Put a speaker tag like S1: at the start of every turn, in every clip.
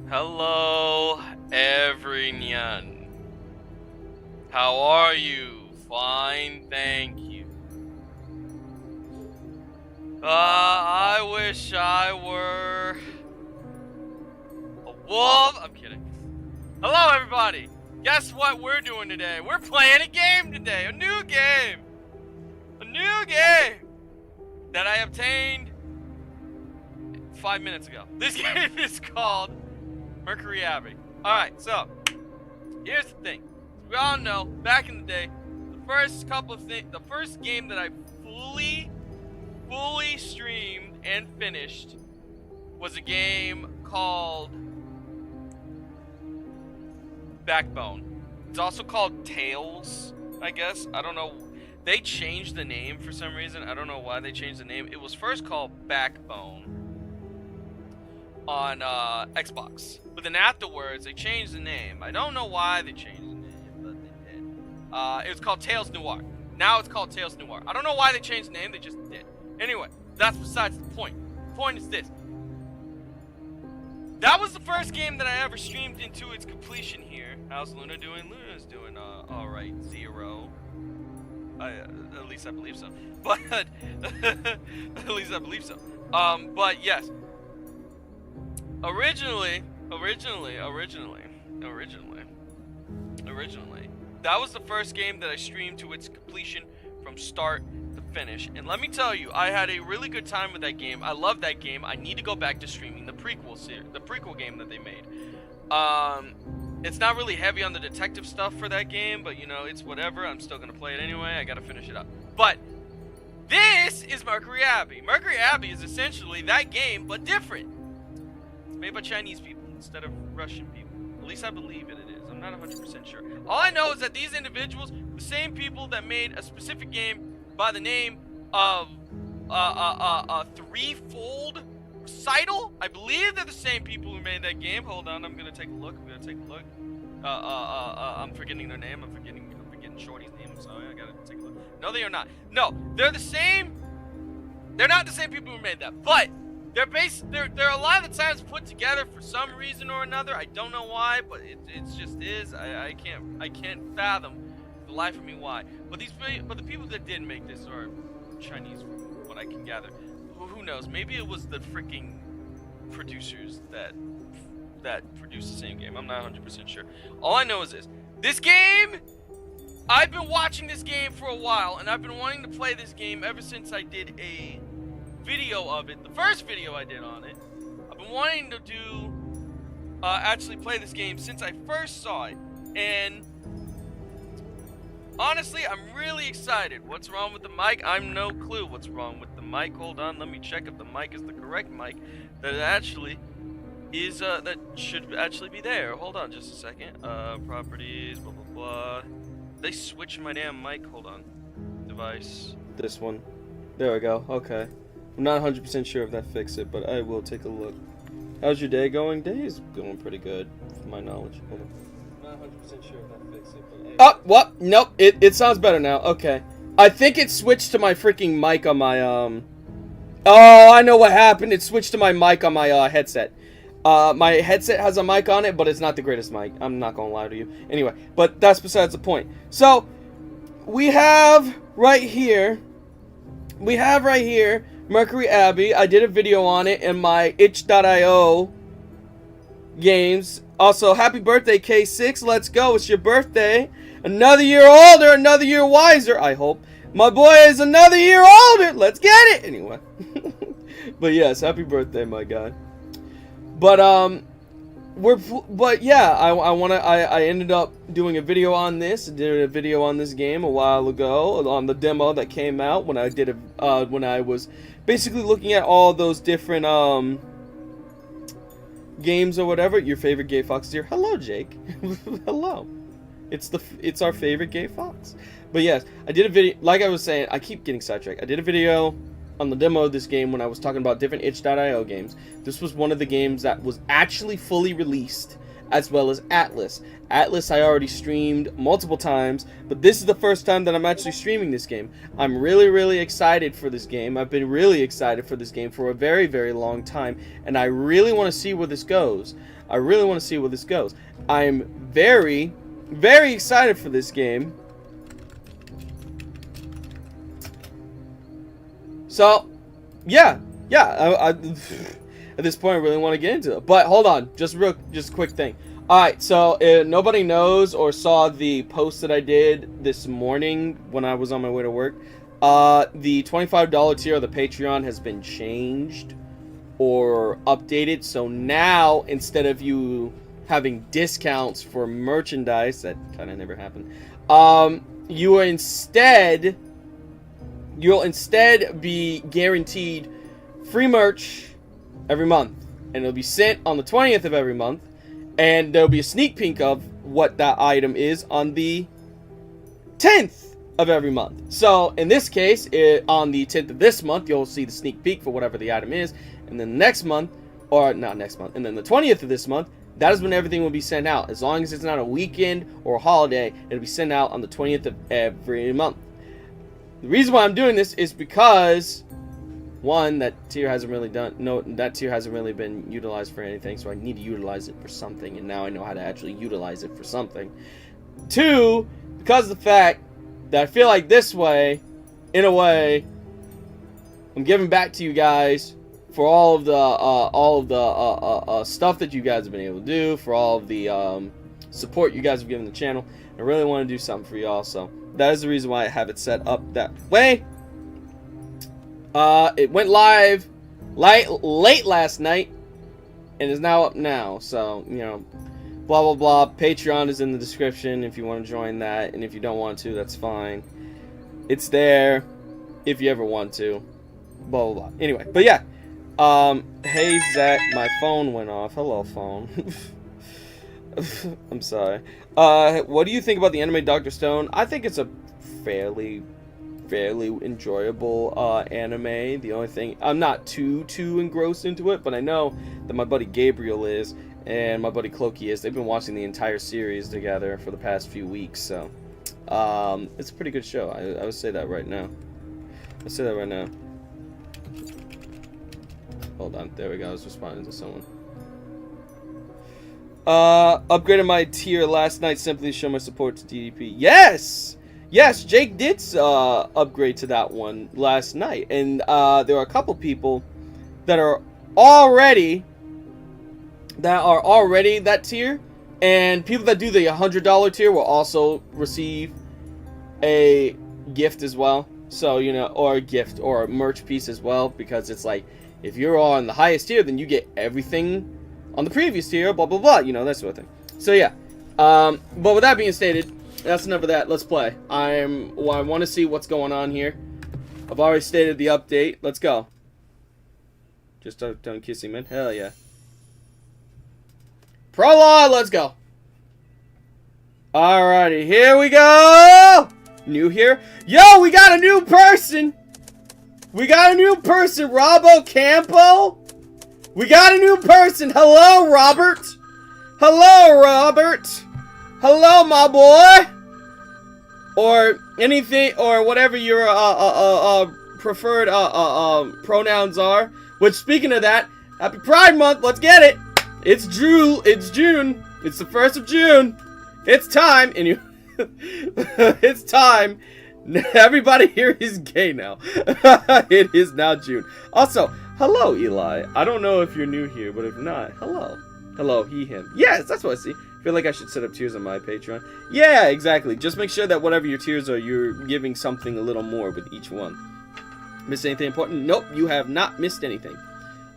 S1: Hello, everyone. How are you? Fine, thank you. I wish I were a wolf. I'm kidding. Hello, everybody. Guess what we're doing today? We're playing a game today. A new game. A new game that I obtained 5 minutes ago. This game is called Mercury Abbey. Alright, so here's the thing. We all know, back in the day, the first game that I fully streamed and finished was a game called Backbone. It's also called Tales, I guess. I don't know. They changed the name for some reason. I don't know why they changed the name. It was first called Backbone on Xbox, but then afterwards they changed the name. I don't know why they changed the name, but they did. It was called Tales Noir. Now it's called Tales Noir. I don't know why they changed the name, they just did. Anyway, that's besides the point. The point is this. That was the first game that I ever streamed into its completion here. How's Luna doing? Luna's doing alright, 0. At least I believe so. But at least I believe so. But yes. Originally, that was the first game that I streamed to its completion from start to finish. And let me tell you, I had a really good time with that game. I love that game. I need to go back to streaming the prequel game that they made. It's not really heavy on the detective stuff for that game, but you know, it's whatever. I'm still gonna play it anyway. I gotta finish it up. But this is Mercury Abbey. Mercury Abbey is essentially that game, but different. Made by Chinese people instead of Russian people. At least I believe it is. I'm not 100% sure. All I know is that these individuals, the same people that made a specific game by the name of Threefold Recital, I believe they're the same people who made that game. Hold on, I'm gonna take a look. I'm forgetting their name. I'm forgetting Shorty's name. I'm sorry. I gotta take a look. No, they are not. No, they're the same. They're not the same people who made that, but they're a lot of the times put together for some reason or another. I don't know why, but it just is. I can't fathom the life of me why. But the people that did make this are Chinese, from what I can gather. Who knows? Maybe it was the freaking producers that produced the same game. I'm not 100% sure. All I know is this game. I've been watching this game for a while, and I've been wanting to play this game ever since I did a video of it, the first video I did on it. I've been wanting to do actually play this game since I first saw it, and honestly, I'm really excited. What's wrong with the mic? I'm no clue what's wrong with the mic. Hold on, let me check if the mic is the correct mic that actually is that should actually be there. Hold on just a second. Properties, blah blah blah. They switched my damn mic. Hold on. Device. This one. There we go. Okay. I'm not 100% sure if that fixed it, but I will take a look. How's your day going? Day is going pretty good, from my knowledge. Hold on. I'm not 100% sure if that fixed it, but oh, what? Nope. It sounds better now. Okay. I think it switched to my freaking mic on my, Oh, I know what happened. It switched to my mic on my, headset. My headset has a mic on it, but it's not the greatest mic. I'm not gonna lie to you. Anyway, but that's besides the point. So, we have right here Mercury Abbey. I did a video on it in my itch.io games. Also, happy birthday, K6. Let's go. It's your birthday. Another year older, another year wiser, I hope. My boy is another year older. Let's get it. Anyway. But yes, happy birthday, my guy. But I ended up doing a video on this. I did a video on this game a while ago on the demo that came out when I did when I was basically looking at all those different games or whatever. Your favorite gay fox is here. Hello, Jake. Hello. It's our favorite gay fox. But yes, I did a video. Like I was saying, I keep getting sidetracked. I did a video on the demo of this game when I was talking about different itch.io games. This was one of the games that was actually fully released, as well as Atlas. Atlas I already streamed multiple times, but this is the first time that I'm actually streaming this game. I'm really, really excited for this game. I've been really excited for this game for a very, very long time, and I really want to see where this goes.
S2: I really want to see where this goes. I'm very, very excited for this game. So, yeah, I at this point I really want to get into it. But hold on, just a quick thing. Alright, so nobody knows or saw the post that I did this morning when I was on my way to work. The $25 tier of the Patreon has been changed or updated. So now, instead of you having discounts for merchandise, that kind of never happened, you'll instead be guaranteed free merch every month. And it'll be sent on the 20th of every month. And there'll be a sneak peek of what that item is on the 10th of every month. So, in this case, on the 10th of this month, you'll see the sneak peek for whatever the item is. And then next month, or not next month, and then the 20th of this month, that is when everything will be sent out. As long as it's not a weekend or a holiday, it'll be sent out on the 20th of every month. The reason why I'm doing this is because, one, that tier hasn't really been utilized for anything, so I need to utilize it for something, and now I know how to actually utilize it for something. Two, because of the fact that I feel like this way, in a way, I'm giving back to you guys for all of the stuff that you guys have been able to do, for all of the support you guys have given the channel. I really want to do something for y'all, so that is the reason why I have it set up that way. It went live late last night and is now up now. So, you know, blah, blah, blah. Patreon is in the description if you want to join that. And if you don't want to, that's fine. It's there if you ever want to. Blah, blah, blah. Anyway, but yeah. Hey, Zach, my phone went off. Hello, phone. I'm sorry. What do you think about the anime Dr. Stone? I think it's a fairly enjoyable anime. The only thing, I'm not too engrossed into it, but I know that my buddy Gabriel is, and my buddy Clokey is. They've been watching the entire series together for the past few weeks, so it's a pretty good show. I would say that right now. Hold on, there we go. I was responding to someone. Upgraded my tier last night simply to show my support to DDP. Yes, Jake did upgrade to that one last night, and there are a couple people that are already that tier, and people that do the $100 tier will also receive a gift as well. So, you know, or a gift or a merch piece as well, because it's like, if you're on the highest tier, then you get everything on the previous tier, blah blah blah, you know, that sort of thing. So yeah, but with that being stated, that's enough of that. Let's play. I want to see what's going on here. I've already stated the update. Let's go. Just don't kissing, man. Hell yeah. Prologue. Let's go. Alrighty, here we go. New here. Yo, we got a new person. Robo Campo. We got a new person. Hello, Robert. Hello, my boy. Or anything, or whatever your preferred pronouns are. Which, speaking of that, happy Pride Month. Let's get it. It's June. It's the 1st of June. It's time. And you, it's time. Everybody here is gay now. It is now June. Also, hello, Eli. I don't know if you're new here, but if not, hello. Hello, he, him. Yes, that's what I see. I feel like I should set up tiers on my Patreon. Yeah, exactly. Just make sure that whatever your tiers are, you're giving something a little more with each one. Missed anything important? Nope, you have not missed anything.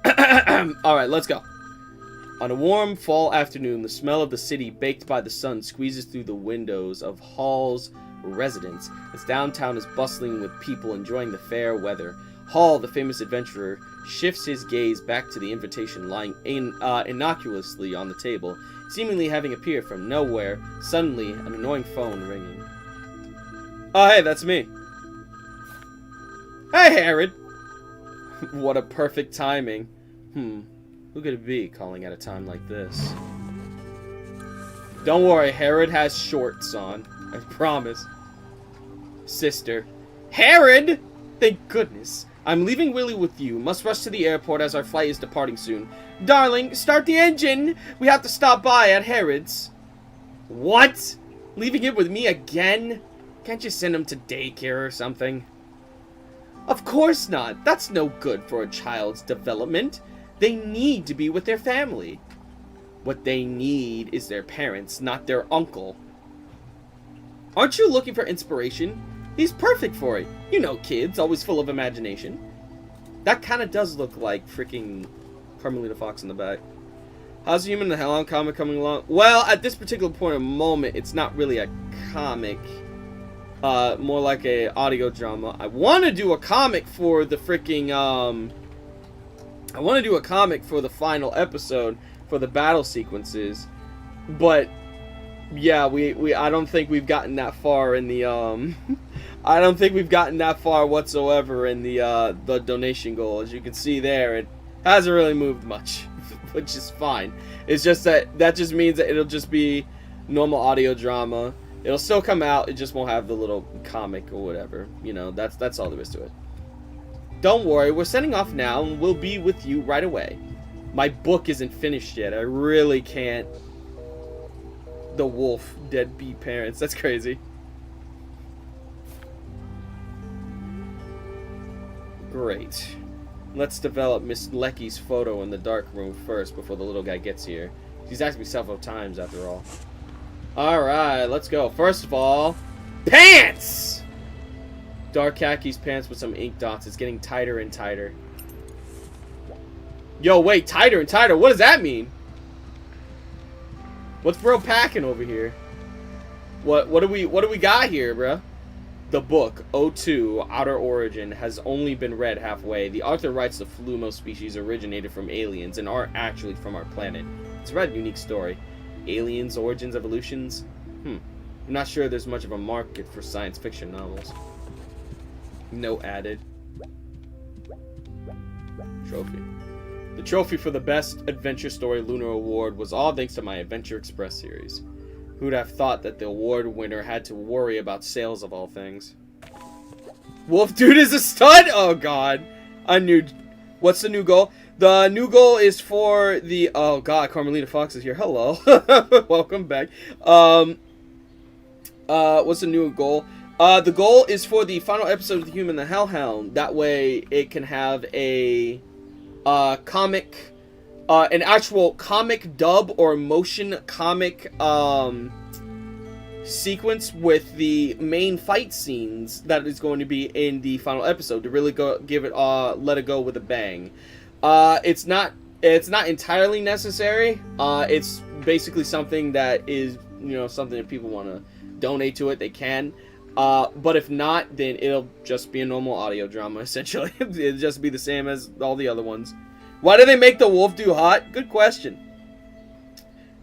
S2: Alright, let's go. On a warm fall afternoon, the smell of the city baked by the sun squeezes through the windows of Hall's residence as downtown is bustling with people enjoying the fair weather. Hall, the famous adventurer, shifts his gaze back to the invitation lying innocuously on the table, seemingly having appeared from nowhere. Suddenly, an annoying phone ringing. Oh, hey, that's me. Hey, Herod. What a perfect timing. Who could it be calling at a time like this? Don't worry, Herod has shorts on. I promise. Sister. Herod? Thank goodness. I'm leaving Willie with you. Must rush to the airport as our flight is departing soon. Darling, start the engine! We have to stop by at Harrod's. What? Leaving him with me again? Can't you send him to daycare or something? Of course not. That's no good for a child's development. They need to be with their family. What they need is their parents, not their uncle. Aren't you looking for inspiration? He's perfect for it. You know kids, always full of imagination. That kind of does look like freaking Carmelita Fox in the back. How's the Human in the Hellhound comic coming along? Well, at this particular point of moment, it's not really a comic. More like a audio drama. I want to do a comic for the freaking, I want to do a comic for the final episode for the battle sequences. But, yeah, I don't think we've gotten that far in the, I don't think we've gotten that far whatsoever in the donation goal. As you can see there, it hasn't really moved much, which is fine. It's just that just means that it'll just be normal audio drama. It'll still come out, it just won't have the little comic or whatever. You know, that's all there is to it. Don't worry, we're sending off now and we'll be with you right away. My book isn't finished yet. I really can't. The wolf, deadbeat parents. That's crazy. Great. Let's develop Miss Lecky's photo in the dark room first before the little guy gets here. She's asked me several times after all. Alright, let's go. First of all, pants! Dark khakis pants with some ink dots. It's getting tighter and tighter. Yo, wait, tighter and tighter. What does that mean? What's bro packing over here? What do we got here, bro? The book, O2, Outer Origin, has only been read halfway. The author writes the Flumo species originated from aliens and aren't actually from our planet. It's a rather unique story. Aliens, origins, evolutions? I'm not sure there's much of a market for science fiction novels. No added. Trophy. The trophy for the best adventure story Lunar Award was all thanks to my Adventure Express series. Who'd have thought that the award winner had to worry about sales of all things? Wolf Dude is a stud? Oh god. I knew. What's the new goal? The new goal is for the... Oh god, Carmelita Fox is here. Hello. Welcome back. What's the new goal? The goal is for the final episode of The Human and the Hellhound. That way it can have a comic... an actual comic dub or motion comic sequence with the main fight scenes that is going to be in the final episode to really go give it let it go with a bang. It's not entirely necessary. It's basically something that is, you know, something that people want to donate to it, they can. But if not, then it'll just be a normal audio drama essentially. It'll just be the same as all the other ones. Why do they make the wolf do hot? Good question.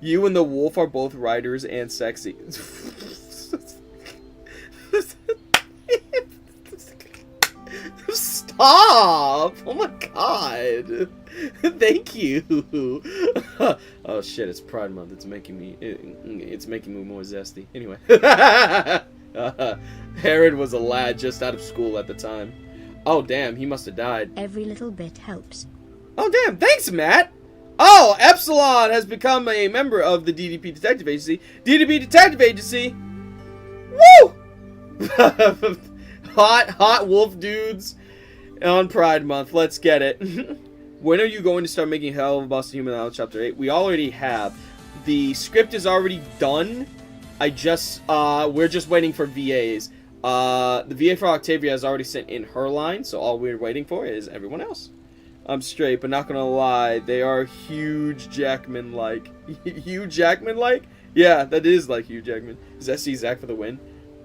S2: You and the wolf are both writers and sexy. Stop! Oh my god. Thank you. Oh shit, it's Pride Month. It's making me more zesty. Anyway. Herod was a lad just out of school at the time. Oh damn, he must have died.
S3: Every little bit helps.
S2: Oh damn, thanks Matt! Oh, Epsilon has become a member of the DDP Detective Agency. DDP Detective Agency! Woo! hot wolf dudes on Pride Month. Let's get it. When are you going to start making Helluva Boston Human Island Chapter 8? We already have. The script is already done. We're just waiting for VAs. The VA for Octavia has already sent in her line, so all we're waiting for is everyone else. I'm straight, but not gonna lie, they are Hugh Jackman-like. Hugh Jackman-like? Yeah, that is like Hugh Jackman. Does that see Zach for the win?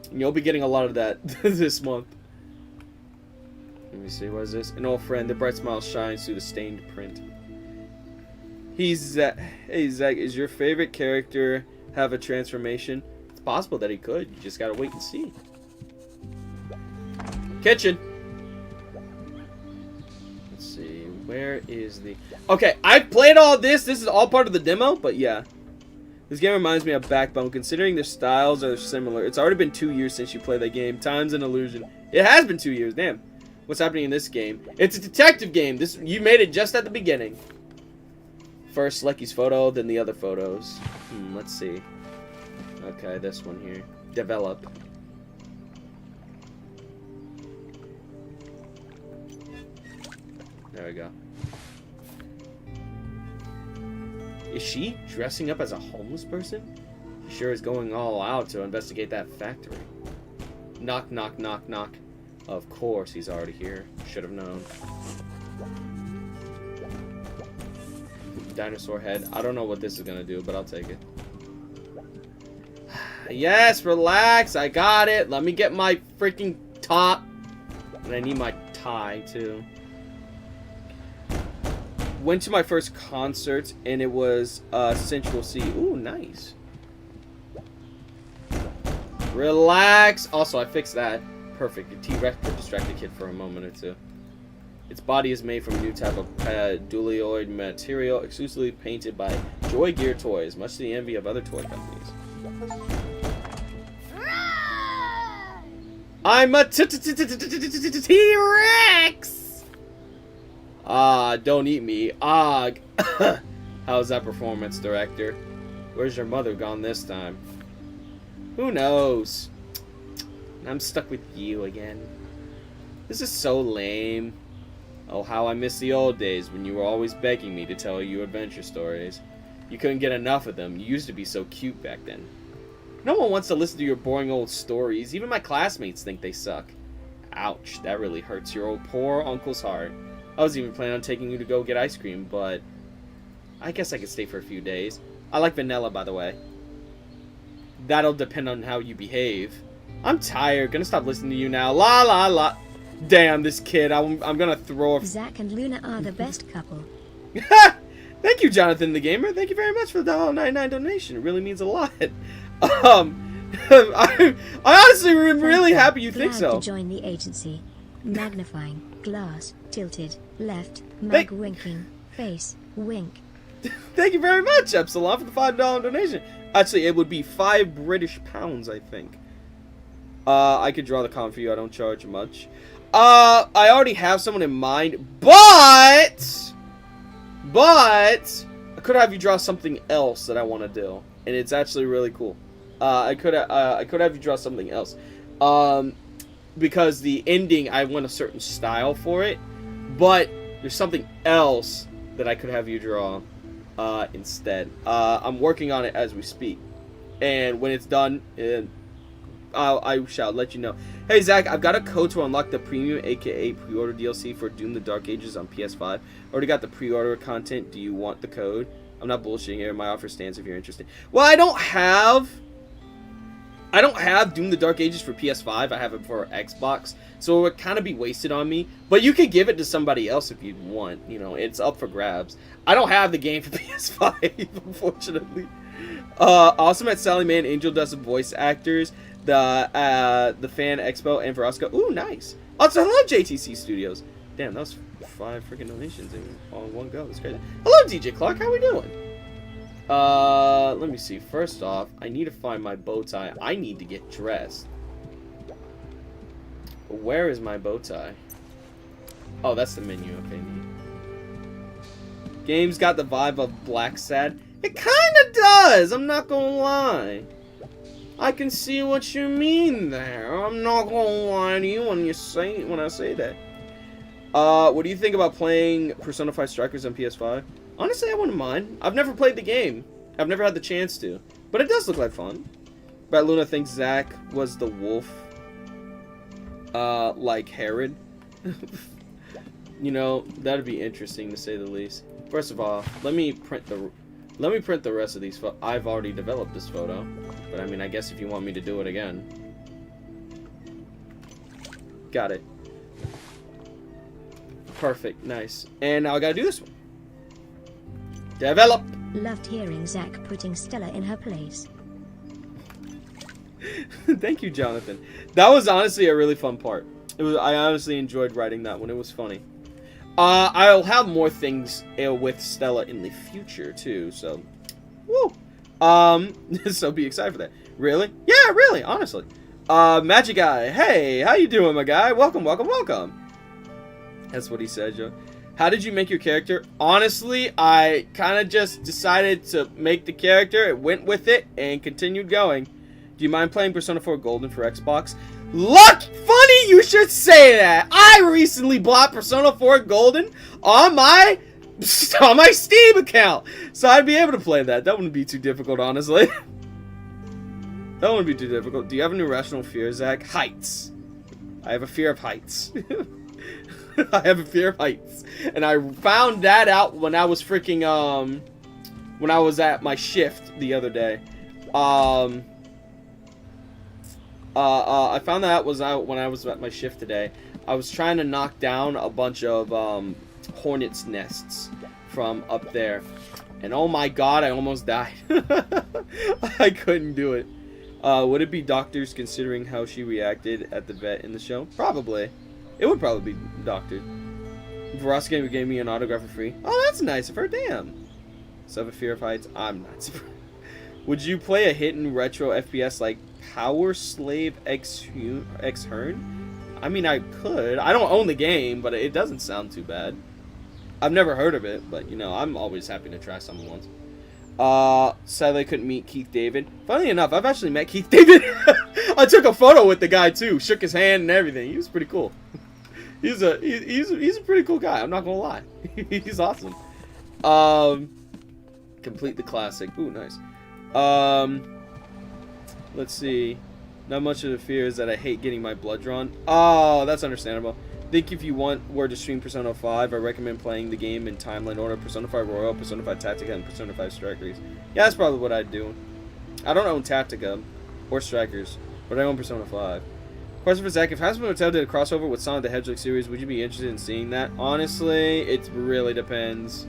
S2: And you'll be getting a lot of that this month. Let me see, what is this? An old friend, the bright smile shines through the stained print. Hey Zach, is your favorite character have a transformation? It's possible that he could, you just gotta wait and see. Kitchen! Where is the... Okay, I've played all this. This is all part of the demo, but yeah. This game reminds me of Backbone. Considering their styles are similar. It's already been 2 years since you played that game. Time's an illusion. It has been 2 years, damn. what's happening in this game. It's a detective game. You made it just at the beginning. First, Lecky's photo, then the other photos. Let's see. Okay, this one here. Develop. There we go. Is she dressing up as a homeless person? She sure is going all out to investigate that factory. Knock, knock, knock, knock. Of course, he's already here. Should have known. Dinosaur head. I don't know what this is gonna do, but I'll take it. Yes, relax. I got it. Let me get my freaking top. And I need my tie, too. Went to my first concert, and it was Central C. Ooh, nice. Relax. Also, I fixed that. Perfect. The T-Rex distracted kid for a moment or two. Its body is made from a new type of dualioid material, exclusively painted by Joy Gear Toys, much to the envy of other toy companies. I'm a T-Rex! Don't eat me. How's that performance, director? Where's your mother gone this time? Who knows? I'm stuck with you again. This is so lame. Oh, how I miss the old days when you were always begging me to tell you adventure stories. You couldn't get enough of them. You used to be so cute back then. No one wants to listen to your boring old stories. Even my classmates think they suck. Ouch, that really hurts your old poor uncle's heart. I was even planning on taking you to go get ice cream, but I guess I could stay for a few days. I like vanilla, by the way. That'll depend on how you behave. I'm tired. Gonna stop listening to you now. La la la. Damn, this kid. I'm gonna throw a...
S3: Zack and Luna are the best couple.
S2: Thank you, Jonathan the Gamer. Thank you very much for the $1.99 donation. It really means a lot. I honestly am really happy you think so.
S3: Glad to join the agency. Magnifying, glass, tilted, left, mug winking, face, wink.
S2: Thank you very much, Epsilon, for the $5 donation. Actually, it would be £5 British, I think. I could draw the con for you. I don't charge much. I already have someone in mind, but I could have you draw something else that I want to do, and it's actually really cool. I could have you draw something else, because the ending I want a certain style for it, but there's something else that I could have you draw instead. I'm working on it as we speak, and when it's done, I shall let you know. Hey Zach, I've got a code to unlock the premium aka pre-order DLC for Doom the Dark Ages on PS5. Already got the pre-order content. Do you want the code? I'm not bullshitting here. My offer stands if you're interested. Well, I don't have Doom the Dark Ages for PS5. I have it for Xbox, so it would kind of be wasted on me. But you could give it to somebody else if you want. You know, it's up for grabs. I don't have the game for PS5, unfortunately. Also met Sally Man, Angel Dust voice actors, the Fan Expo, and Verosco. Ooh, nice. Also, hello JTC Studios. Damn, that was 5 freaking donations in one go. That's crazy. Hello DJ Clark, how we doing? Let me see. First off, I need to find my bow tie. I need to get dressed. Where is my bow tie? Oh, that's the menu. Okay, neat. Game's got the vibe of Black Sad. It kinda does, I'm not gonna lie. I can see what you mean there. I'm not gonna lie to you when I say that. What do you think about playing Persona 5 Strikers on PS5? Honestly, I wouldn't mind. I've never played the game. I've never had the chance to. But it does look like fun. But Luna thinks Zack was the wolf. Like Herod. You know, that'd be interesting to say the least. First of all, let me print the rest of these. I've already developed this photo. But I mean, I guess if you want me to do it again. Got it. Perfect. Nice. And now I gotta do this one. Develop.
S3: Loved hearing Zack putting Stella in her place.
S2: Thank you, Jonathan. That was honestly a really fun part. I honestly enjoyed writing that one. It was funny. I'll have more things with Stella in the future too. So, woo. So be excited for that. Really? Yeah, really. Honestly. Magic Guy. Hey, how you doing, my guy? Welcome, welcome, welcome. That's what he said, Joe. How did you make your character? Honestly, I kind of just decided to make the character, it went with it, and continued going. Do you mind playing Persona 4 Golden for Xbox? Look! Funny you should say that! I recently bought Persona 4 Golden on my Steam account! So I'd be able to play that. That wouldn't be too difficult, honestly. That wouldn't be too difficult. Do you have an irrational fear, Zach? Heights. I have a fear of heights. I have a fear of heights. And I found that out when I was freaking, when I was at my shift the other day. I found that out when I was at my shift today. I was trying to knock down a bunch of, hornets' nests from up there. And oh my god, I almost died. I couldn't do it. Would it be doctors considering how she reacted at the vet in the show? Probably. It would probably be doctored. Veronica gave me an autograph for free. Oh, that's nice of her. Damn. So I have a fear of heights. I'm not surprised. Would you play a hidden retro FPS like Power Slave X Hearn? I mean, I could. I don't own the game, but it doesn't sound too bad. I've never heard of it, but, you know, I'm always happy to try something once. Sadly I couldn't meet Keith David. Funny enough, I've actually met Keith David. I took a photo with the guy too, shook his hand and everything. He was pretty cool. He's a pretty cool guy. I'm not gonna lie. He's awesome. Complete the classic. Ooh, nice. Let's see. Not much of the fear is that I hate getting my blood drawn. Oh, that's understandable. Think if you were to stream Persona 5, I recommend playing the game in timeline order: Persona 5 Royal, Persona 5 Tactica, and Persona 5 Strikers. Yeah, that's probably what I'd do. I don't own Tactica or Strikers, but I own Persona 5. Question for Zach: if Hasbro Hotel did a crossover with Sonic the Hedgehog series, would you be interested in seeing that? Honestly, it really depends.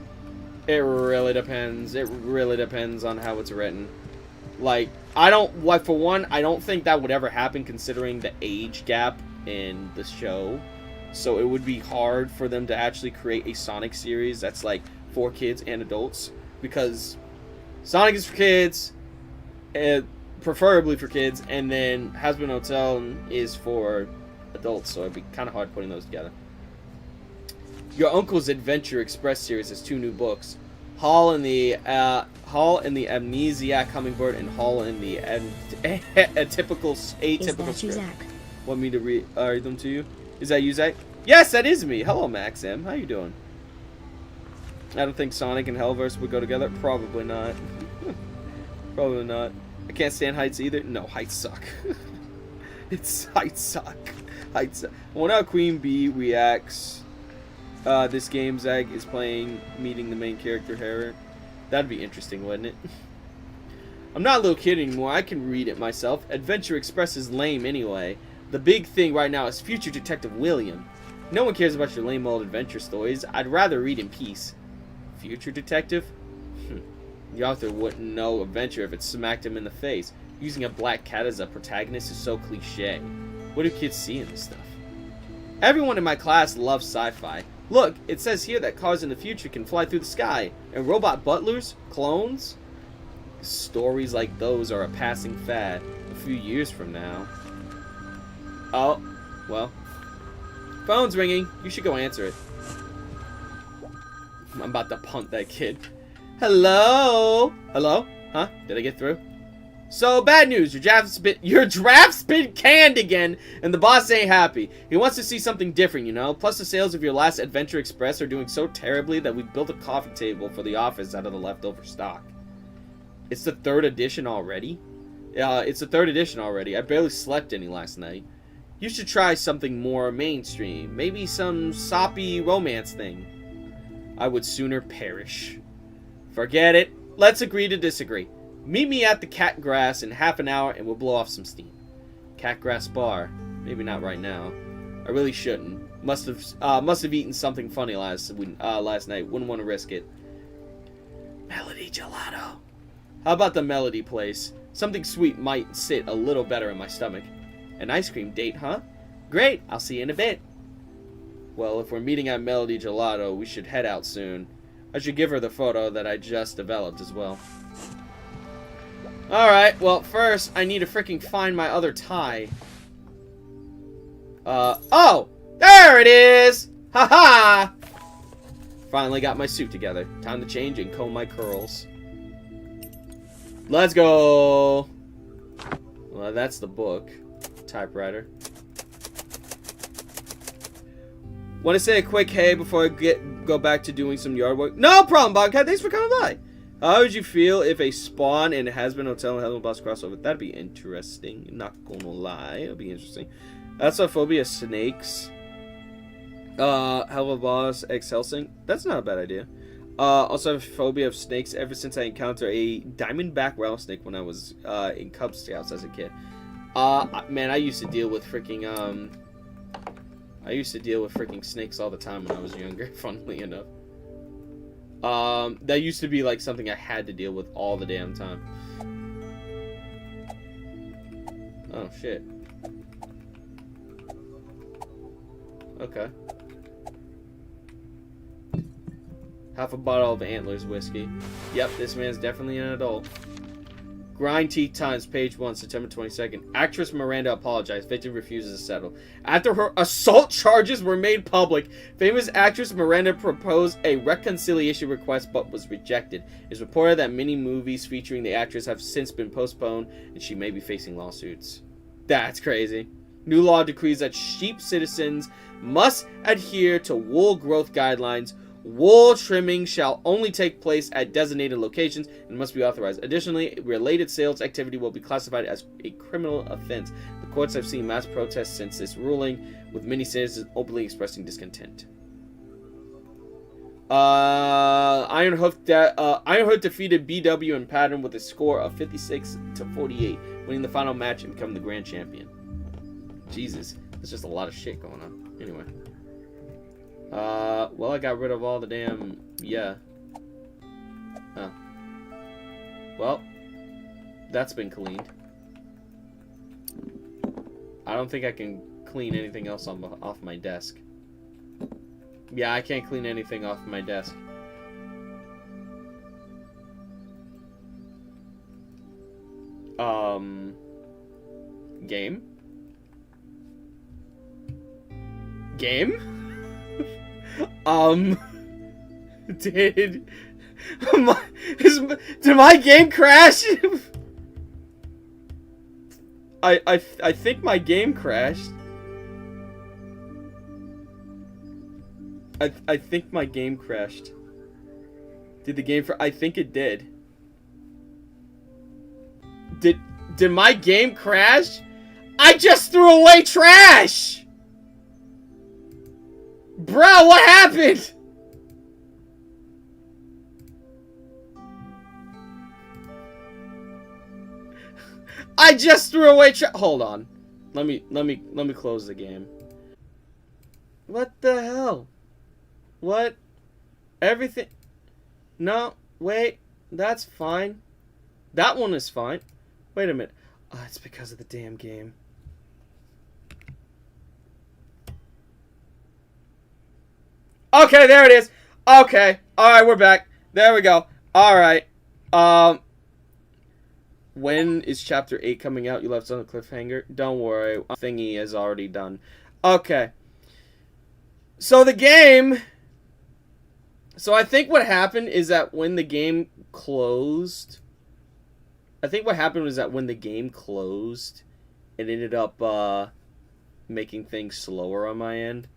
S2: It really depends. It really depends on how it's written. Like, for one, I don't think that would ever happen considering the age gap in the show. So it would be hard for them to actually create a Sonic series that's like for kids and adults, because Sonic is for kids, preferably for kids, and then Hasbro Hotel is for adults, so it'd be kind of hard putting those together. Your uncle's Adventure Express series has 2 new books: Hall in the Amnesiac Hummingbird and Hall in the Atypical Script. Want me to read them to you? Is that you, Zach? Yes, that is me. Hello, Max M. How you doing? I don't think Sonic and Hellverse would go together. Probably not. Probably not. I can't stand heights either. No, heights suck. Heights suck. Heights suck. I wonder how Queen Bee reacts. This game Zach is playing, meeting the main character, Harriet. That'd be interesting, wouldn't it? I'm not a little kid anymore. I can read it myself. Adventure Express is lame anyway. The big thing right now is Future Detective William. No one cares about your lame old adventure stories. I'd rather read in peace. Future Detective? The author wouldn't know adventure if it smacked him in the face. Using a black cat as a protagonist is so cliche. What do kids see in this stuff? Everyone in my class loves sci-fi. Look, it says here that cars in the future can fly through the sky. And robot butlers? Clones? Stories like those are a passing fad a few years from now. Oh, well. Phone's ringing. You should go answer it. I'm about to punt that kid. Hello? Hello? Huh? Did I get through? So, bad news. Your draft's been canned again, and the boss ain't happy. He wants to see something different, you know? Plus, the sales of your last Adventure Express are doing so terribly that we built a coffee table for the office out of the leftover stock. It's the 3rd edition already? It's the 3rd edition already. I barely slept any last night. You should try something more mainstream. Maybe some soppy romance thing. I would sooner perish. Forget it. Let's agree to disagree. Meet me at the Cat Grass in half an hour and we'll blow off some steam. Cat Grass Bar. Maybe not right now. I really shouldn't. Must have eaten something funny last night. Wouldn't want to risk it. Melody Gelato. How about the Melody place? Something sweet might sit a little better in my stomach. An ice cream date, huh? Great, I'll see you in a bit. Well, if we're meeting at Melody Gelato, we should head out soon. I should give her the photo that I just developed as well. Alright, well, first, I need to freaking find my other tie. Oh! There it is! Ha-ha! Finally got my suit together. Time to change and comb my curls. Let's go! Well, that's the book. Typewriter. Want to say a quick hey before I go back to doing some yard work? No problem, Bobcat. Thanks for coming by. How would you feel if a Spawn and Has-Been Hotel and Helluva Boss crossover? That'd be interesting. Not gonna lie. It'd be interesting. That's a phobia of snakes. Helluva Boss X Helsing. That's not a bad idea. Also have a phobia of snakes ever since I encountered a diamondback rattlesnake when I was in Cub Scouts as a kid. Man, I used to deal with freaking snakes all the time when I was younger, funnily enough. That used to be like something I had to deal with all the damn time. Oh shit. Okay. Half a bottle of Antlers whiskey. Yep, this man's definitely an adult. Grind Teeth Times, page 1, September 22nd. Actress Miranda apologized. Victim refuses to settle. After her assault charges were made public, famous actress Miranda proposed a reconciliation request but was rejected. It's reported that many movies featuring the actress have since been postponed and she may be facing lawsuits. That's crazy. New law decrees that sheep citizens must adhere to wool growth guidelines. Wool trimming shall only take place at designated locations and must be authorized. Additionally, related sales activity will be classified as a criminal offense. The courts have seen mass protests since this ruling, with many citizens openly expressing discontent. Iron Hoof defeated BW in pattern with a score of 56-48, winning the final match and becoming the grand champion. Jesus, there's just a lot of shit going on. Anyway. Well, I got rid of all the damn... Yeah. Oh. Well, that's been cleaned. I don't think I can clean anything else off my desk. Yeah, I can't clean anything off my desk. Game? Game? Did my game crash? I think my game crashed. I think my game crashed. Did the game I think it did. Did my game crash? I just threw away trash! Bro, what happened? I just threw away hold on. Let me close the game. What the hell? What? Everything? No, wait. That's fine. That one is fine. Wait a minute. Oh, it's because of the damn game. Okay, there it is. Okay. Alright, we're back. There we go. Alright. When is chapter 8 coming out? You left on a cliffhanger? Don't worry. Thingy is already done. Okay. So the game... So I think what happened is that when the game closed... it ended up making things slower on my end.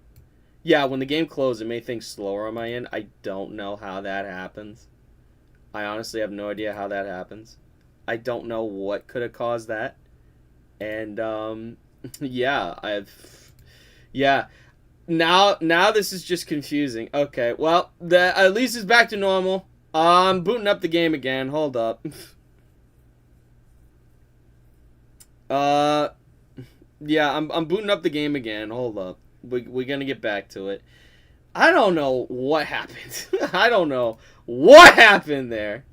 S2: Yeah, when the game closed, it made things slower on my end. I don't know how that happens. I honestly have no idea how that happens. I don't know what could have caused that. And, yeah, yeah. Now this is just confusing. Okay, well, at least it's back to normal. I'm booting up the game again. Hold up. Yeah, I'm booting up the game again. Hold up. We're gonna get back to it. I don't know what happened. I don't know what happened there.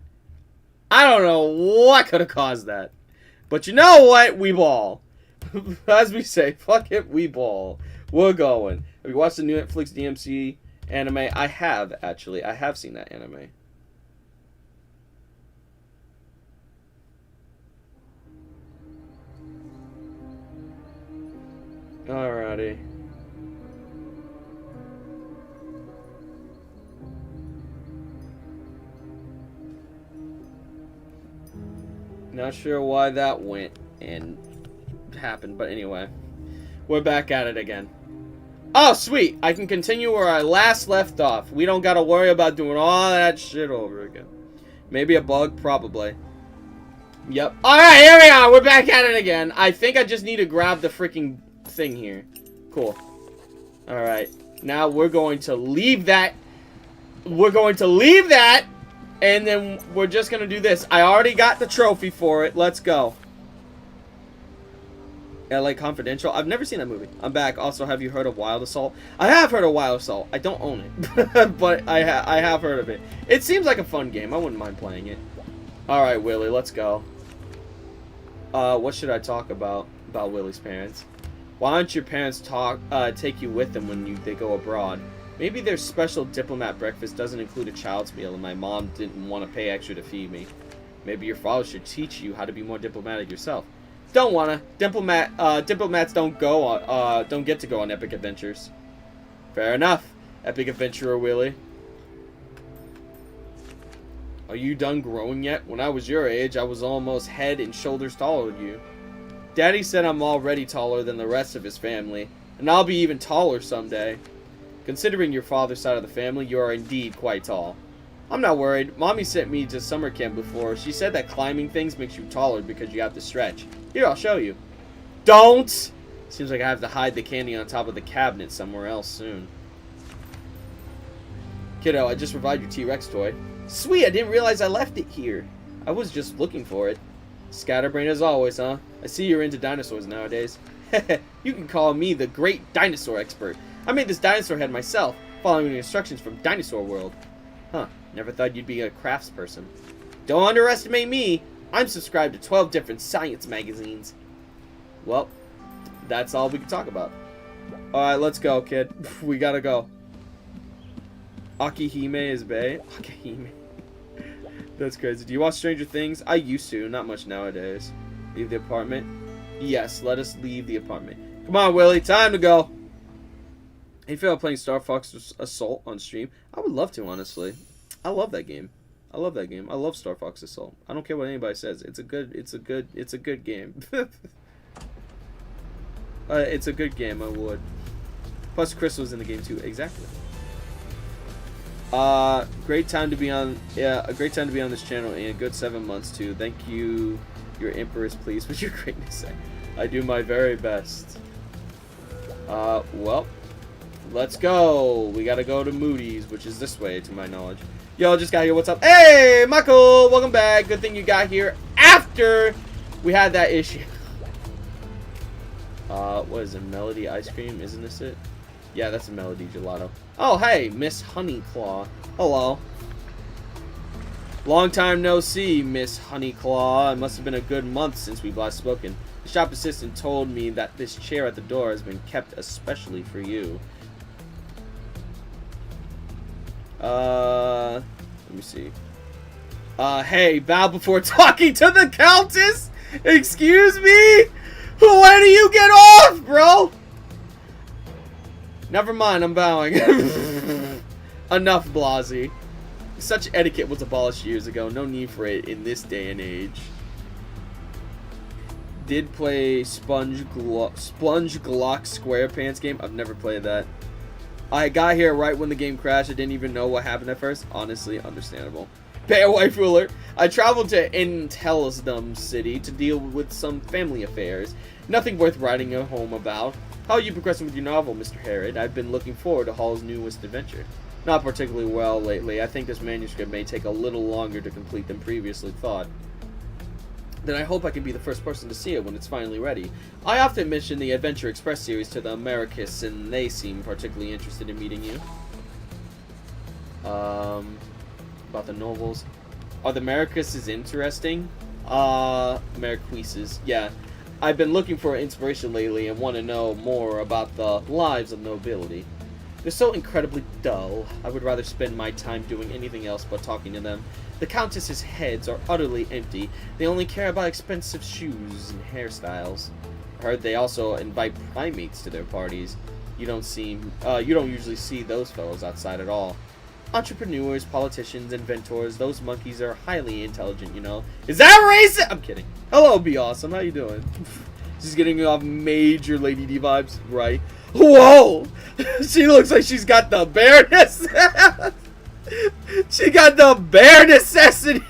S2: I don't know what could have caused that. But you know what? We ball. As we say, fuck it, we ball. We're going. Have you watched the new Netflix DMC anime? I have, actually. I have seen that anime. Alrighty. Not sure why that went and happened, but anyway. We're back at it again. Oh, sweet! I can continue where I last left off. We don't gotta worry about doing all that shit over again. Maybe a bug? Probably. Yep. Alright, here we are! We're back at it again. I think I just need to grab the freaking thing here. Cool. Alright. Now we're going to leave that. We're going to leave that. And then we're just going to do this. I already got the trophy for it. Let's go. LA Confidential. I've never seen that movie. I'm back. Also, have you heard of Wild Assault? I have heard of Wild Assault. I don't own it. But I have heard of it. It seems like a fun game. I wouldn't mind playing it. Alright, Willie. Let's go. What should I talk about Willie's parents? Why don't your parents take you with them when they go abroad? Maybe their special diplomat breakfast doesn't include a child's meal and my mom didn't want to pay extra to feed me. Maybe your father should teach you how to be more diplomatic yourself. Don't wanna. Diplomats don't get to go on epic adventures. Fair enough, epic adventurer Willie. Are you done growing yet? When I was your age, I was almost head and shoulders taller than you. Daddy said I'm already taller than the rest of his family, and I'll be even taller someday. Considering your father's side of the family, you are indeed quite tall. I'm not worried. Mommy sent me to summer camp before. She said that climbing things makes you taller because you have to stretch. Here, I'll show you. Don't! Seems like I have to hide the candy on top of the cabinet somewhere else soon. Kiddo, I just revived your T-Rex toy. Sweet, I didn't realize I left it here. I was just looking for it. Scatterbrain as always, huh? I see you're into dinosaurs nowadays. You can call me the great dinosaur expert. I made this dinosaur head myself, following the instructions from Dinosaur World. Huh, never thought you'd be a craftsperson. Don't underestimate me. I'm subscribed to 12 different science magazines. Well, that's all we can talk about. Alright, let's go, kid. We gotta go. Akihime is bae. Akihime. That's crazy. Do you watch Stranger Things? I used to, not much nowadays. Leave the apartment? Yes, let us leave the apartment. Come on, Willie, time to go. Hey, feel like playing Star Fox Assault on stream? I would love to, honestly. I love that game. I love that game. I love Star Fox Assault. I don't care what anybody says. It's a good game. It's a good game, I would. Plus, Chris was in the game too. Exactly. Great time to be on. Yeah, a great time to be on this channel in a good 7 months too. Thank you, your Empress, please, with your greatness. I do my very best. Well, let's go. We gotta go to Moody's, which is this way, to my knowledge. Yo, just got here. What's up? Hey, Michael, welcome back. Good thing you got here after we had that issue. What is it? Melody ice cream? Isn't this it? Yeah, that's a Melody gelato. Oh, hey, Miss Honeyclaw. Hello. Long time no see, Miss Honeyclaw. It must have been a good month since we've last spoken. The shop assistant told me that this chair at the door has been kept especially for you. Let me see. Hey, bow before talking to the Countess? Excuse me? Where do you get off, bro? Never mind, I'm bowing. Enough, Blasey. Such etiquette was abolished years ago. No need for it in this day and age. Did play Sponge Glock SquarePants game. I've never played that. I got here right when the game crashed. I didn't even know what happened at first. Honestly, understandable. Pay a wife ruler. I traveled to Intelsdom City to deal with some family affairs. Nothing worth writing home about. How are you progressing with your novel, Mr. Harrod? I've been looking forward to Hall's newest adventure. Not particularly well lately. I think this manuscript may take a little longer to complete than previously thought. Then I hope I can be the first person to see it when it's finally ready. I often mention the Adventure Express series to the Americus, and they seem particularly interested in meeting you. About the novels. Are the Americuses interesting? Americuses, yeah. I've been looking for inspiration lately and want to know more about the lives of nobility. They're so incredibly dull. I would rather spend my time doing anything else but talking to them. The Countess's heads are utterly empty. They only care about expensive shoes and hairstyles. I heard they also invite primates to their parties. You don't usually see those fellows outside at all. Entrepreneurs, politicians, inventors, those monkeys are highly intelligent, you know. Is that racist? I'm kidding. Hello, Be Awesome. How you doing? She's getting off major Lady D vibes, right? Whoa! She looks like she's got the bare necessity. She got the bare necessity.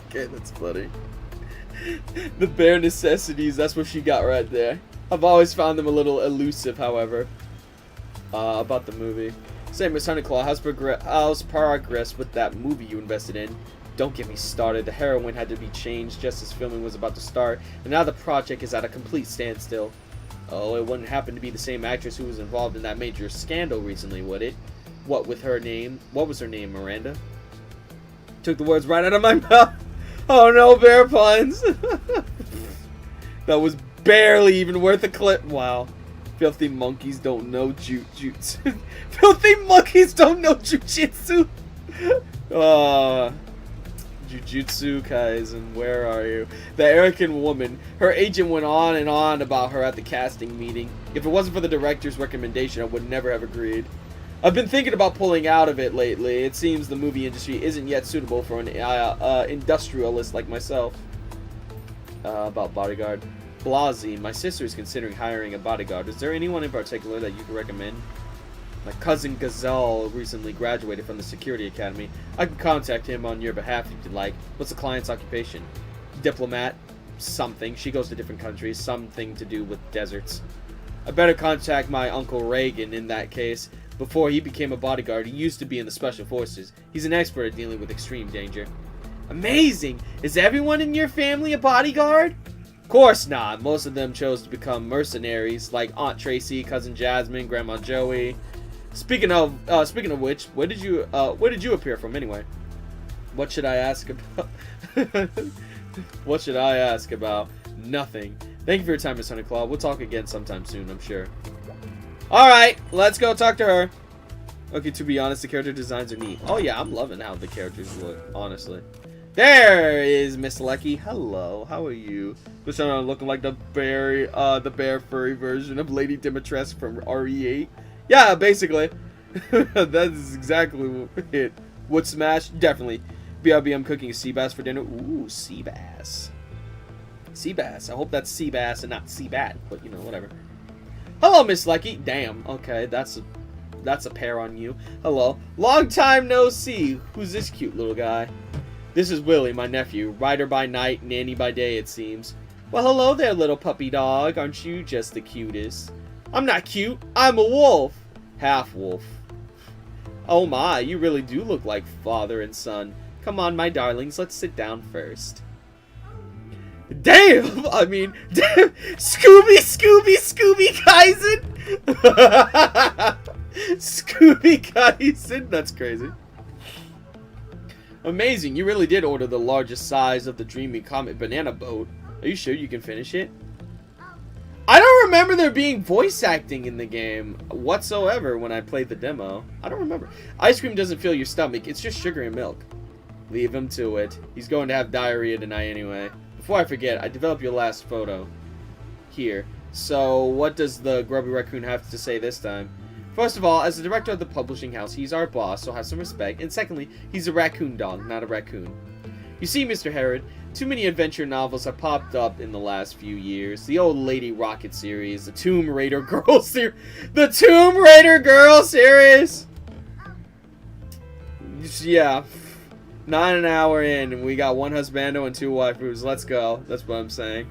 S2: Okay, that's funny. The bare necessities, that's what she got right there. I've always found them a little elusive, however. About the movie. Say, Miss Honeyclaw, how's progress with that movie you invested in? Don't get me started. The heroine had to be changed just as filming was about to start, and now the project is at a complete standstill. Oh, it wouldn't happen to be the same actress who was involved in that major scandal recently, would it? What was her name, Miranda? Took the words right out of my mouth. Oh no, bear puns. That was barely even worth a clip. Wow. Filthy monkeys don't know jujutsu. Filthy monkeys don't know jujitsu. Jujutsu Kaisen, where are you? The arrogant woman. Her agent went on and on about her at the casting meeting. If it wasn't for the director's recommendation, I would never have agreed. I've been thinking about pulling out of it lately. It seems the movie industry isn't yet suitable for an industrialist like myself. About bodyguard. Blasey, my sister is considering hiring a bodyguard. Is there anyone in particular that you could recommend? My cousin Gazelle recently graduated from the security academy. I can contact him on your behalf if you'd like. What's the client's occupation? Diplomat. Something. She goes to different countries. Something to do with deserts. I better contact my Uncle Reagan in that case. Before he became a bodyguard, he used to be in the Special Forces. He's an expert at dealing with extreme danger. Amazing! Is everyone in your family a bodyguard? Of course not. Most of them chose to become mercenaries, like Aunt Tracy, Cousin Jasmine, Grandma Joey. Speaking of which, where did you appear from anyway? What should I ask about? What should I ask about? Nothing. Thank you for your time, Miss Honeyclaw. We'll talk again sometime soon, I'm sure. Alright, let's go talk to her. Okay, to be honest, the character designs are neat. Oh yeah, I'm loving how the characters look, honestly. There is Miss Lecky. Hello, how are you? This one looking like the bear furry version of Lady Dimitrescu from RE8. Yeah, basically. That's exactly it. Would smash? Definitely. BRB, I'm cooking a sea bass for dinner. Ooh, sea bass. Sea bass. I hope that's sea bass and not sea bat, but you know, whatever. Hello, Miss Lecky. Damn. Okay, that's a pair on you. Hello. Long time no see. Who's this cute little guy? This is Willie, my nephew. Rider by night, nanny by day, it seems. Well, hello there, little puppy dog. Aren't you just the cutest? I'm not cute. I'm a wolf. Half wolf. Oh my, you really do look like father and son. Come on, my darlings, let's sit down first. Damn! I mean, damn! Scooby Kaisen! Scooby Kaisen! That's crazy. Amazing, you really did order the largest size of the Dreamy Comet banana boat. Are you sure you can finish it? I don't remember there being voice acting in the game whatsoever when I played the demo. I don't remember. Ice cream doesn't fill your stomach, it's just sugar and milk. Leave him to it. He's going to have diarrhea tonight anyway. Before I forget, I developed your last photo. Here. So, what does the grubby raccoon have to say this time? First of all, as the director of the publishing house, he's our boss, so have some respect. And secondly, he's a raccoon dog, not a raccoon. You see, Mr. Herod, too many adventure novels have popped up in the last few years. The old Lady Rocket series, the Tomb Raider Girl series. The Tomb Raider Girl series! Yeah. Not an hour in, and we got one husbando and two waifus. Let's go. That's what I'm saying.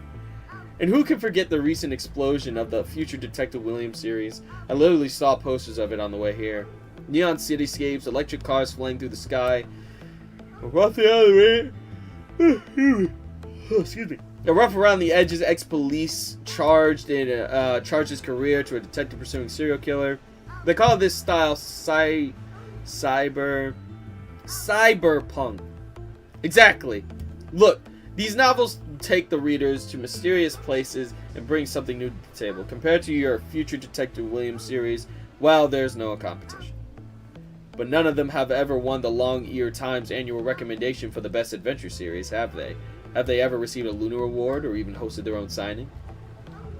S2: And who can forget the recent explosion of the future Detective Williams series? I literally saw posters of it on the way here. Neon cityscapes, electric cars flying through the sky. Rough the other way. Excuse me. A rough around the edges, ex-police charged his career to a detective pursuing serial killer. They call this style cyberpunk. Exactly. Look, these novels take the readers to mysterious places and bring something new to the table. Compared to your future Detective Williams series, well, there's no competition. But none of them have ever won the Long Ear Times annual recommendation for the best adventure series, have they? Have they ever received a Lunar Award or even hosted their own signing?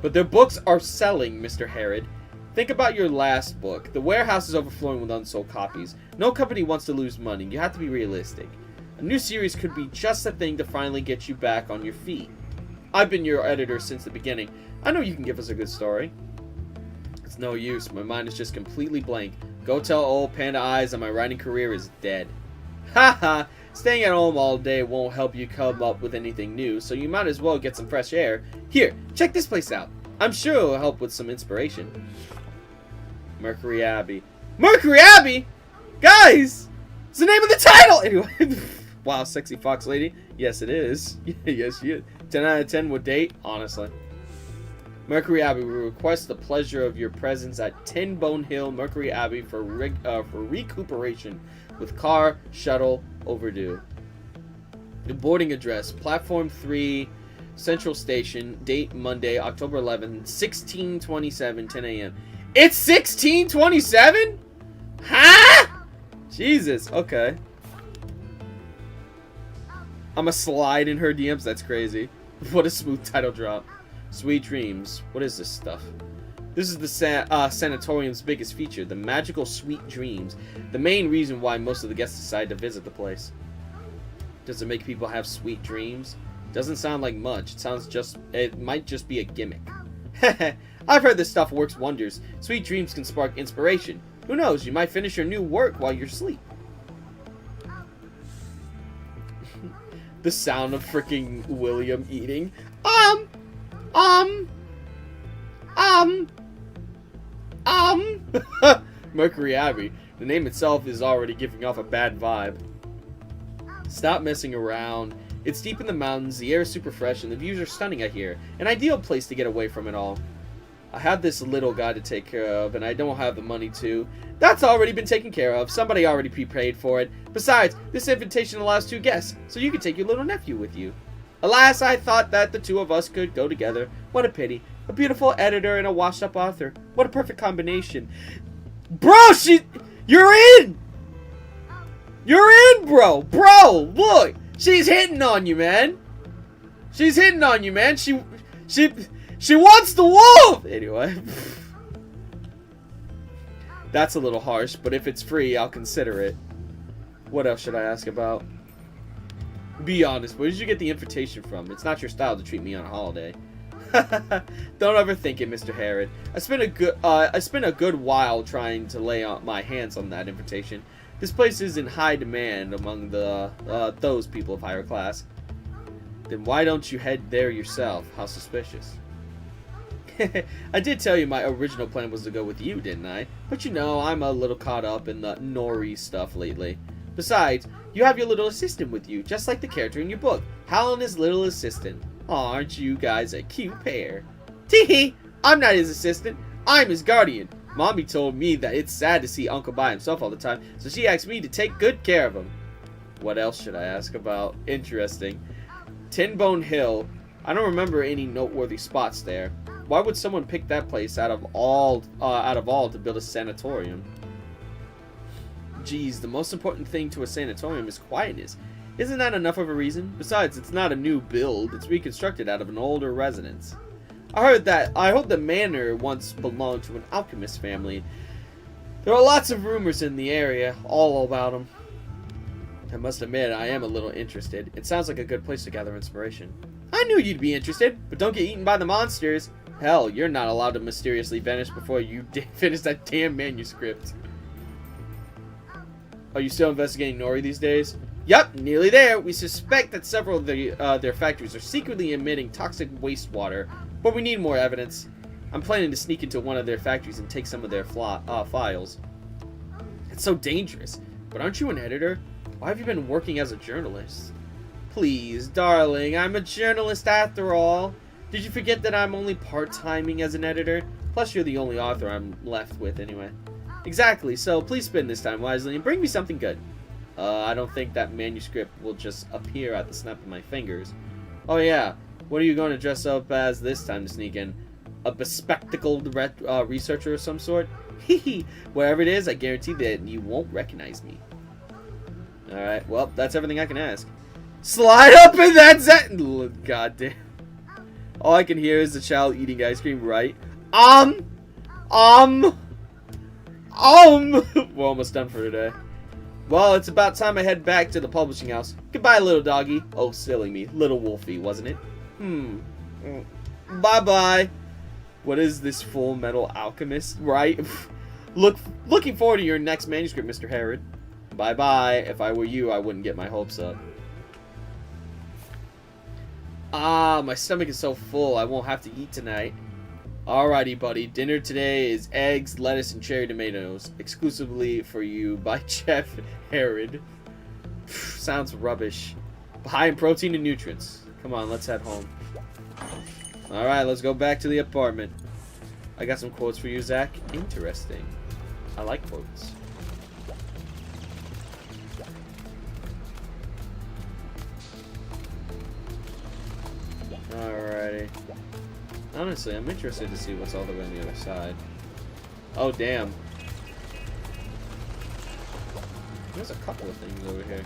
S2: But their books are selling, Mr. Herod. Think about your last book. The warehouse is overflowing with unsold copies. No company wants to lose money. You have to be realistic. A new series could be just the thing to finally get you back on your feet. I've been your editor since the beginning. I know you can give us a good story. It's no use. My mind is just completely blank. Go tell old Panda Eyes that my writing career is dead. Haha! Staying at home all day won't help you come up with anything new, so you might as well get some fresh air. Here, check this place out. I'm sure it'll help with some inspiration. Mercury Abbey. Mercury Abbey?! Guys! It's the name of the title! Anyway. Wow, sexy fox lady. Yes, it is. Yes, she is. 10 out of 10 would date, honestly. Mercury Abbey, we request the pleasure of your presence at 10 Bone Hill, Mercury Abbey for recuperation with car shuttle overdue. The boarding address, Platform 3, Central Station, date Monday, October 11th, 16:27, 10 a.m. It's 16:27? Huh? Jesus, okay. I'm a slide in her DMs, that's crazy. What a smooth title drop. Sweet Dreams. What is this stuff? This is the sanatorium's biggest feature, the magical Sweet Dreams. The main reason why most of the guests decide to visit the place. Does it make people have sweet dreams? Doesn't sound like much. It might just be a gimmick. I've heard this stuff works wonders. Sweet dreams can spark inspiration. Who knows, you might finish your new work while you're asleep. The sound of freaking William eating. Mercury Abbey. The name itself is already giving off a bad vibe. Stop messing around. It's deep in the mountains, the air is super fresh, and the views are stunning, I hear. An ideal place to get away from it all. I have this little guy to take care of, and I don't have the money to. That's already been taken care of. Somebody already prepaid for it. Besides, this invitation allows 2 guests, so you can take your little nephew with you. Alas, I thought that the 2 of us could go together. What a pity. A beautiful editor and a washed-up author. What a perfect combination. Bro, you're in! You're in, bro! Bro, look! She's hitting on you, man! She's hitting on you, man! She wants the wolf! Anyway. That's a little harsh, but if it's free, I'll consider it. What else should I ask about? Be honest, where did you get the invitation from? It's not your style to treat me on a holiday. Don't overthink it, Mr. Herod. I spent a good while trying to lay my hands on that invitation. This place is in high demand among those people of higher class. Then why don't you head there yourself? How suspicious. I did tell you my original plan was to go with you, didn't I? But you know, I'm a little caught up in the Nori stuff lately. Besides, you have your little assistant with you, just like the character in your book. Hal and his little assistant. Aw, aren't you guys a cute pair? Teehee! I'm not his assistant. I'm his guardian. Mommy told me that it's sad to see Uncle by himself all the time, so she asked me to take good care of him. What else should I ask about? Interesting. Tin Bone Hill. I don't remember any noteworthy spots there. Why would someone pick that place out of all to build a sanatorium? Geez, the most important thing to a sanatorium is quietness. Isn't that enough of a reason? Besides, it's not a new build. It's reconstructed out of an older residence. I hope the manor once belonged to an alchemist family. There are lots of rumors in the area, all about them. I must admit, I am a little interested. It sounds like a good place to gather inspiration. I knew you'd be interested, but don't get eaten by the monsters. Hell, you're not allowed to mysteriously vanish before you finish that damn manuscript. Are you still investigating Nori these days? Yup, nearly there. We suspect that several of their factories are secretly emitting toxic wastewater, but we need more evidence. I'm planning to sneak into one of their factories and take some of their files. It's so dangerous. But aren't you an editor? Why have you been working as a journalist? Please, darling, I'm a journalist after all. Did you forget that I'm only part-timing as an editor? Plus, you're the only author I'm left with anyway. Exactly, so please spend this time wisely and bring me something good. I don't think that manuscript will just appear at the snap of my fingers. Oh yeah, what are you going to dress up as this time to sneak in? a bespectacled researcher of some sort? Hehe. Whatever it is, I guarantee that you won't recognize me. Alright, well, that's everything I can ask. Slide up in that Zen... God damn. All I can hear is the child eating ice cream, right? We're almost done for today. Well, it's about time I head back to the publishing house. Goodbye, little doggy. Oh, silly me. Little Wolfie, wasn't it? Bye-bye. What is this Full Metal Alchemist, right? Looking forward to your next manuscript, Mr. Herod. Bye-bye. If I were you, I wouldn't get my hopes up. Ah, my stomach is so full, I won't have to eat tonight. Alrighty, buddy. Dinner today is eggs, lettuce, and cherry tomatoes. Exclusively for you by Chef Herod. Sounds rubbish. High in protein and nutrients. Come on, let's head home. Alright, let's go back to the apartment. I got some quotes for you, Zach. Interesting. I like quotes. Alrighty. Honestly, I'm interested to see what's all the way on the other side. Oh, damn. There's a couple of things over here.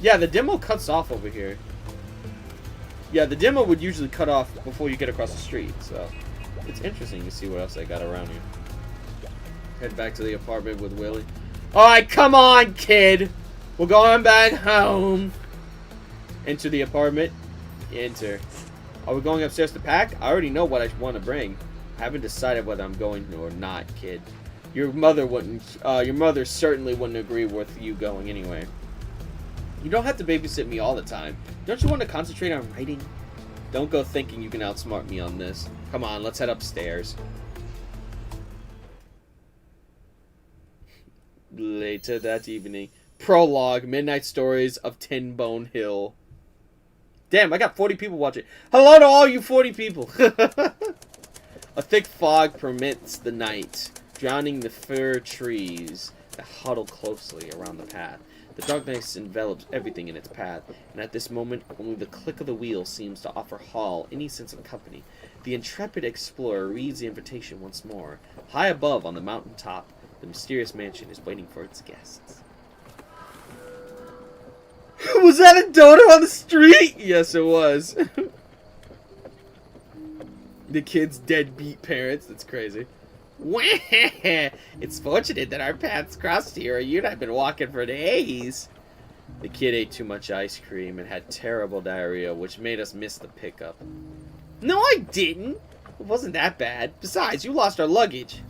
S2: Yeah, the demo cuts off over here. Yeah, the demo would usually cut off before you get across the street, so it's interesting to see what else I got around here. Head back to the apartment with Willie. Alright, come on, kid! We're going back home! Enter the apartment. Enter. Are we going upstairs to pack? I already know what I want to bring. I haven't decided whether I'm going or not, kid. Your mother wouldn't. Your mother certainly wouldn't agree with you going anyway. You don't have to babysit me all the time. Don't you want to concentrate on writing? Don't go thinking you can outsmart me on this. Come on, let's head upstairs. Later that evening. Prologue, Midnight Stories of Tin Bone Hill. Damn, I got 40 people watching. Hello to all you 40 people. A thick fog permits the night, drowning the fir trees that huddle closely around the path. The darkness envelops everything in its path, and at this moment, only the click of the wheel seems to offer Hall any sense of company. The intrepid explorer reads the invitation once more. High above on the mountain top, the mysterious mansion is waiting for its guests. Was that a donut on the street? Yes, it was. The kid's deadbeat parents. That's crazy. It's fortunate that our paths crossed here, or you'd have been walking for days. The kid ate too much ice cream and had terrible diarrhea, which made us miss the pickup. No, I didn't. It wasn't that bad. Besides, you lost our luggage.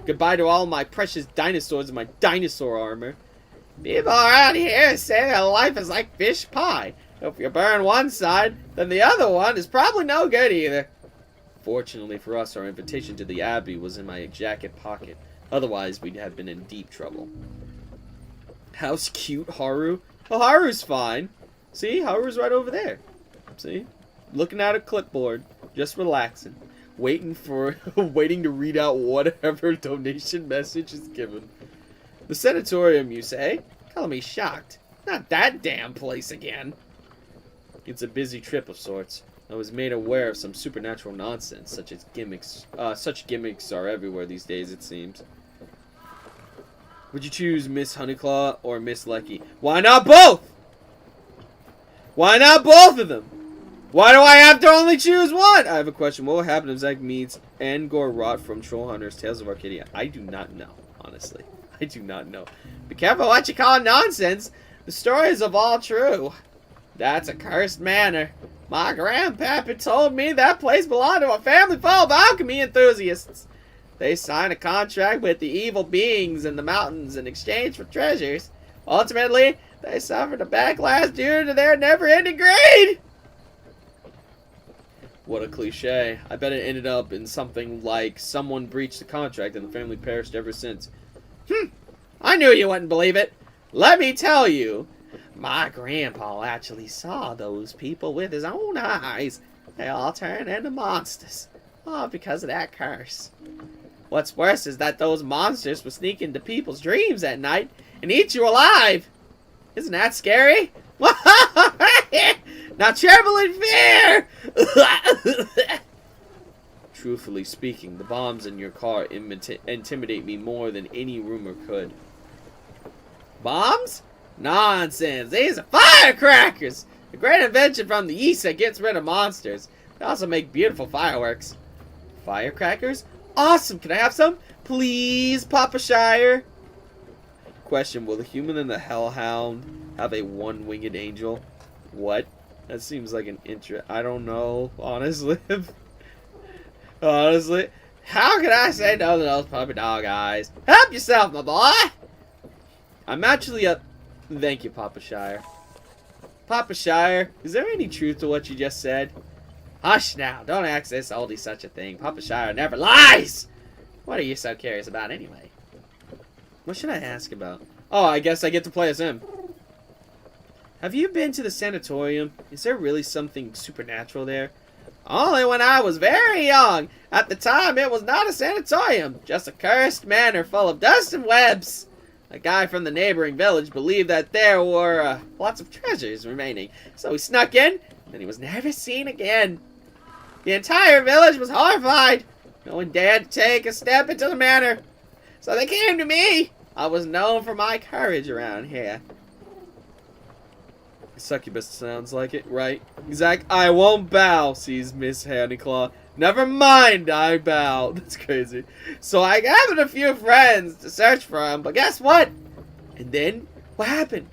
S2: Goodbye to all my precious dinosaurs and my dinosaur armor. People around here say that life is like fish pie. If you burn one side, then the other one is probably no good either. Fortunately for us, our invitation to the Abbey was in my jacket pocket. Otherwise, we'd have been in deep trouble. How's cute Haru? Oh, Haru's fine. See, Haru's right over there. See? Looking at a clipboard. Just relaxing. Waiting to read out whatever donation message is given. The sanatorium, you say? Color me shocked. Not that damn place again. It's a busy trip of sorts. I was made aware of some supernatural nonsense, such as gimmicks. Such gimmicks are everywhere these days, it seems. Would you choose Miss Honeyclaw or Miss Lecky? Why not both? Why not both of them? Why do I have to only choose one? I have a question. What will happen if Zach meets Angor Rot from Troll Hunters Tales of Arcadia? I do not know, honestly. I do not know. Be careful what you call nonsense. The stories of all true. That's a cursed manor. My grandpappy told me that place belonged to a family full of alchemy enthusiasts. They signed a contract with the evil beings in the mountains in exchange for treasures. Ultimately, they suffered a backlash due to their never-ending greed. What a cliche. I bet it ended up in something like someone breached the contract and the family perished ever since. I knew you wouldn't believe it. Let me tell you. My grandpa actually saw those people with his own eyes. They all turned into monsters. All because of that curse. What's worse is that those monsters will sneak into people's dreams at night and eat you alive. Isn't that scary? Now tremble in fear! truthfully speaking, the bombs in your car intimidate me more than any rumor could. Bombs? Nonsense. These are firecrackers! A great invention from the East that gets rid of monsters. They also make beautiful fireworks. Firecrackers? Awesome! Can I have some? Please, Papa Shire? Question, will the human and the hellhound have a one-winged angel? What? That seems like an I don't know, honestly. Honestly. How can I say no to those puppy dog eyes? Help yourself, my boy! I'm actually a... Thank you, Papa Shire. Papa Shire, is there any truth to what you just said? Hush now, don't ask this oldie such a thing. Papa Shire never lies! What are you so curious about anyway? What should I ask about? Oh, I guess I get to play as him. Have you been to the sanatorium? Is there really something supernatural there? Only when I was very young. At the time, it was not a sanatorium. Just a cursed manor full of dust and webs. A guy from the neighboring village believed that there were lots of treasures remaining. So he snuck in, and he was never seen again. The entire village was horrified. No one dared to take a step into the manor. So they came to me. I was known for my courage around here. Succubus sounds like it, right? Exact. I won't bow, sees Miss Honeyclaw. Never mind, I bow. That's crazy. So I gathered a few friends to search for him, but guess what? And then, what happened?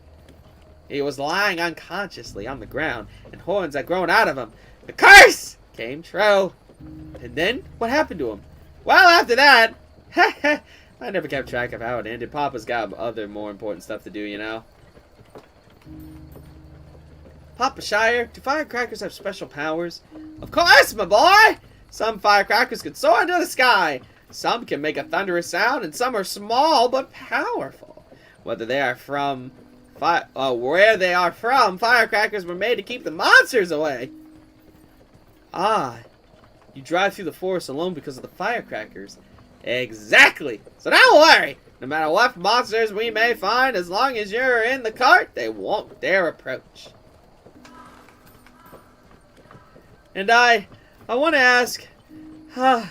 S2: He was lying unconsciously on the ground, and horns had grown out of him. The curse came true. And then, what happened to him? Well, after that, I never kept track of how it ended. Papa's got other more important stuff to do, you know? Papa Shire, do firecrackers have special powers? Of course, my boy! Some firecrackers can soar into the sky. Some can make a thunderous sound, and some are small but powerful. Whether they are from... where they are from, firecrackers were made to keep the monsters away. Ah, you drive through the forest alone because of the firecrackers. Exactly! So don't worry! No matter what monsters we may find, as long as you're in the cart, they won't dare approach. And I want to ask, I'm a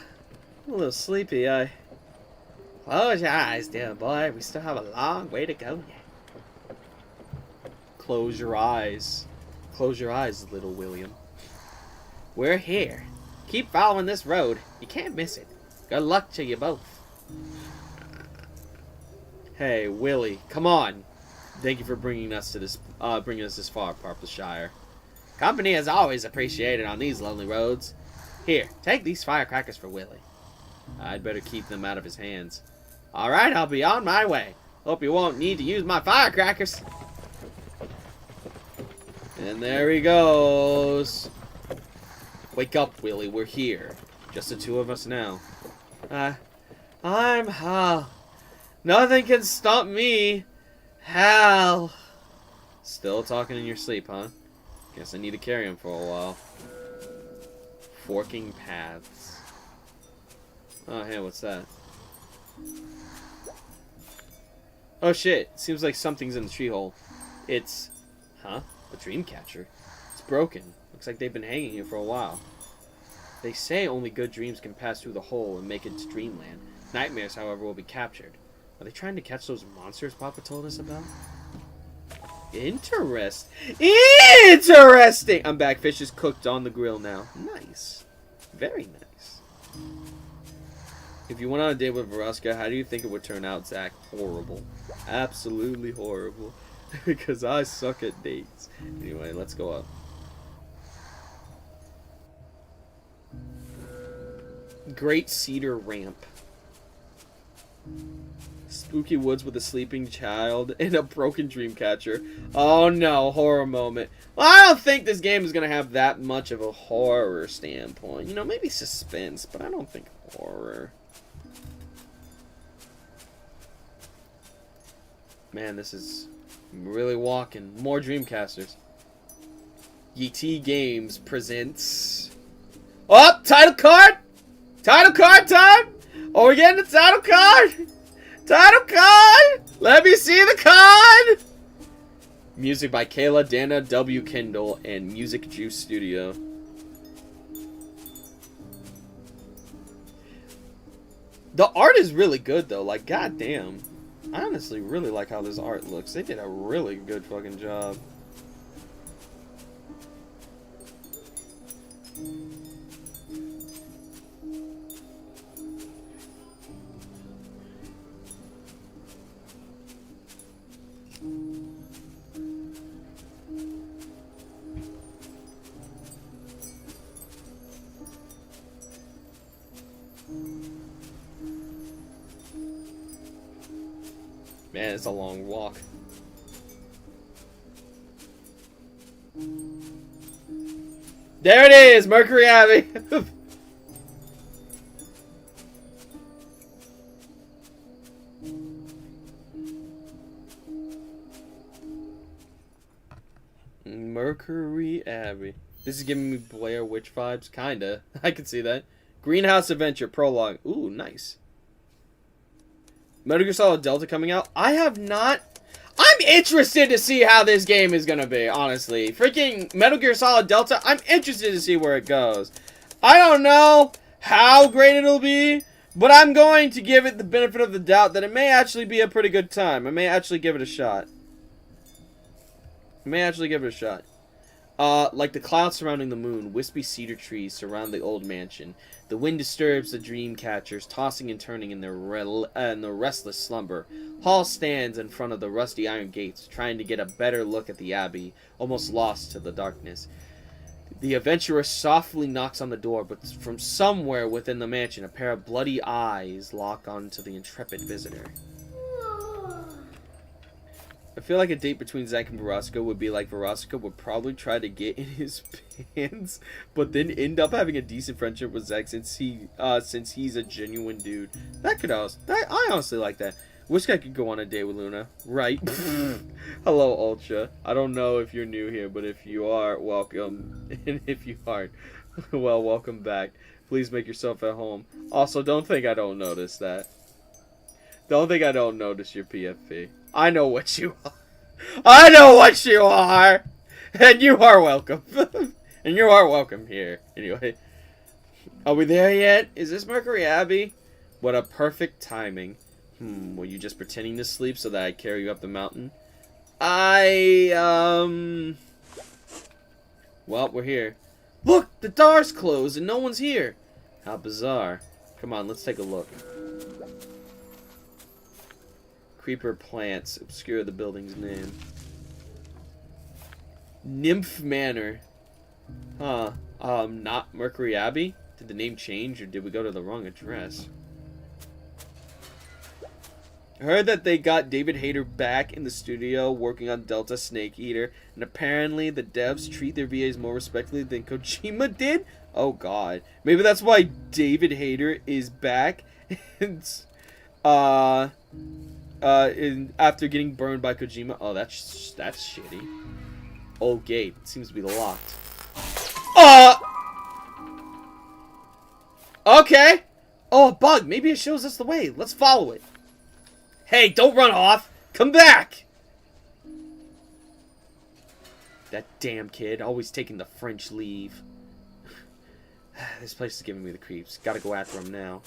S2: little sleepy, Close your eyes, dear boy. We still have a long way to go yet. Close your eyes. Close your eyes, little William. We're here. Keep following this road. You can't miss it. Good luck to you both. Hey, Willie, come on. Thank you for bringing us this far, Papa Shire. Company is always appreciated on these lonely roads. Here, take these firecrackers for Willie. I'd better keep them out of his hands. Alright, I'll be on my way. Hope you won't need to use my firecrackers. And there he goes. Wake up, Willie, we're here. Just the two of us now. I'm Hal. Nothing can stop me. Hal. Still talking in your sleep, huh? Guess I need to carry him for a while. Forking paths. Oh, hey, what's that? Oh, shit. Seems like something's in the tree hole. It's... Huh? A dream catcher. It's broken. Looks like they've been hanging here for a while. They say only good dreams can pass through the hole and make it to dreamland. Nightmares, however, will be captured. Are they trying to catch those monsters Papa told us about? Interesting! I'm back. Fish is cooked on the grill now. Nice. Very nice. If you went on a date with Veruska, how do you think it would turn out, Zach? Horrible. Absolutely horrible. Because I suck at dates. Anyway, let's go up. Great Cedar Ramp. Spooky woods with a sleeping child and a broken dream catcher. Oh no, horror moment. Well, I don't think this game is going to have that much of a horror standpoint. You know, maybe suspense, but I don't think horror. Man, this is really walking. More Dreamcasters. YT Games presents... Oh, title card! Title card time! Oh, we're getting the title card! Title card! Let me see the card! Music by Kayla, Dana, W. Kendall, and Music Juice Studio. The art is really good, though. Like, goddamn. I honestly really like how this art looks. They did a really good fucking job. Man, it's a long walk. There it is, Mercury Abbey. Mercury Abbey. This is giving me Blair Witch vibes, kinda. I can see that. Greenhouse Adventure Prologue. Ooh, nice. Metal Gear Solid Delta coming out. I have not. I'm interested to see how this game is gonna be, honestly. Freaking Metal Gear Solid Delta, I'm interested to see where it goes. I don't know how great it'll be, but I'm going to give it the benefit of the doubt that it may actually be a pretty good time. I may actually give it a shot. Like the clouds surrounding the moon, wispy cedar trees surround the old mansion. The wind disturbs the dream catchers, tossing and turning in their restless slumber. Hall stands in front of the rusty iron gates, trying to get a better look at the abbey, almost lost to the darkness. The adventurer softly knocks on the door, but from somewhere within the mansion, a pair of bloody eyes lock onto the intrepid visitor. I feel like a date between Zack and Verosco would be like Verosco would probably try to get in his pants, but then end up having a decent friendship with Zack since he's a genuine dude. I honestly like that. Wish I could go on a date with Luna. Right? Hello, Ultra. I don't know if you're new here, but if you are, welcome. And if you aren't, well, welcome back. Please make yourself at home. Also, don't think I don't notice that. Don't think I don't notice your PFP. I know what you are. I know what you are! And you are welcome. And you are welcome here. Anyway. Are we there yet? Is this Mercury Abbey? What a perfect timing. Were you just pretending to sleep so that I carry you up the mountain? Well, we're here. Look! The door's closed and no one's here. How bizarre. Come on, let's take a look. Creeper plants obscure the building's name. Nymph Manor. Huh. Not Mercury Abbey? Did the name change or did we go to the wrong address? I heard that they got David Hayter back in the studio working on Delta Snake Eater, and apparently the devs treat their VAs more respectfully than Kojima did? Oh god. Maybe that's why David Hayter is back. After getting burned by Kojima. Oh, that's shitty. Old gate. It seems to be locked. Okay. Oh, a bug. Maybe it shows us the way. Let's follow it. Hey, don't run off. Come back. That damn kid. Always taking the French leave. This place is giving me the creeps. Gotta go after him now.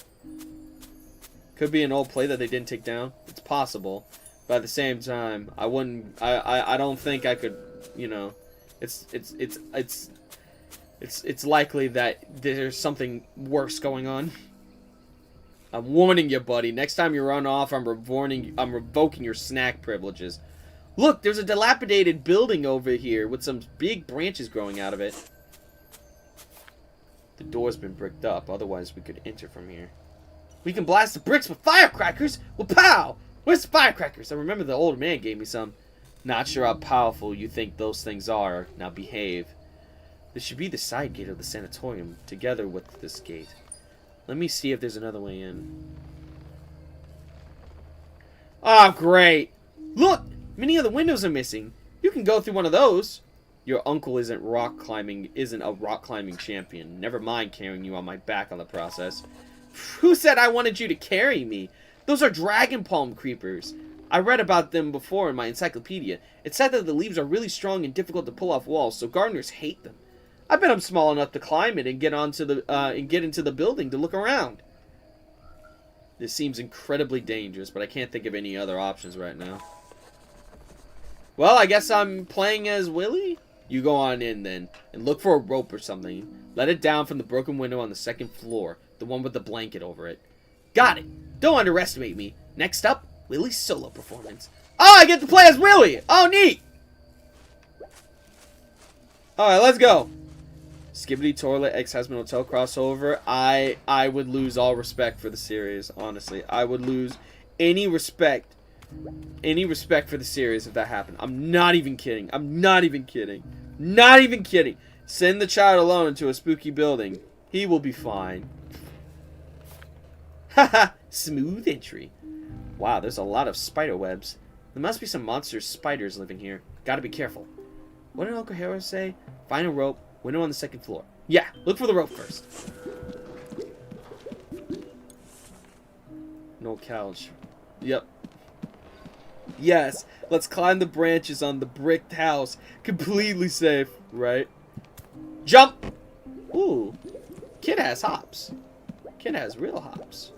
S2: Could be an old play that they didn't take down. It's possible. But at the same time, I wouldn't. I don't think I could. You know, it's likely that there's something worse going on. I'm warning you, buddy. Next time you run off, I'm revoking your snack privileges. Look, there's a dilapidated building over here with some big branches growing out of it. The door's been bricked up. Otherwise, we could enter from here. We can blast the bricks with firecrackers? Well, pow! Where's the firecrackers? I remember the old man gave me some. Not sure how powerful you think those things are. Now behave. This should be the side gate of the sanatorium, together with this gate. Let me see if there's another way in. Oh, great! Look! Many of the windows are missing. You can go through one of those. Your uncle isn't a rock climbing champion. Never mind carrying you on my back on the process. Who said I wanted you to carry me? Those are dragon palm creepers. I read about them before in my encyclopedia. It said that the leaves are really strong and difficult to pull off walls, so gardeners hate them. I bet I'm small enough to climb it and get into the building to look around. This seems incredibly dangerous, but I can't think of any other options right now. Well, I guess I'm playing as Willy? You go on in then, and look for a rope or something. Let it down from the broken window on the second floor, the one with the blanket over it. Got it! Don't underestimate me. Next up, Willy's solo performance. Oh, I get to play as Willy! Oh, neat! Alright, let's go. Skibbity Toilet Ex-Husband Hotel crossover. I would lose all respect for the series, honestly. I would lose any respect for the series if that happened. I'm not even kidding. I'm not even kidding. Not even kidding. Send the child alone into a spooky building. He will be fine. Haha, smooth entry. Wow, there's a lot of spider webs. There must be some monster spiders living here. Gotta be careful. What did Uncle Harrow say? Find a rope. Window on the second floor. Yeah, look for the rope first. No couch. Yep. Yes, let's climb the branches on the bricked house. Completely safe, right? Jump! Ooh. Kid has hops. Kid has real hops.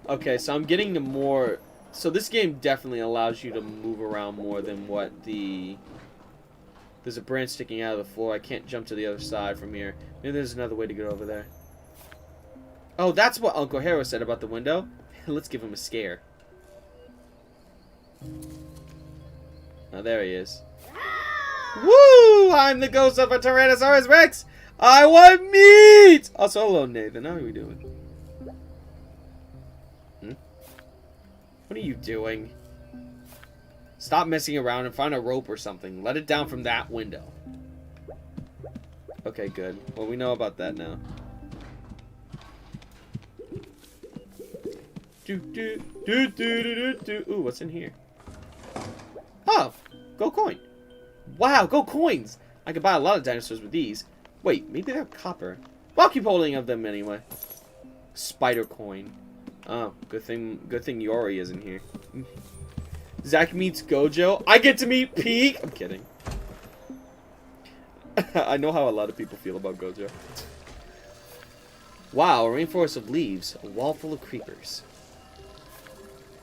S2: Okay, so I'm getting the more... So this game definitely allows you to move around more than what the... There's a branch sticking out of the floor. I can't jump to the other side from here. Maybe there's another way to get over there. Oh, that's what Uncle Harrow said about the window. Let's give him a scare. Oh, there he is. Woo! I'm the ghost of a Tyrannosaurus Rex! I want meat! Also, hello, Nathan. How are we doing? What are you doing? Stop messing around and find a rope or something. Let it down from that window. Okay, good. Well, we know about that now. Ooh, what's in here? Oh, go coin. Wow, go coins. I could buy a lot of dinosaurs with these. Wait, maybe they're copper. Well, I'll keep holding of them anyway. Spider coin. Oh, good thing Yori isn't here. Zach meets Gojo. I get to meet Peak. I'm kidding. I know how a lot of people feel about Gojo. Wow, a rainforest of leaves. A wall full of creepers.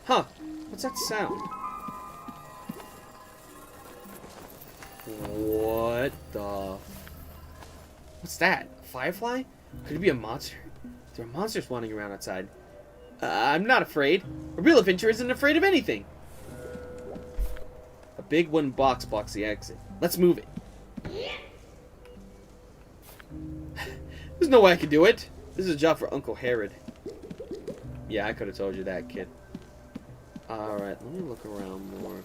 S2: Huh. What's that sound? What the... What's that? A firefly? Could it be a monster? There are monsters wandering around outside. I'm not afraid. A real adventurer isn't afraid of anything. A big wooden box blocks the exit. Let's move it. There's no way I can do it. This is a job for Uncle Herod. Yeah, I could have told you that, kid. Alright, let me look around more.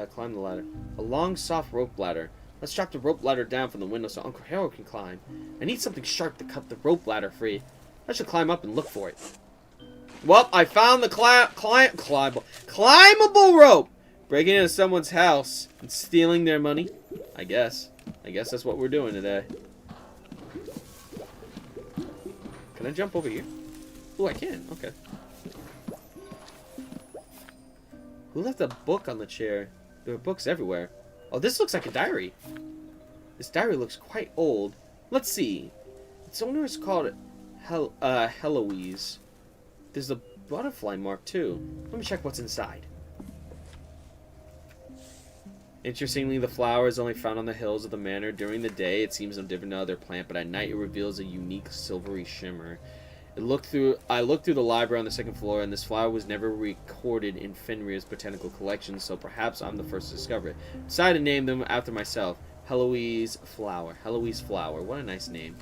S2: Climb the ladder. A long, soft rope ladder. Let's drop the rope ladder down from the window so Uncle Harold can climb. I need something sharp to cut the rope ladder free. I should climb up and look for it. Well, I found the climbable rope! Breaking into someone's house and stealing their money. I guess that's what we're doing today. Can I jump over here? Oh, I can. Okay. Who left a book on the chair? There are books everywhere. Oh, this looks like a diary. This diary looks quite old. Let's see. Its owner is called Heloise. There's a butterfly mark, too. Let me check what's inside. Interestingly, the flower is only found on the hills of the manor. During the day, it seems no different to other plant, but at night it reveals a unique silvery shimmer. I looked through the library on the second floor, and this flower was never recorded in Fenrir's botanical collection, so perhaps I'm the first to discover it. Decided to name them after myself. Heloise Flower. Heloise Flower. What a nice name.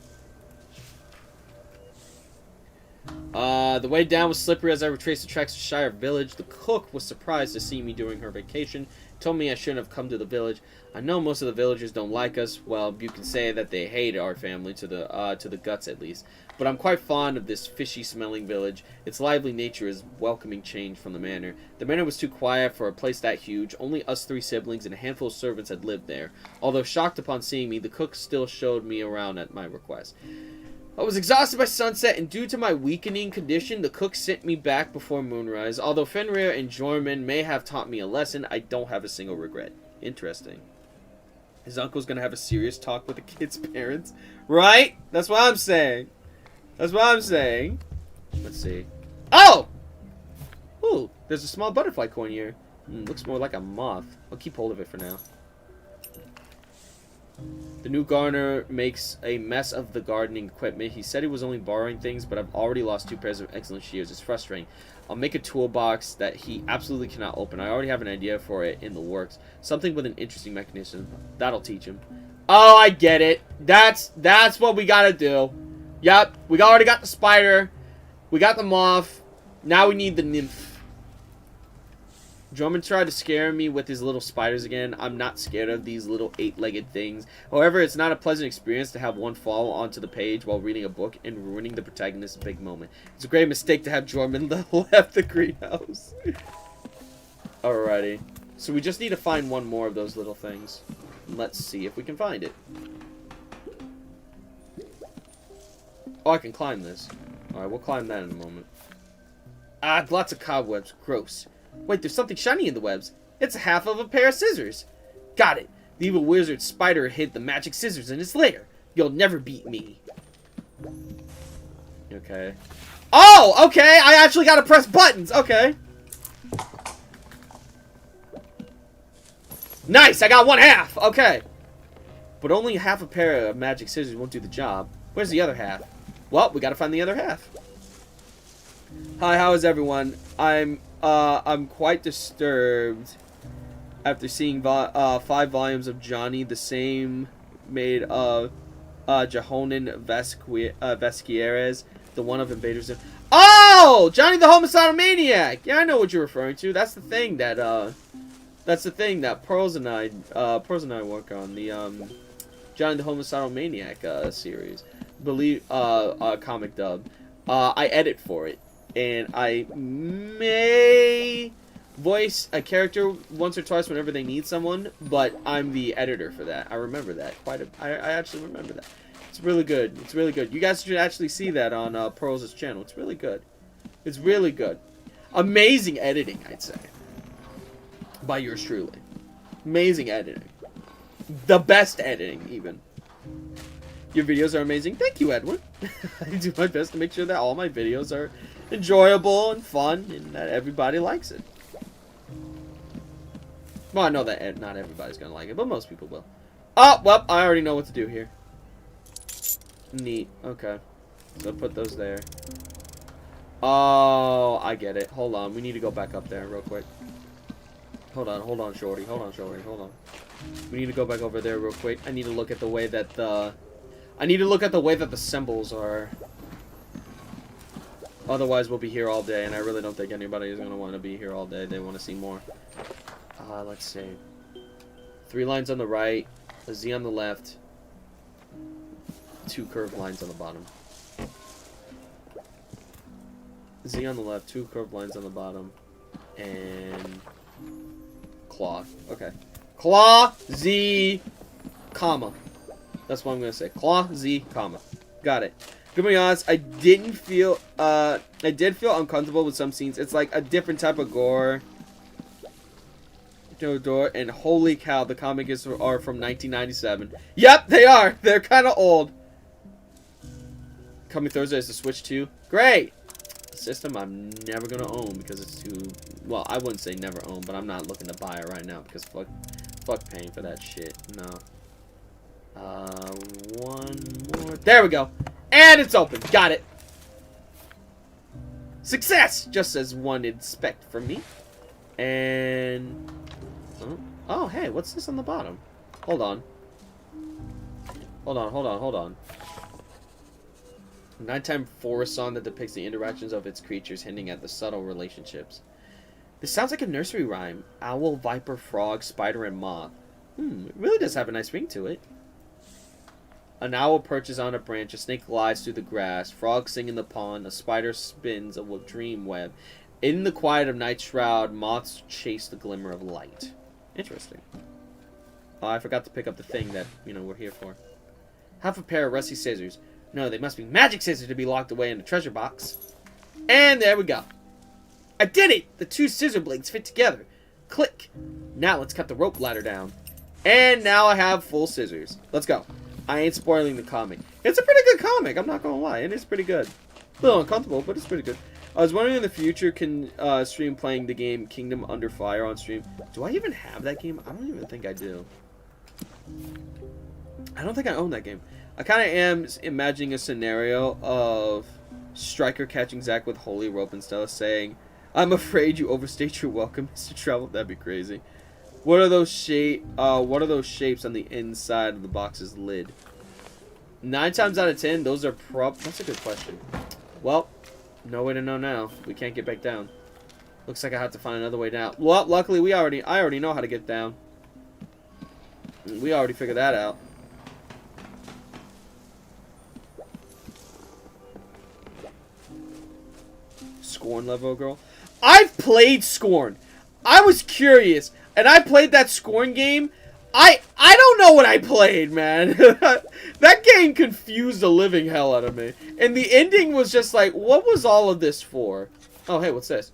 S2: The way down was slippery as I retraced the tracks to Shire Village. The cook was surprised to see me during her vacation. Told me I shouldn't have come to the village. I know most of the villagers don't like us. Well, you can say that they hate our family to the guts at least. But I'm quite fond of this fishy-smelling village. Its lively nature is welcoming change from the manor. The manor was too quiet for a place that huge. Only us 3 siblings and a handful of servants had lived there. Although shocked upon seeing me, the cook still showed me around at my request. I was exhausted by sunset, and due to my weakening condition, the cook sent me back before moonrise. Although Fenrir and Jorman may have taught me a lesson, I don't have a single regret. Interesting. His uncle's gonna have a serious talk with the kid's parents. Right? That's what I'm saying. That's what I'm saying. Let's see. Oh! Ooh, there's a small butterfly coin here. Looks more like a moth. I'll keep hold of it for now. The new gardener makes a mess of the gardening equipment. He said he was only borrowing things, but I've already lost 2 pairs of excellent shears. It's frustrating. I'll make a toolbox that he absolutely cannot open. I already have an idea for it in the works. Something with an interesting mechanism. That'll teach him. Oh, I get it. That's what we gotta do. Yep, we already got the spider. We got the moth. Now we need the nymph. Drummond tried to scare me with his little spiders again. I'm not scared of these little 8-legged things. However, it's not a pleasant experience to have one fall onto the page while reading a book and ruining the protagonist's big moment. It's a great mistake to have Drummond left the greenhouse. Alrighty. So we just need to find one more of those little things. Let's see if we can find it. Oh, I can climb this. Alright, we'll climb that in a moment. Ah, lots of cobwebs. Gross. Wait, there's something shiny in the webs. It's a half of a pair of scissors. Got it. The evil wizard spider hid the magic scissors in his lair. You'll never beat me. Okay. Oh, okay. I actually gotta press buttons. Okay. Nice. I got 1/2. Okay. But only half a pair of magic scissors won't do the job. Where's the other half? Well, we gotta find the other half. Hi, how is everyone? I'm quite disturbed after seeing 5 volumes of Johnny the Same made of Jehonan Vesquieres, the one of Invaders. Oh, Johnny the Homicidal Maniac. Yeah, I know what you're referring to. That's the thing that Pearls and I work on, the Johnny the Homicidal Maniac series. Comic dub. I edit for it. And I may voice a character once or twice whenever they need someone, but I'm the editor for that. I remember that. I actually remember that. It's really good. It's really good. You guys should actually see that on Pearls' channel. It's really good. It's really good. Amazing editing, I'd say. By yours truly. Amazing editing. The best editing, even. Your videos are amazing. Thank you, Edwin. I do my best to make sure that all my videos are enjoyable and fun, and that everybody likes it. Well, I know that not everybody's gonna like it, but most people will. Oh, well, I already know what to do here. Neat. Okay. So put those there. Oh, I get it. Hold on. We need to go back up there real quick. Hold on, shorty. Hold on. We need to go back over there real quick. I need to look at the way that the symbols are. Otherwise, we'll be here all day, and I really don't think anybody is going to want to be here all day. They want to see more. Let's see. 3 lines on the right, a Z on the left, 2 curved lines on the bottom. Z on the left, 2 curved lines on the bottom, and claw. Okay. Claw, Z, comma. That's what I'm going to say. Claw, Z, comma. Got it. To be honest, I did feel uncomfortable with some scenes. It's like a different type of gore. And holy cow, the comics are from 1997. Yep, they are. They're kind of old. Coming Thursday is the Switch 2. Great. A system I'm never going to own because it's too... Well, I wouldn't say never own, but I'm not looking to buy it right now because fuck paying for that shit. No. One more. There we go. And it's open. Got it. Success! Just as one would expect from me. And... Oh, hey, what's this on the bottom? Hold on. Nighttime forest song that depicts the interactions of its creatures, hinting at the subtle relationships. This sounds like a nursery rhyme. Owl, viper, frog, spider, and moth. It really does have a nice ring to it. An owl perches on a branch, a snake glides through the grass, frogs sing in the pond, a spider spins a dream web. In the quiet of night's shroud, moths chase the glimmer of light. Interesting. Oh, I forgot to pick up the thing that, we're here for. Half a pair of rusty scissors. No, they must be magic scissors to be locked away in the treasure box. And there we go. I did it! The 2 scissor blades fit together. Click. Now let's cut the rope ladder down. And now I have full scissors. Let's go. I ain't spoiling the comic. It's a pretty good comic, I'm not gonna lie. It is pretty good. A little uncomfortable, but it's pretty good. I was wondering in the future, can stream playing the game Kingdom Under Fire on stream. Do I even have that game? I don't even think I do. I don't think I own that game. I kind of am imagining a scenario of Stryker catching Zack with holy rope and Stella saying, "I'm afraid you overstayed your welcome, Mr. Trouble." That'd be crazy. What are those shapes on the inside of the box's lid? 9 times out of 10, those are That's a good question. Well, no way to know now. We can't get back down. Looks like I have to find another way down. Well, luckily I already know how to get down. We already figured that out. Scorn level girl. I've played Scorn. I was curious, and I played that Scorn game. I don't know what I played, man. That game confused the living hell out of me. And the ending was just like, what was all of this for? Oh, hey, what's this?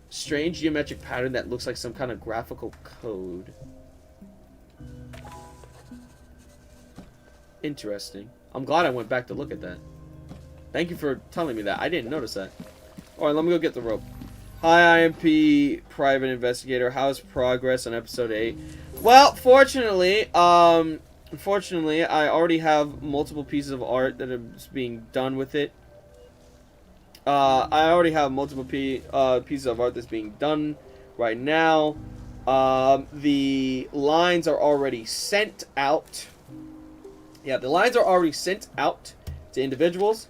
S2: Strange geometric pattern that looks like some kind of graphical code. Interesting. I'm glad I went back to look at that. Thank you for telling me that. I didn't notice that. Alright, let me go get the rope. Hi, IMP Private Investigator. How's progress on episode 8? Well, fortunately, I already have multiple pieces of art that is being done with it. I already have multiple pieces of art that's being done right now. The lines are already sent out. Yeah, the lines are already sent out to individuals.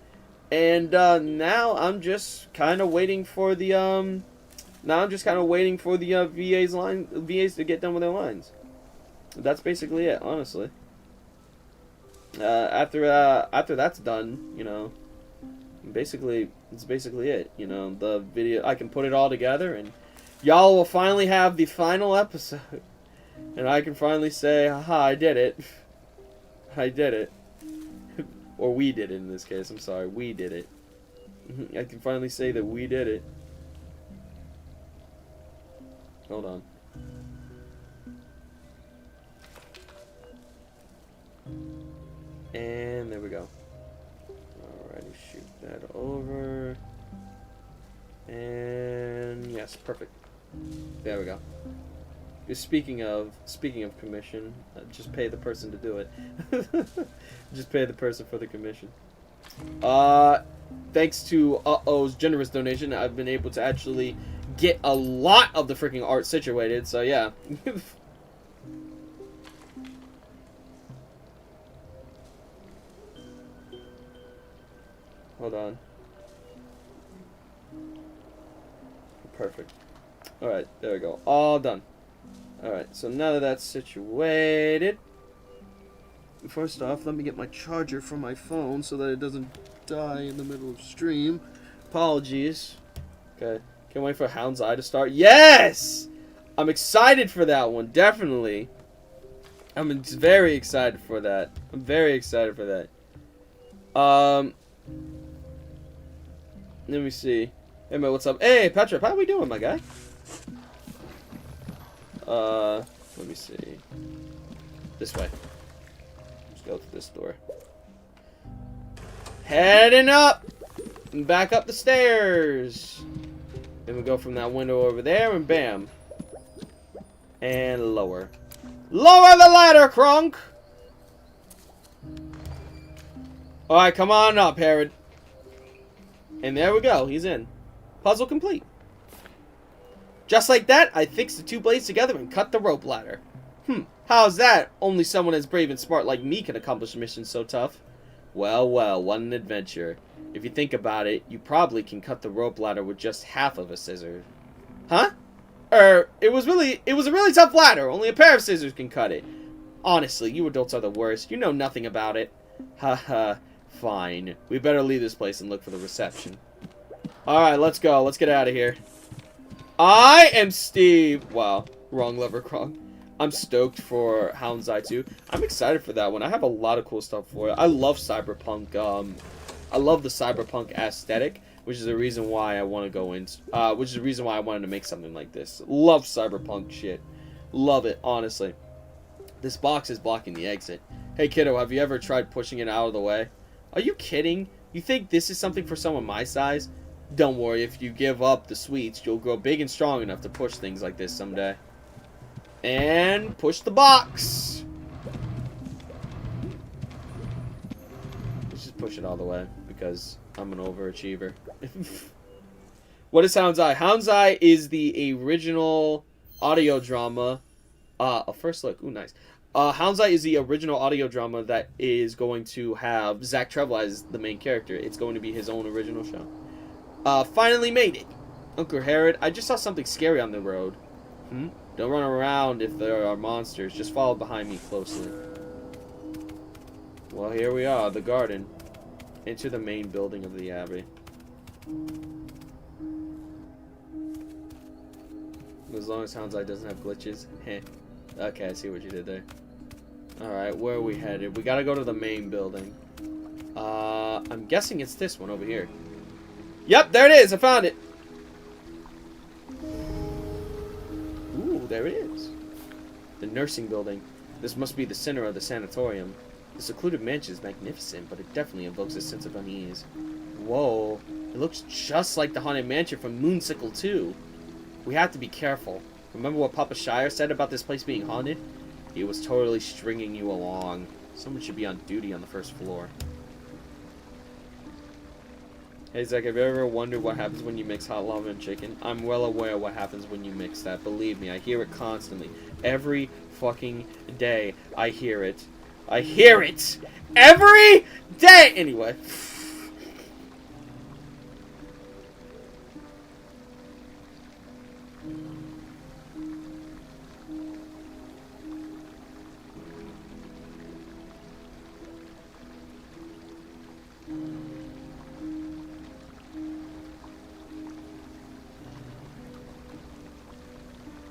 S2: And now I'm just kind of waiting for the VAs to get done with their lines. That's basically it, honestly. After that's done, you know, it's basically it. You know, the video, I can put it all together, and y'all will finally have the final episode, and I can finally say, haha, I did it. I did it. Or we did it in this case. I'm sorry. We did it. I can finally say that we did it. Hold on. And there we go. Alrighty, shoot that over. And yes, perfect. There we go. Speaking of commission, just pay the person to do it. Just pay the person for the commission. Thanks to Uh-Oh's generous donation, I've been able to actually get a lot of the freaking art situated, so yeah. Hold on. Perfect. Alright, there we go. All done. Alright, so now that that's situated, first off, let me get my charger from my phone so that it doesn't die in the middle of stream. Apologies. Okay, can't wait for Hound's Eye to start. Yes! I'm excited for that one, definitely. I'm very excited for that. I'm very excited for that. Let me see. Hey, man, what's up? Hey, Patrick, how we doing, my guy? Let me see. This way. Let's go to this door. Heading up! And back up the stairs. Then we go from that window over there, and bam. And lower. Lower the ladder, Kronk! Alright, come on up, Herod. And there we go, he's in. Puzzle complete. Just like that, I fixed the two blades together and cut the rope ladder. How's that? Only someone as brave and smart like me can accomplish a mission so tough. Well, well, what an adventure. If you think about it, you probably can cut the rope ladder with just half of a scissor. Huh? It was a really tough ladder. Only a pair of scissors can cut it. Honestly, you adults are the worst. You know nothing about it. Haha. Fine. We better leave this place and look for the reception. Alright, let's go. Let's get out of here. I am Steve. Wow. Wrong lever, Kronk. I'm stoked for Hound's Eye 2. I'm excited for that one. I have a lot of cool stuff for it. I love cyberpunk. I love the cyberpunk aesthetic, which is the reason why I want to go in. Which is the reason why I wanted to make something like this. Love cyberpunk shit. Love it, honestly. This box is blocking the exit. Hey kiddo, have you ever tried pushing it out of the way? Are you kidding? You think this is something for someone my size? Don't worry, if you give up the sweets, you'll grow big and strong enough to push things like this someday. And push the box! Let's just push it all the way, because I'm an overachiever. What is Hound's Eye? Hound's Eye is the original audio drama. A first look. Ooh, nice. Hound's Eye is the original audio drama that is going to have Zach Treble as the main character. It's going to be his own original show. Finally made it. Uncle Herod, I just saw something scary on the road. Don't run around if there are monsters. Just follow behind me closely. Well, here we are, the garden. Enter the main building of the Abbey. As long as Hound's Eye doesn't have glitches. Heh. Okay, I see what you did there. Alright, where are we headed? We gotta go to the main building. I'm guessing it's this one over here. Yep, there it is! I found it! Ooh, there it is. The nursing building. This must be the center of the sanatorium. The secluded mansion is magnificent, but it definitely evokes a sense of unease. Whoa, it looks just like the haunted mansion from Moonsicle 2. We have to be careful. Remember what Papa Shire said about this place being haunted? He was totally stringing you along. Someone should be on duty on the first floor. Hey Zach, have you ever wondered what happens when you mix hot lava and chicken? I'm well aware what happens when you mix that. Believe me, I hear it constantly. Every fucking day, I hear it. I hear it! Every day! Anyway.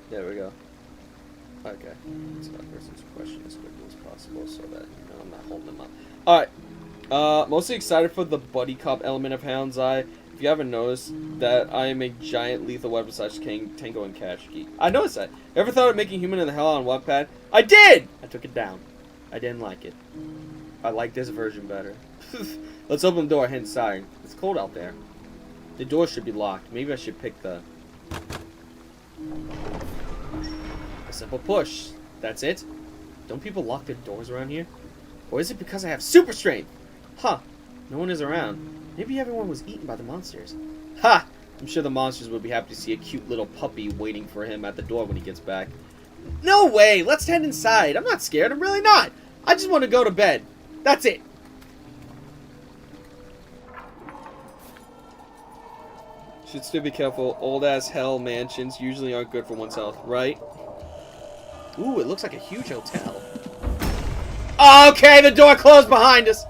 S2: There we go. Okay. Let's not person's question as quickly as possible so that, you know, I'm not holding them up. Alright. Mostly excited for the buddy cop element of Hound's Eye. If you haven't noticed that I am a giant lethal weapon / Tango and Cash geek. I noticed that. Ever thought of making Human in the Hell on Wattpad? I did! I took it down. I didn't like it. I like this version better. Let's open the door, head inside. It's cold out there. The door should be locked. Maybe I should pick the... A simple push. That's it? Don't people lock their doors around here? Or is it because I have super strength? Huh. No one is around. Maybe everyone was eaten by the monsters. Ha! I'm sure the monsters would be happy to see a cute little puppy waiting for him at the door when he gets back. No way! Let's head inside. I'm not scared. I'm really not. I just want to go to bed. That's it. Should still be careful. Old as hell mansions usually aren't good for one's health, right? Ooh, it looks like a huge hotel. Okay, the door closed behind us.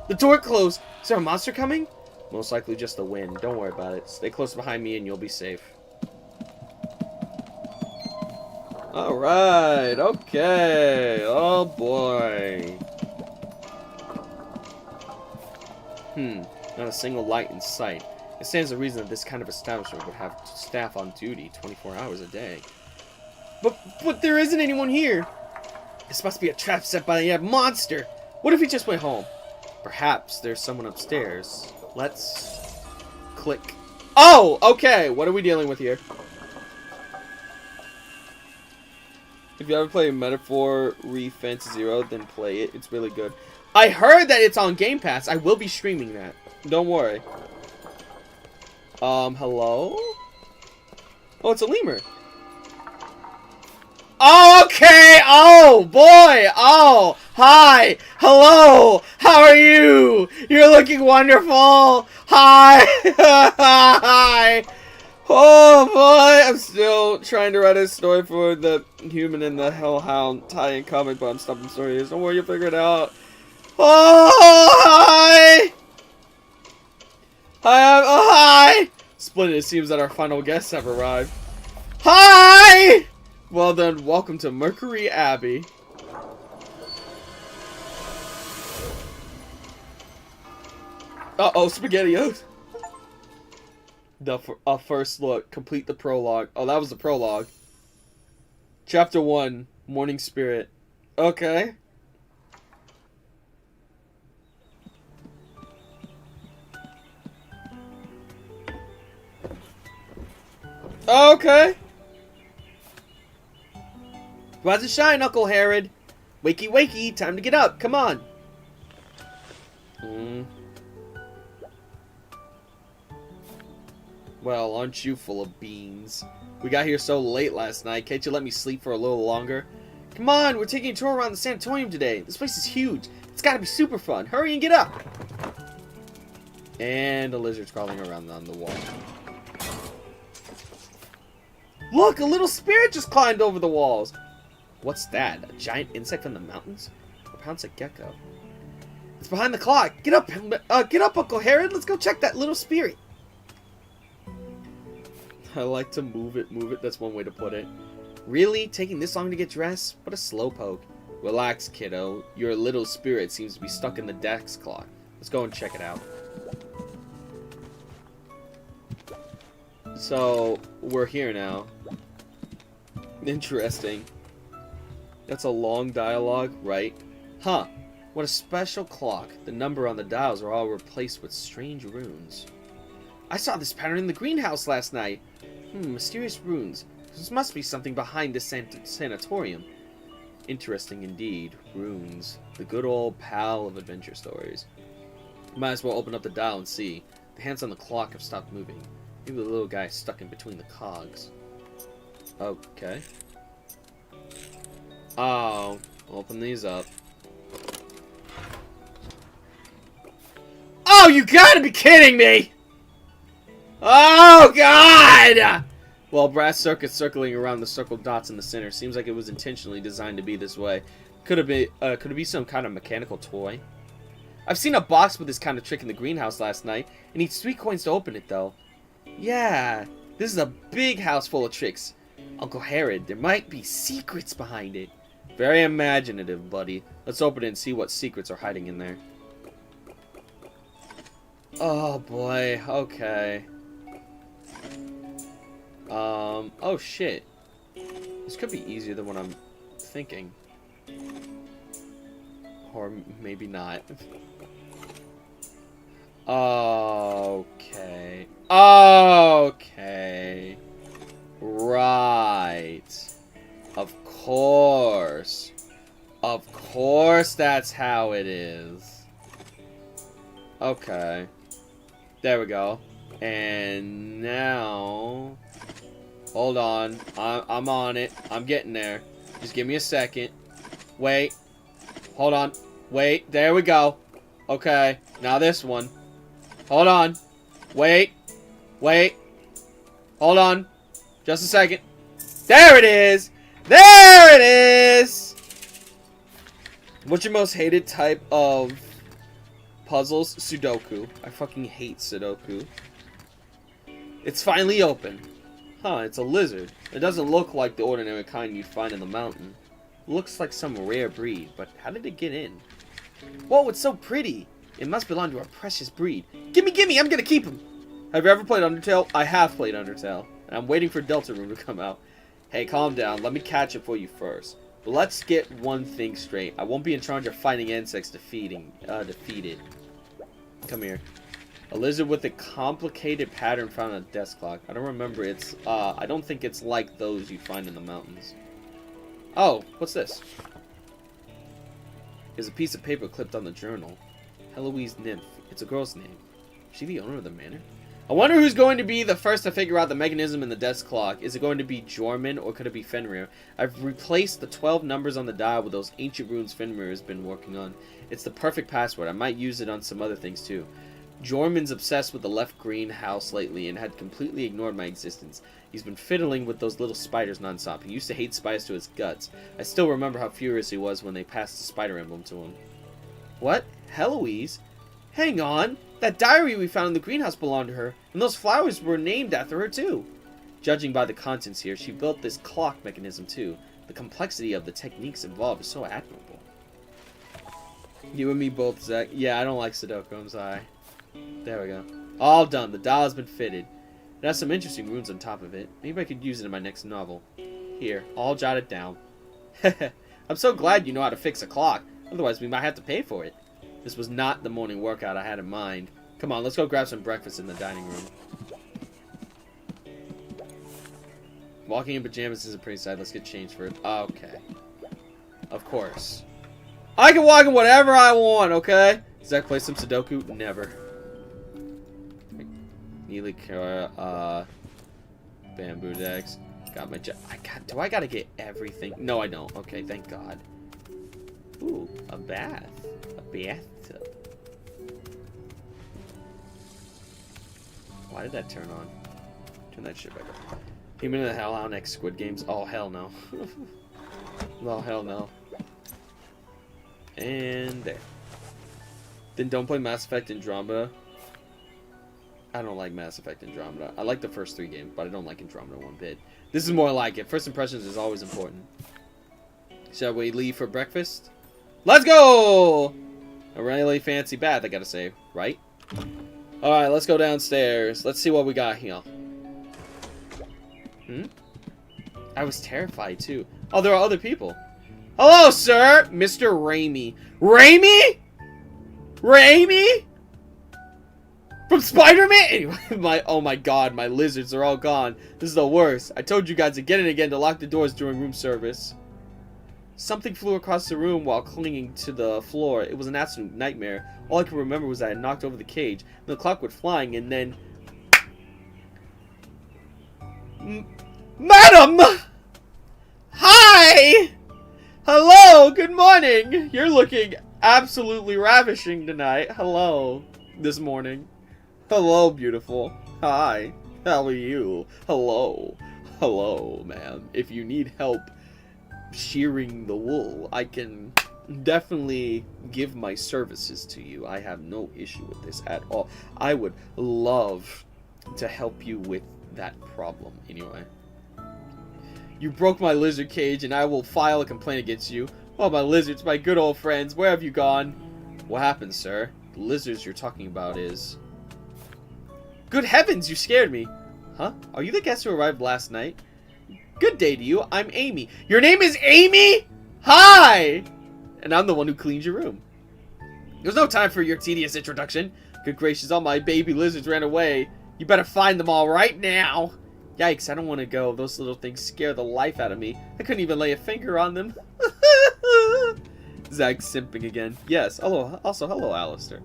S2: The door closed. Is there a monster coming? Most likely just the wind. Don't worry about it. Stay close behind me and you'll be safe. Alright, okay. Oh boy. Not a single light in sight. It stands to reason that this kind of establishment would have staff on duty 24 hours a day. But there isn't anyone here. This must be a trap set by a monster. What if he just went home? Perhaps there's someone upstairs. Let's click. Oh, okay. What are we dealing with here? If you ever play Metaphor Refence Zero, then play it. It's really good. I heard that it's on Game Pass. I will be streaming that. Don't worry. Hello? Oh, it's a lemur. Okay. Oh, boy. Oh, hi. Hello. How are you? You're looking wonderful. Hi. Hi. Oh, boy. I'm still trying to write a story for the Human in the Hellhound tie-in comic, but I'm stopping stories. Don't worry, you'll figure it out. Oh, hi. Hi. Splendid. It seems that our final guests have arrived. Hi. Well then, welcome to Mercury Abbey. Uh-oh, SpaghettiOs. First look. Complete the prologue. Oh, that was the prologue. Chapter 1. Morning Spirit. Okay. Okay. Rise and shine, Uncle Herod. Wakey, wakey, time to get up. Come on. Well, aren't you full of beans? We got here so late last night. Can't you let me sleep for a little longer? Come on, we're taking a tour around the sanatorium today. This place is huge. It's gotta be super fun. Hurry and get up. And a lizard's crawling around on the wall. Look, a little spirit just climbed over the walls. What's that? A giant insect from the mountains? Or perhaps a gecko? It's behind the clock. Get up, Uncle Herod. Let's go check that little spirit. I like to move it. That's one way to put it. Really? Taking this long to get dressed? What a slowpoke. Relax, kiddo. Your little spirit seems to be stuck in the desk clock. Let's go and check it out. So, we're here now. Interesting. That's a long dialogue, right? Huh. What a special clock. The number on the dials are all replaced with strange runes. I saw this pattern in the greenhouse last night. Mysterious runes. This must be something behind the sanatorium. Interesting indeed. Runes. The good old pal of adventure stories. Might as well open up the dial and see. The hands on the clock have stopped moving. Maybe the little guy is stuck in between the cogs. Okay. Oh, open these up. Oh, you gotta be kidding me! Oh, God! Well, brass circuits circling around the circled dots in the center. Seems like it was intentionally designed to be this way. Could it be some kind of mechanical toy? I've seen a box with this kind of trick in the greenhouse last night. It needs 3 coins to open it, though. Yeah, this is a big house full of tricks. Uncle Herod, there might be secrets behind it. Very imaginative, buddy. Let's open it and see what secrets are hiding in there. Oh, boy. Okay. Oh, shit. This could be easier than what I'm thinking. Or maybe not. Okay. Okay. Right. Of course. Of course that's how it is. Okay. There we go. And now... Hold on. I'm on it. I'm getting there. Just give me a second. Wait. Hold on. Wait. There we go. Okay. Now this one. Hold on. Wait. Wait. Hold on. Just a second. There it is! There it is! What's your most hated type of puzzles? Sudoku. I fucking hate Sudoku. It's finally open. Huh, it's a lizard. It doesn't look like the ordinary kind you'd find in the mountain. It looks like some rare breed, but how did it get in? Whoa, it's so pretty! It must belong to a precious breed. Gimme, gimme! I'm gonna keep him! Have you ever played Undertale? I have played Undertale. And I'm waiting for Deltarune to come out. Hey, calm down. Let me catch it for you first. But let's get one thing straight. I won't be in charge of fighting insects defeated. Come here. A lizard with a complicated pattern found on a desk clock. I don't remember. I don't think it's like those you find in the mountains. Oh, what's this? There's a piece of paper clipped on the journal. Heloise Nymph. It's a girl's name. Is she the owner of the manor? I wonder who's going to be the first to figure out the mechanism in the desk clock. Is it going to be Jorman or could it be Fenrir? I've replaced the 12 numbers on the dial with those ancient runes Fenrir has been working on. It's the perfect password. I might use it on some other things too. Jorman's obsessed with the left greenhouse lately and had completely ignored my existence. He's been fiddling with those little spiders nonstop. He used to hate spiders to his guts. I still remember how furious he was when they passed the spider emblem to him. What? Heloise? Hang on! That diary we found in the greenhouse belonged to her, and those flowers were named after her too. Judging by the contents here, she built this clock mechanism too. The complexity of the techniques involved is so admirable. You and me both, Zach. Yeah, I don't like Sudoku, I'm sorry. There we go. All done. The dial has been fitted. It has some interesting runes on top of it. Maybe I could use it in my next novel. Here, I'll jot it down. I'm so glad you know how to fix a clock. Otherwise, we might have to pay for it. This was not the morning workout I had in mind. Come on, let's go grab some breakfast in the dining room. Walking in pajamas is a pretty sight. Let's get changed for it. Okay. Of course. I can walk in whatever I want, okay? Does that play some Sudoku? Never. Neely bamboo decks. Got my do I gotta get everything? No, I don't. Okay, thank God. Ooh, a bath. A bathtub. Why did that turn on? Turn that shit back up. Human in the Hellhound X Squid Games. Oh, hell no. Oh, hell no. And there. Then don't play Mass Effect Andromeda. I don't like Mass Effect Andromeda. I like the first 3 games, but I don't like Andromeda one bit. This is more like it. First impressions is always important. Shall we leave for breakfast? Let's go! A really fancy bath, I gotta say. Right? Alright, let's go downstairs. Let's see what we got here. I was terrified, too. Oh, there are other people. Hello, sir! Mr. Raimi. Raimi? Raimi? From Spider-Man? Anyway, oh my god, my lizards are all gone. This is the worst. I told you guys again and again to lock the doors during room service. Something flew across the room while clinging to the floor. It was an absolute nightmare. All I could remember was that I knocked over the cage, and the clock went flying, and then... Madam! Hi! Hello, good morning! You're looking absolutely ravishing tonight. Hello, this morning. Hello, beautiful. Hi. How are you? Hello. Hello, ma'am. If you need help shearing the wool, I can definitely give my services to you. I have no issue with this at all. I would love to help you with that problem anyway. You broke my lizard cage and I will file a complaint against you. Oh, my lizards, my good old friends, where have you gone? What happened, sir? The lizards you're talking about is... Good heavens, you scared me. Huh? Are you the guest who arrived last night? Good day to you. I'm Amy. Your name is Amy? Hi! And I'm the one who cleans your room. There's no time for your tedious introduction. Good gracious, all my baby lizards ran away. You better find them all right now. Yikes, I don't want to go. Those little things scare the life out of me. I couldn't even lay a finger on them. Zag simping again. Yes. Hello. Also, hello, Alistair.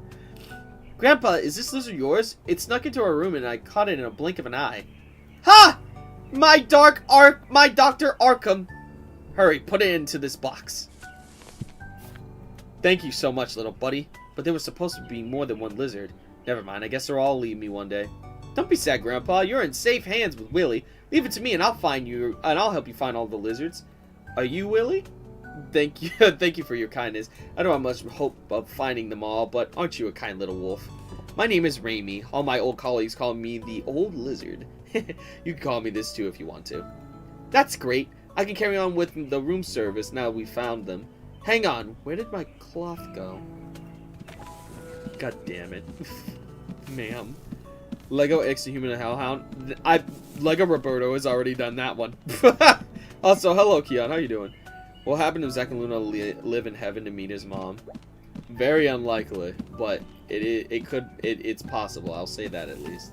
S2: Grandpa, is this lizard yours? It snuck into our room and I caught it in a blink of an eye. Ha! My Dr. Arkham. Hurry, put it into this box. Thank you so much, little buddy. But there was supposed to be more than one lizard. Never mind, I guess they'll all leave me one day. Don't be sad, Grandpa. You're in safe hands with Willie. Leave it to me and I'll find you, and I'll help you find all the lizards. Are you Willie? Thank you. Thank you for your kindness. I don't have much hope of finding them all, but aren't you a kind little wolf? My name is Raimi. All my old colleagues call me the Old Lizard. You can call me this too if you want to. That's great. I can carry on with the room service now we found them. Hang on. Where did my cloth go? God damn it. Ma'am. Lego X the Human and Hellhound. Lego Roberto has already done that one. Also, hello, Keon. How you doing? What happened if Zack and Luna live in heaven to meet his mom? Very unlikely, but it's possible. I'll say that at least.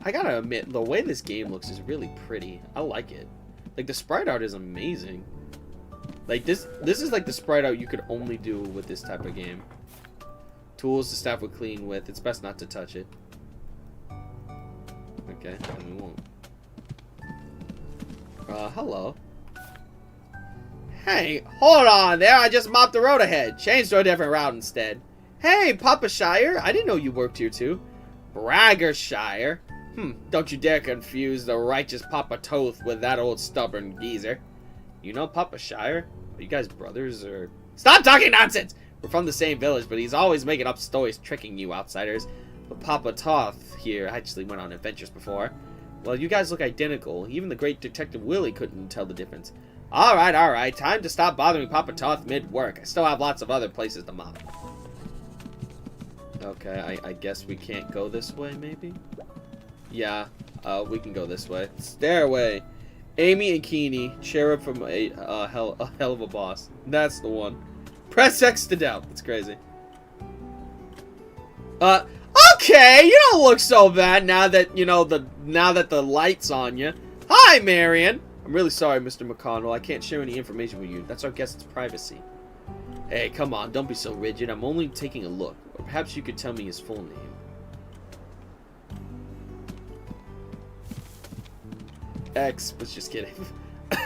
S2: I gotta admit, the way this game looks is really pretty. I like it. Like, the sprite art is amazing. Like, this is like the sprite art you could only do with this type of game. Tools the staff would clean with. It's best not to touch it. Okay, then we won't. Hello. Hey, hold on there. I just mopped the road ahead. Changed to a different route instead. Hey, Papa Shire. I didn't know you worked here too. Bragger Shire. Don't you dare confuse the righteous Papa Toth with that old stubborn geezer. You know Papa Shire? Are you guys brothers or... Stop talking nonsense! We're from the same village, but he's always making up stories tricking you outsiders. But Papa Toth here actually went on adventures before. Well, you guys look identical. Even the great Detective Willie couldn't tell the difference. Alright. Time to stop bothering Papa Toth mid-work. I still have lots of other places to mop. Okay, I guess we can't go this way, maybe? Yeah, we can go this way. Stairway. Amy and Keeney, cherub from a Helluva boss. That's the one. Press X to doubt. That's crazy. Okay, you don't look so bad now that, you know, now that the light's on you. Hi, Marion. I'm really sorry, Mr. McConnell. I can't share any information with you. That's our guest's privacy. Hey, come on, don't be so rigid. I'm only taking a look. Or perhaps you could tell me his full name. X, was just kidding.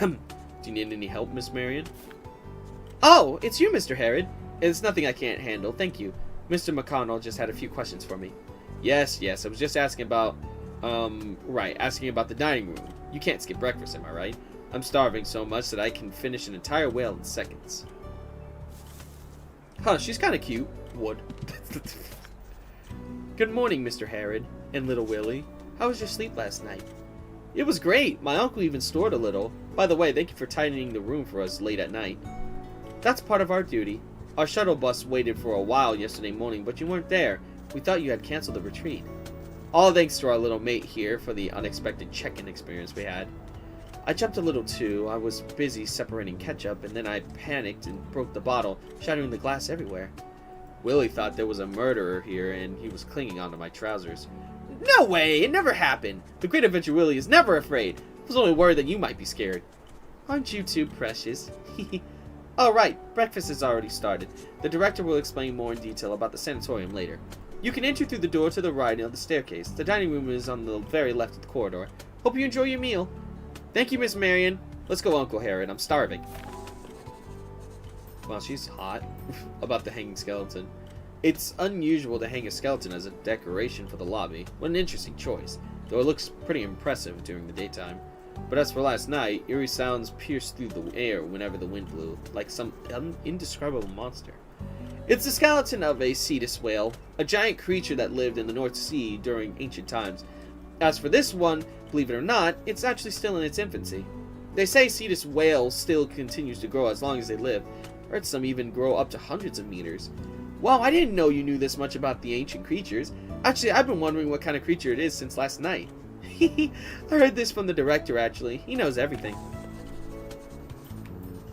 S2: Do you need any help, Miss Marion? Oh, it's you, Mr. Herod. It's nothing I can't handle, thank you. Mr. McConnell just had a few questions for me. Yes, I was just asking about, asking about the dining room. You can't skip breakfast, am I right? I'm starving so much that I can finish an entire whale in seconds. Huh, she's kind of cute. Wood. Good morning, Mr. Herod and little Willie. How was your sleep last night? It was great. My uncle even snored a little. By the way, thank you for tidying the room for us late at night. That's part of our duty. Our shuttle bus waited for a while yesterday morning, but you weren't there. We thought you had canceled the retreat. All thanks to our little mate here for the unexpected check-in experience we had. I jumped a little too. I was busy separating ketchup, and then I panicked and broke the bottle, shattering the glass everywhere. Willie thought there was a murderer here, and he was clinging onto my trousers. No way! It never happened! The Great Adventure Willie is never afraid. I was only worried that you might be scared. Aren't you too precious? Alright, breakfast has already started. The director will explain more in detail about the sanatorium later. You can enter through the door to the right of the staircase. The dining room is on the very left of the corridor. Hope you enjoy your meal. Thank you, Miss Marion. Let's go, Uncle Herod. I'm starving. Wow, she's hot. About the hanging skeleton. It's unusual to hang a skeleton as a decoration for the lobby. What an interesting choice, though it looks pretty impressive during the daytime. But as for last night, eerie sounds pierced through the air whenever the wind blew, like some indescribable monster. It's the skeleton of a Cetus whale, a giant creature that lived in the North Sea during ancient times. As for this one, believe it or not, it's actually still in its infancy. They say Cetus whale still continues to grow as long as they live. I heard some even grow up to hundreds of meters. Wow, I didn't know you knew this much about the ancient creatures. Actually, I've been wondering what kind of creature it is since last night. I heard this from the director, actually. He knows everything.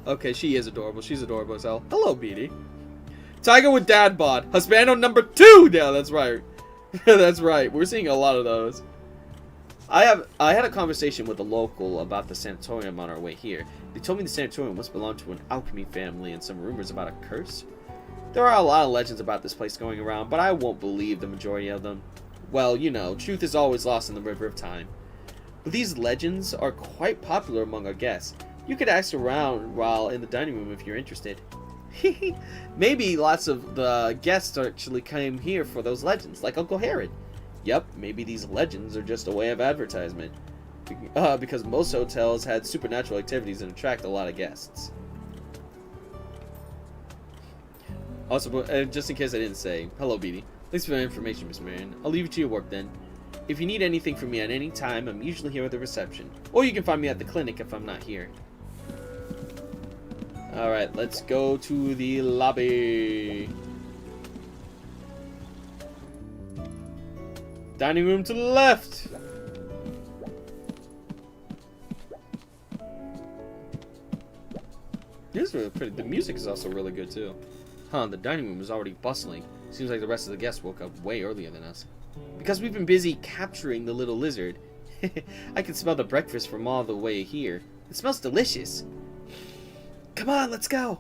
S2: Okay, she is adorable. She's adorable as hell. Hello, Beanie. Tiger with dad bod. Husbando number 2! Yeah, that's right. That's right. We're seeing a lot of those. I had a conversation with a local about the sanatorium on our way here. They told me the sanatorium must belong to an alchemy family and some rumors about a curse. There are a lot of legends about this place going around, but I won't believe the majority of them. Well, you know, truth is always lost in the river of time. But these legends are quite popular among our guests. You could ask around while in the dining room if you're interested. Maybe lots of the guests actually came here for those legends, like Uncle Herod. Yep, maybe these legends are just a way of advertisement. Because most hotels had supernatural activities and attract a lot of guests. Also, just in case I didn't say, hello, Beanie. Thanks for the information, Miss Marion. I'll leave you to your work then. If you need anything from me at any time, I'm usually here at the reception. Or you can find me at the clinic if I'm not here. Alright, let's go to the lobby. Dining room to the left. This is really pretty. The music is also really good too. Huh, the dining room is already bustling. Seems like the rest of the guests woke up way earlier than us. Because we've been busy capturing the little lizard. I can smell the breakfast from all the way here. It smells delicious. Come on, let's go.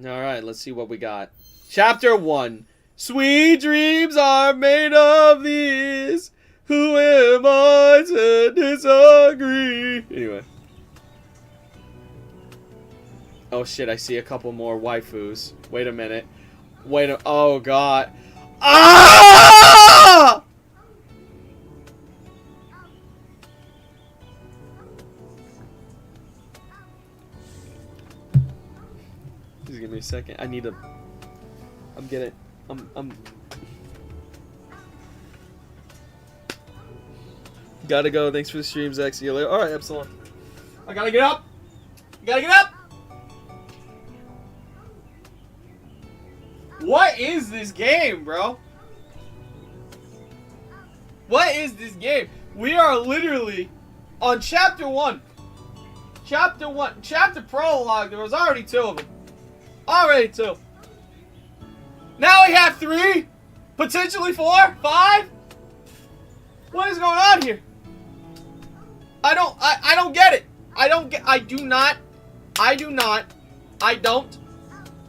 S2: Alright, let's see what we got. Chapter 1. Sweet dreams are made of these. Who am I to disagree? Anyway. Oh shit, I see a couple more waifus. Wait a minute. Oh god. Ah! Just give me a second. I need to... I'm getting... I'm... Gotta go. Thanks for the stream, Zach. See you later. Alright, Epsilon. I gotta get up! Gotta get up! What is this game, bro? What is this game? We are literally on chapter 1. Chapter 1. Chapter prologue. There was already 2 of them. Already 2. Now we have 3. Potentially 4. 5. What is going on here? I don't get it. I don't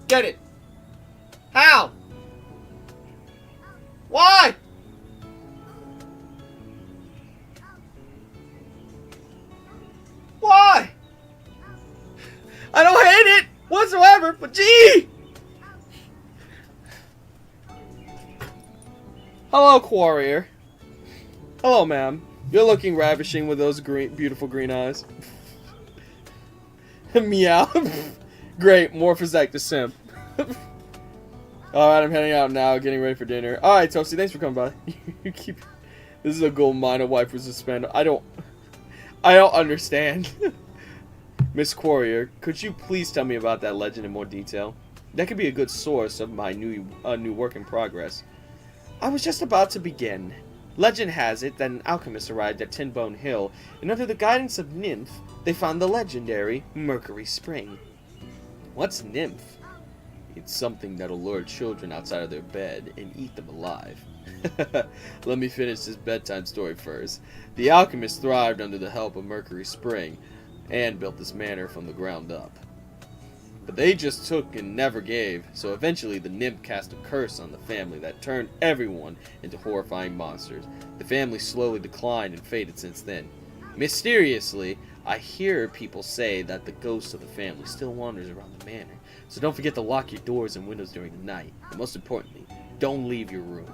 S2: get it. How? Why? Why? I don't hate it whatsoever, but gee! Hello, Quarrier. Hello, ma'am. You're looking ravishing with those beautiful green eyes. Meow. Great, more Physec to simp. Alright, I'm heading out now, getting ready for dinner. Alright, Toasty, thanks for coming by. This is a gold mine of wiper suspend. I don't understand. Miss Quarrier, could you please tell me about that legend in more detail? That could be a good source of my new work in progress. I was just about to begin. Legend has it that an alchemist arrived at Tinbone Hill, and under the guidance of Nymph, they found the legendary Mercury Spring. What's Nymph? It's something that'll lure children outside of their bed and eat them alive. Let me finish this bedtime story first. The alchemist thrived under the help of Mercury Spring, and built this manor from the ground up. But they just took and never gave, so eventually the nymph cast a curse on the family that turned everyone into horrifying monsters. The family slowly declined and faded since then. Mysteriously, I hear people say that the ghost of the family still wanders around the manor, so don't forget to lock your doors and windows during the night, and most importantly, don't leave your room.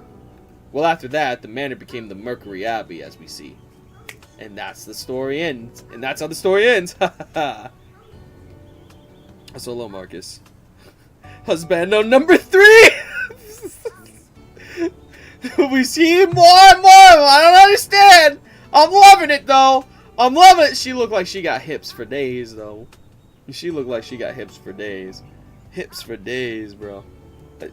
S2: Well, after that, the manor became the Mercury Abbey, as we see. And that's the story ends. And that's how the story ends. Ha ha ha. So hello, Marcus. Husbando number 3! We see more and more! I don't understand! I'm loving it, though! I'm loving it! She looked like she got hips for days, though. She looked like she got hips for days. Hips for days, bro.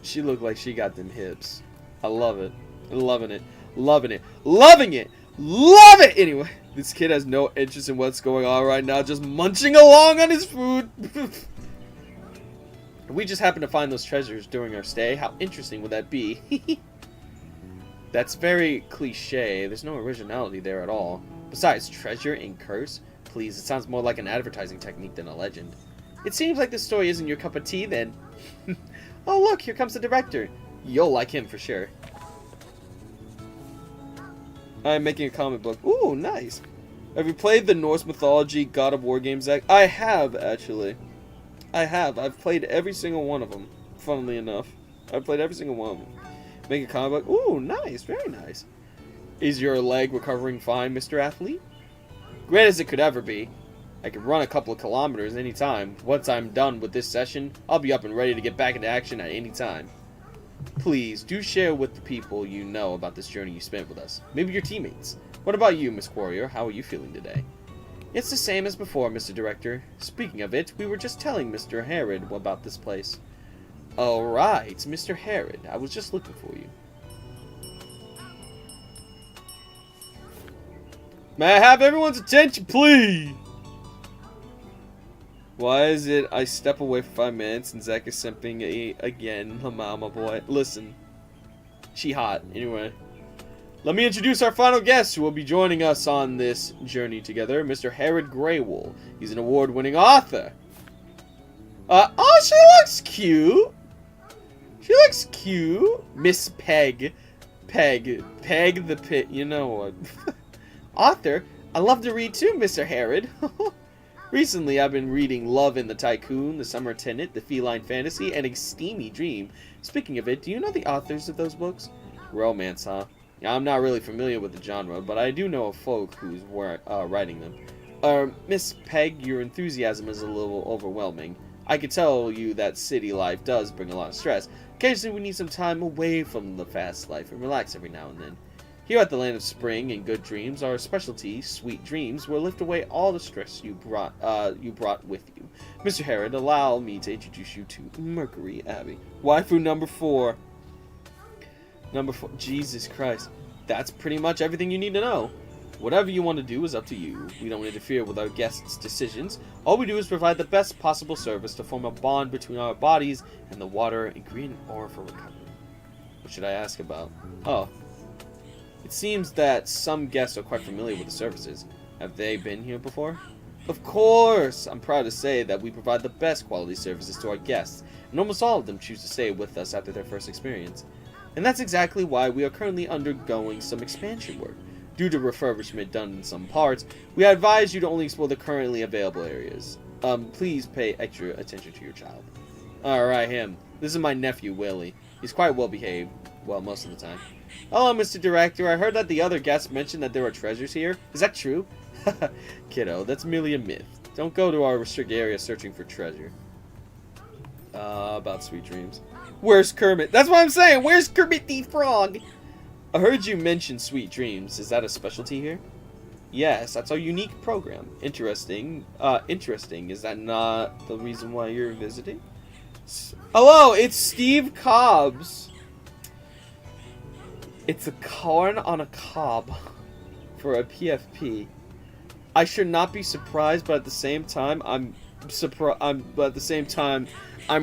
S2: She looked like she got them hips. I love it. Loving it. Loving it. Loving it! Love it! Anyway, this kid has no interest in what's going on right now, just munching along on his food. We just happened to find those treasures during our stay. How interesting would that be? That's very cliche. There's no originality there at all. Besides, treasure and curse? Please, it sounds more like an advertising technique than a legend. It seems like this story isn't your cup of tea, then. Oh, look, here comes the director. You'll like him for sure. I'm making a comic book. Ooh, nice. Have you played the Norse mythology God of War games, Zach? I have, actually. I have. I've played every single one of them, funnily enough. I've played every single one of them. Make a comic book. Ooh, nice. Very nice. Is your leg recovering fine, Mr. Athlete? Great as it could ever be. I can run a couple of kilometers anytime. Once I'm done with this session, I'll be up and ready to get back into action at any time. Please, do share with the people you know about this journey you spent with us. Maybe your teammates. What about you, Miss Quarrier? How are you feeling today? It's the same as before, Mr. Director. Speaking of it, we were just telling Mr. Herod about this place. Oh, right, Mr. Herod. I was just looking for you. May I have everyone's attention, please? Why is it I step away for 5 minutes and Zach is simping again? My boy. Listen. She hot. Anyway. Let me introduce our final guest who will be joining us on this journey together. Mr. Herod Greywool. He's an award-winning author. Oh, she looks cute. She looks cute. Miss Peg. Peg the Pit. You know what. Author. I love to read too, Mr. Herod. Recently, I've been reading Love in the Tycoon, The Summer Tenant, The Feline Fantasy, and A Steamy Dream. Speaking of it, do you know the authors of those books? Romance, huh? I'm not really familiar with the genre, but I do know of folk who's writing them. Miss Peg, your enthusiasm is a little overwhelming. I could tell you that city life does bring a lot of stress. Occasionally, we need some time away from the fast life and relax every now and then. Here at the Land of Spring and Good Dreams, our specialty, Sweet Dreams, will lift away all the stress you brought with you. Mr. Herod, allow me to introduce you to Mercury Abbey. Waifu number 4. Number 4. Jesus Christ. that's pretty much everything you need to know. Whatever you want to do is up to you. We don't interfere with our guests' decisions. All we do is provide the best possible service to form a bond between our bodies and the water and create an aura for recovery. What should I ask about? Oh. It seems that some guests are quite familiar with the services. Have they been here before? Of course! I'm proud to say that we provide the best quality services to our guests, and almost all of them choose to stay with us after their first experience. And that's exactly why we are currently undergoing some expansion work. Due to refurbishment done in some parts, we advise you to only explore the currently available areas. Please pay extra attention to your child. Alright, him. This is my nephew, Willie. He's quite well behaved. Well, most of the time. Hello, Mr. Director. I heard that the other guests mentioned that there are treasures here. Is that true? Kiddo, that's merely a myth. Don't go to our restricted area searching for treasure. About sweet dreams. Where's Kermit? That's what I'm saying! Where's Kermit the Frog? I heard you mention sweet dreams. Is that a specialty here? Yes, that's our unique program. Interesting. Interesting. Is that not the reason why you're visiting? Hello, it's Steve Cobbs. It's a corn on a cob for a PFP. I should not be surprised, but at the same time, I'm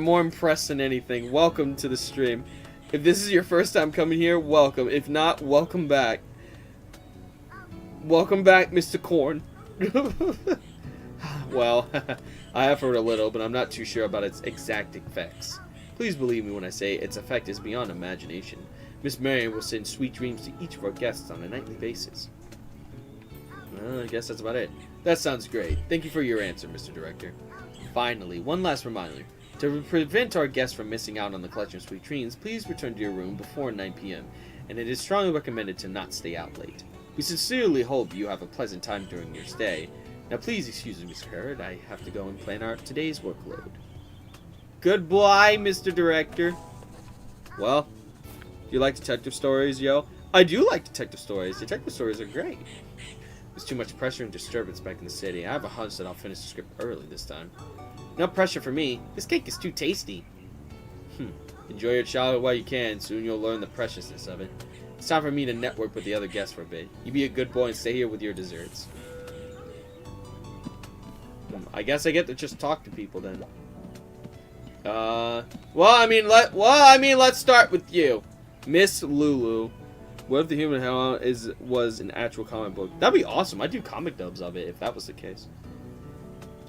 S2: more impressed than anything. Welcome to the stream. If this is your first time coming here, welcome. If not, welcome back. Welcome back, Mr. Corn. Well, I have heard a little, but I'm not too sure about its exact effects. Please believe me when I say its effect is beyond imagination. Miss Marion will send sweet dreams to each of our guests on a nightly basis. Well, I guess that's about it. That sounds great. Thank you for your answer, Mr. Director. Finally, one last reminder. To prevent our guests from missing out on the collection of sweet dreams, please return to your room before 9 p.m., and it is strongly recommended to not stay out late. We sincerely hope you have a pleasant time during your stay. Now please excuse me, Mr. Harrod. I have to go and plan our today's workload. Goodbye, Mr. Director. Well, do you like detective stories, yo? I do like detective stories. Detective stories are great. There's too much pressure and disturbance back in the city. I have a hunch that I'll finish the script early this time. No pressure for me. This cake is too tasty. Enjoy your childhood while you can. Soon you'll learn the preciousness of it. It's time for me to network with the other guests for a bit. You be a good boy and stay here with your desserts. I guess I get to just talk to people then. Let's start with you, Miss Lulu. What if the human hell was an actual comic book? That'd be awesome. I'd do comic dubs of it if that was the case.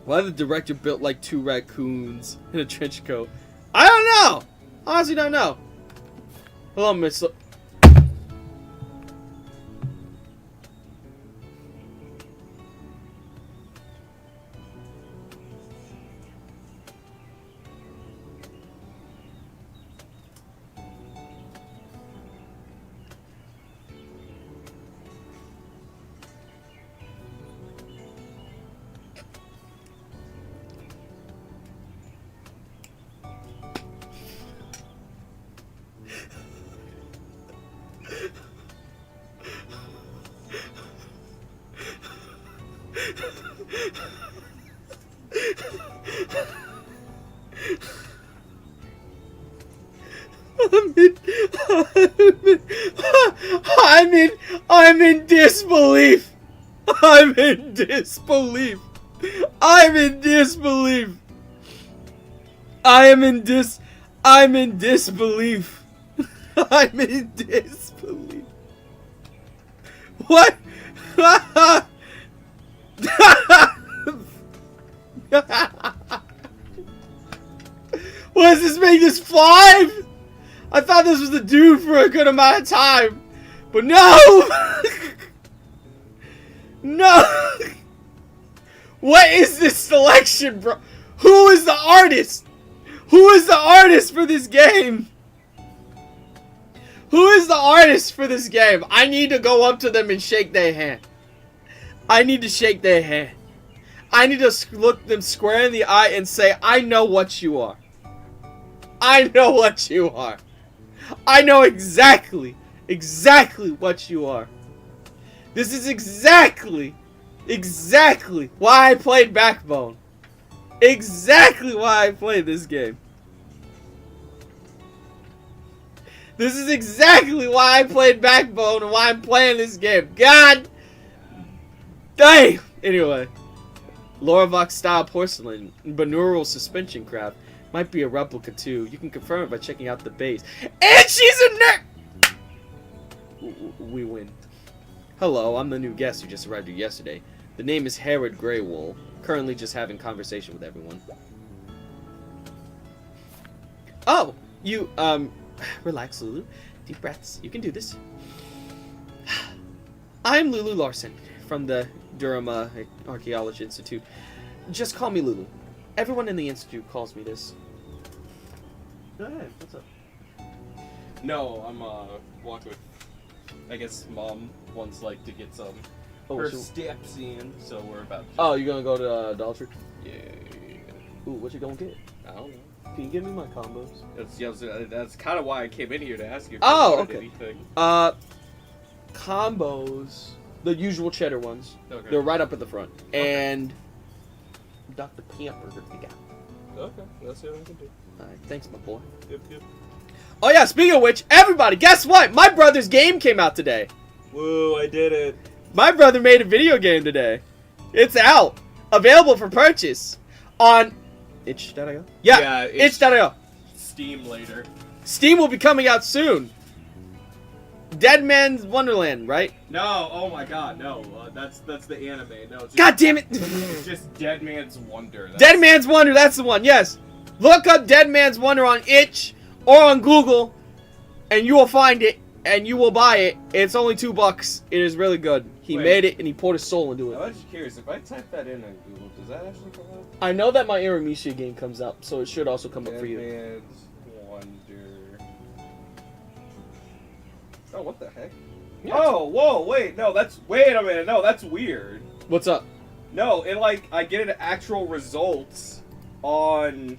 S2: Why the director built like 2 raccoons in a trench coat? I don't know. Honestly, don't know. Hello, Miss. I'm in disbelief. I'm in disbelief. I'm in disbelief. I'm in disbelief. I'm in disbelief. What? What does this make this 5? I thought this was the dude for a good amount of time. But no! No! What is this selection, bro? Who is the artist? Who is the artist for this game? Who is the artist for this game? I need to go up to them and shake their hand. I need to shake their hand. I need to look them square in the eye and say, I know what you are. I know what you are. I know exactly what you are. This is exactly why I played Backbone. Exactly why I played this game. This is exactly why I played Backbone and why I'm playing this game. God dang! Anyway. Loravox style porcelain, binaural suspension craft. Might be a replica too. You can confirm it by checking out the base. And she's a nerd! We win. Hello, I'm the new guest who just arrived here yesterday. The name is Herod Greywool. Currently just having conversation with everyone. Oh! You, relax, Lulu. Deep breaths. You can do this. I'm Lulu Larson from the Durham Archaeology Institute. Just call me Lulu. Everyone in the institute calls me this. Hey, what's up?
S4: No, I'm walking with. I guess Mom wants like to get some her steps in, so we're about.
S2: Oh, you're gonna go to Dollar Tree?
S4: Yeah.
S2: Ooh, what you gonna get?
S4: I don't know.
S2: Can you give me my combos?
S4: That's kind of why I came in here to ask you. If
S2: Oh,
S4: you wanted
S2: okay.
S4: anything.
S2: Combos, the usual cheddar ones.
S4: Okay.
S2: They're right up at the front.
S4: Okay.
S2: And Dr. Pamper if you got.
S4: Okay, that's what I can do.
S2: Alright, thanks, my boy.
S4: Yep.
S2: Oh yeah, speaking of which, everybody, guess what? My brother's game came out today.
S4: Woo! I did it.
S2: My brother made a video game today. It's out, available for purchase on itch.io. Yeah, itch.io.
S4: Steam later.
S2: Steam will be coming out soon. Dead Man's Wonderland, right?
S4: No, oh my God, no. That's the anime. No. It's just,
S2: God damn it!
S4: It's just Dead Man's Wonder.
S2: Dead Man's Wonder, that's the one. Yes, look up Dead Man's Wonder on itch or on Google, and you will find it, and you will buy it. It's only $2. It is really good. He made it, and he poured his soul into it.
S4: I was just curious, if I type that in on Google, does that actually come up?
S2: I know that my Aramisha game comes up, so it should also come up
S4: Dead
S2: for you.
S4: Man's Wonder. Oh, what the heck?
S2: Yeah.
S4: Oh, whoa, wait, no, wait a minute, no, that's weird.
S2: What's up?
S4: No, I get an actual results on,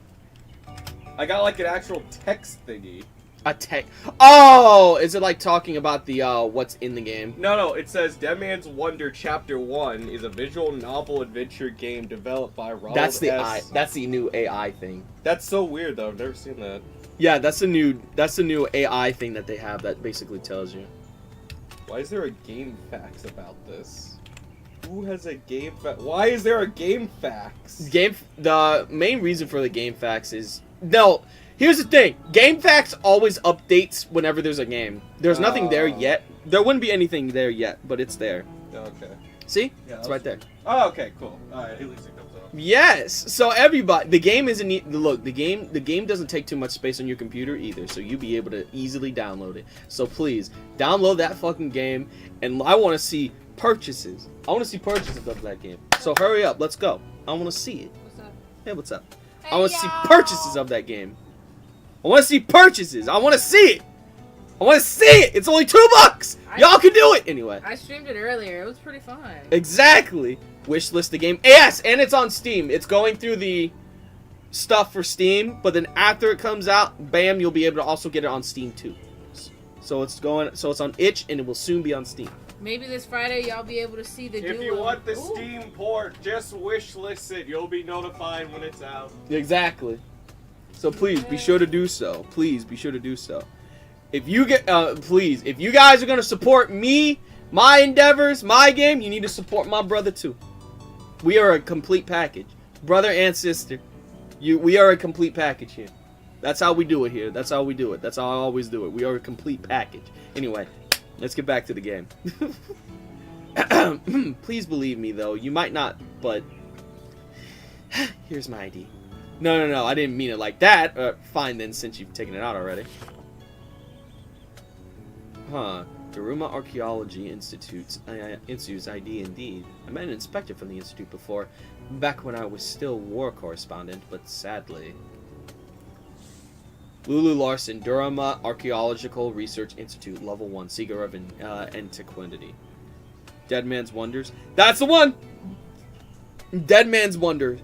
S4: I got like an actual text thingy.
S2: A tech. Oh, is it like talking about the what's in the game?
S4: No, it says Dead Man's Wonder Chapter 1 is a visual novel adventure game developed by Ronald
S2: That's the
S4: S.
S2: That's the new AI thing.
S4: That's so weird though, I've never seen that.
S2: Yeah, that's the new AI thing that they have that basically tells you.
S4: Why is there a game fax about this? Who has a game fax? Why is there a game fax?
S2: The main reason for the game fax is no. Here's the thing. GameFAQs always updates whenever there's a game. There's nothing there yet. There wouldn't be anything there yet, but it's there.
S4: Okay.
S2: See?
S4: Yeah,
S2: it's right there.
S4: Oh, okay, cool. Alright, at least it comes up.
S2: Yes. So everybody, the game isn't look, the game doesn't take too much space on your computer either, so you'll be able to easily download it. So please, download that fucking game, and I want to see purchases. I want to see purchases of that game. So hurry up, let's go. I want to see it.
S5: What's up?
S2: Hey, what's up?
S5: Hey,
S2: I want to see purchases of that game. I want to see purchases. I want to see it. I want to see it. It's only $2. Y'all can do it anyway.
S5: I streamed it earlier. It was pretty fun.
S2: Exactly. Wishlist the game. Yes, and it's on Steam. It's going through the stuff for Steam, but then after it comes out, bam, you'll be able to also get it on Steam too. So it's on itch, and it will soon be on Steam.
S5: Maybe this Friday y'all be able to see the duo.
S4: If you want the
S5: Ooh.
S4: Steam port, just wishlist it. You'll be notified when it's out.
S2: Exactly. So please be sure to do so. Please be sure to do so. If you get, please, if you guys are gonna support me, my endeavors, my game, you need to support my brother too. We are a complete package, brother and sister. We are a complete package here. That's how we do it here. That's how we do it. That's how I always do it. We are a complete package. Anyway, let's get back to the game. Please believe me though. You might not, but here's my ID. No, I didn't mean it like that. Fine then, since you've taken it out already. Huh. Daruma Archaeology Institute's ID indeed. I met an inspector from the institute before, back when I was still war correspondent, but sadly. Lulu Larson, Durama Archaeological Research Institute, Level 1, Seeker of Antiquity. Dead Man's Wonders. That's the one! Dead Man's Wonder.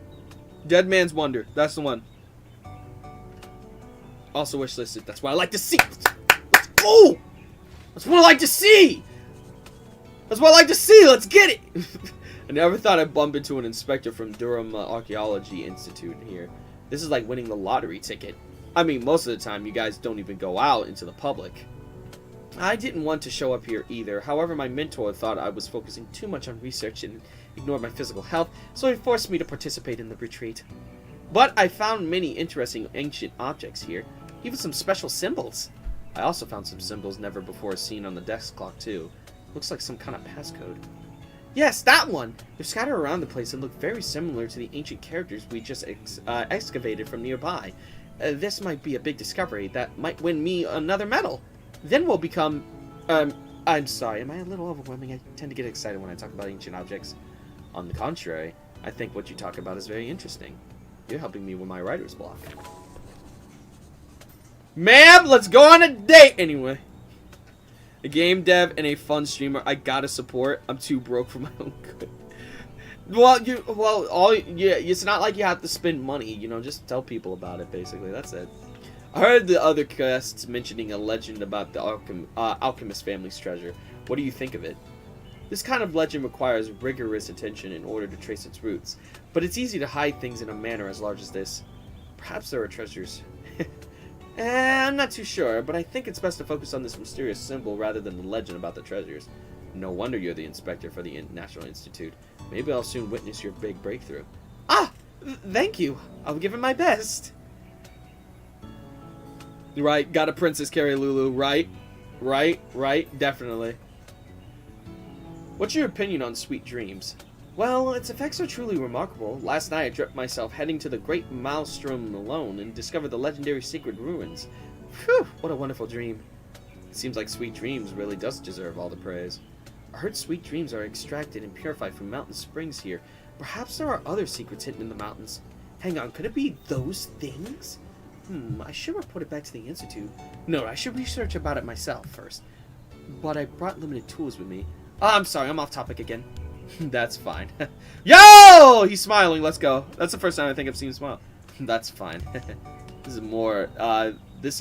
S2: Dead Man's Wonder. That's the one. Also wishlisted. That's what I like to see. Let's go! That's what I like to see! That's what I like to see! Let's get it! I never thought I'd bump into an inspector from Durham Archaeology Institute here. This is like winning the lottery ticket. I mean, most of the time, you guys don't even go out into the public. I didn't want to show up here either. However, my mentor thought I was focusing too much on research and ignored my physical health, so he forced me to participate in the retreat. But I found many interesting ancient objects here, even some special symbols. I also found some symbols never before seen on the desk clock too. Looks like some kind of passcode. Yes, that one! They're scattered around the place and look very similar to the ancient characters we just excavated from nearby. This might be a big discovery that might win me another medal. Then we'll become... I'm sorry, am I a little overwhelming? I tend to get excited when I talk about ancient objects. On the contrary, I think what you talk about is very interesting. You're helping me with my writer's block. Ma'am, let's go on a date anyway. A game dev and a fun streamer I gotta support. I'm too broke for my own good. It's not like you have to spend money, you know, just tell people about it, basically. That's it. I heard the other guests mentioning a legend about the alchemist family's treasure. What do you think of it? This kind of legend requires rigorous attention in order to trace its roots, but it's easy to hide things in a manner as large as this. Perhaps there are treasures. I'm not too sure, but I think it's best to focus on this mysterious symbol rather than the legend about the treasures. No wonder you're the inspector for the National Institute. Maybe I'll soon witness your big breakthrough. Thank you. I'll give it my best. Right, got a princess carry Lulu. Right, definitely. What's your opinion on Sweet Dreams? Well, its effects are truly remarkable. Last night I dreamt myself heading to the Great Maelstrom alone and discovered the legendary secret ruins. Phew, what a wonderful dream. It seems like Sweet Dreams really does deserve all the praise. I heard Sweet Dreams are extracted and purified from mountain springs here. Perhaps there are other secrets hidden in the mountains. Hang on, could it be those things? I should report it back to the Institute. No, I should research about it myself first. But I brought limited tools with me. I'm sorry, I'm off topic again. That's fine. Yo! He's smiling, let's go. That's the first time I think I've seen him smile. That's fine. This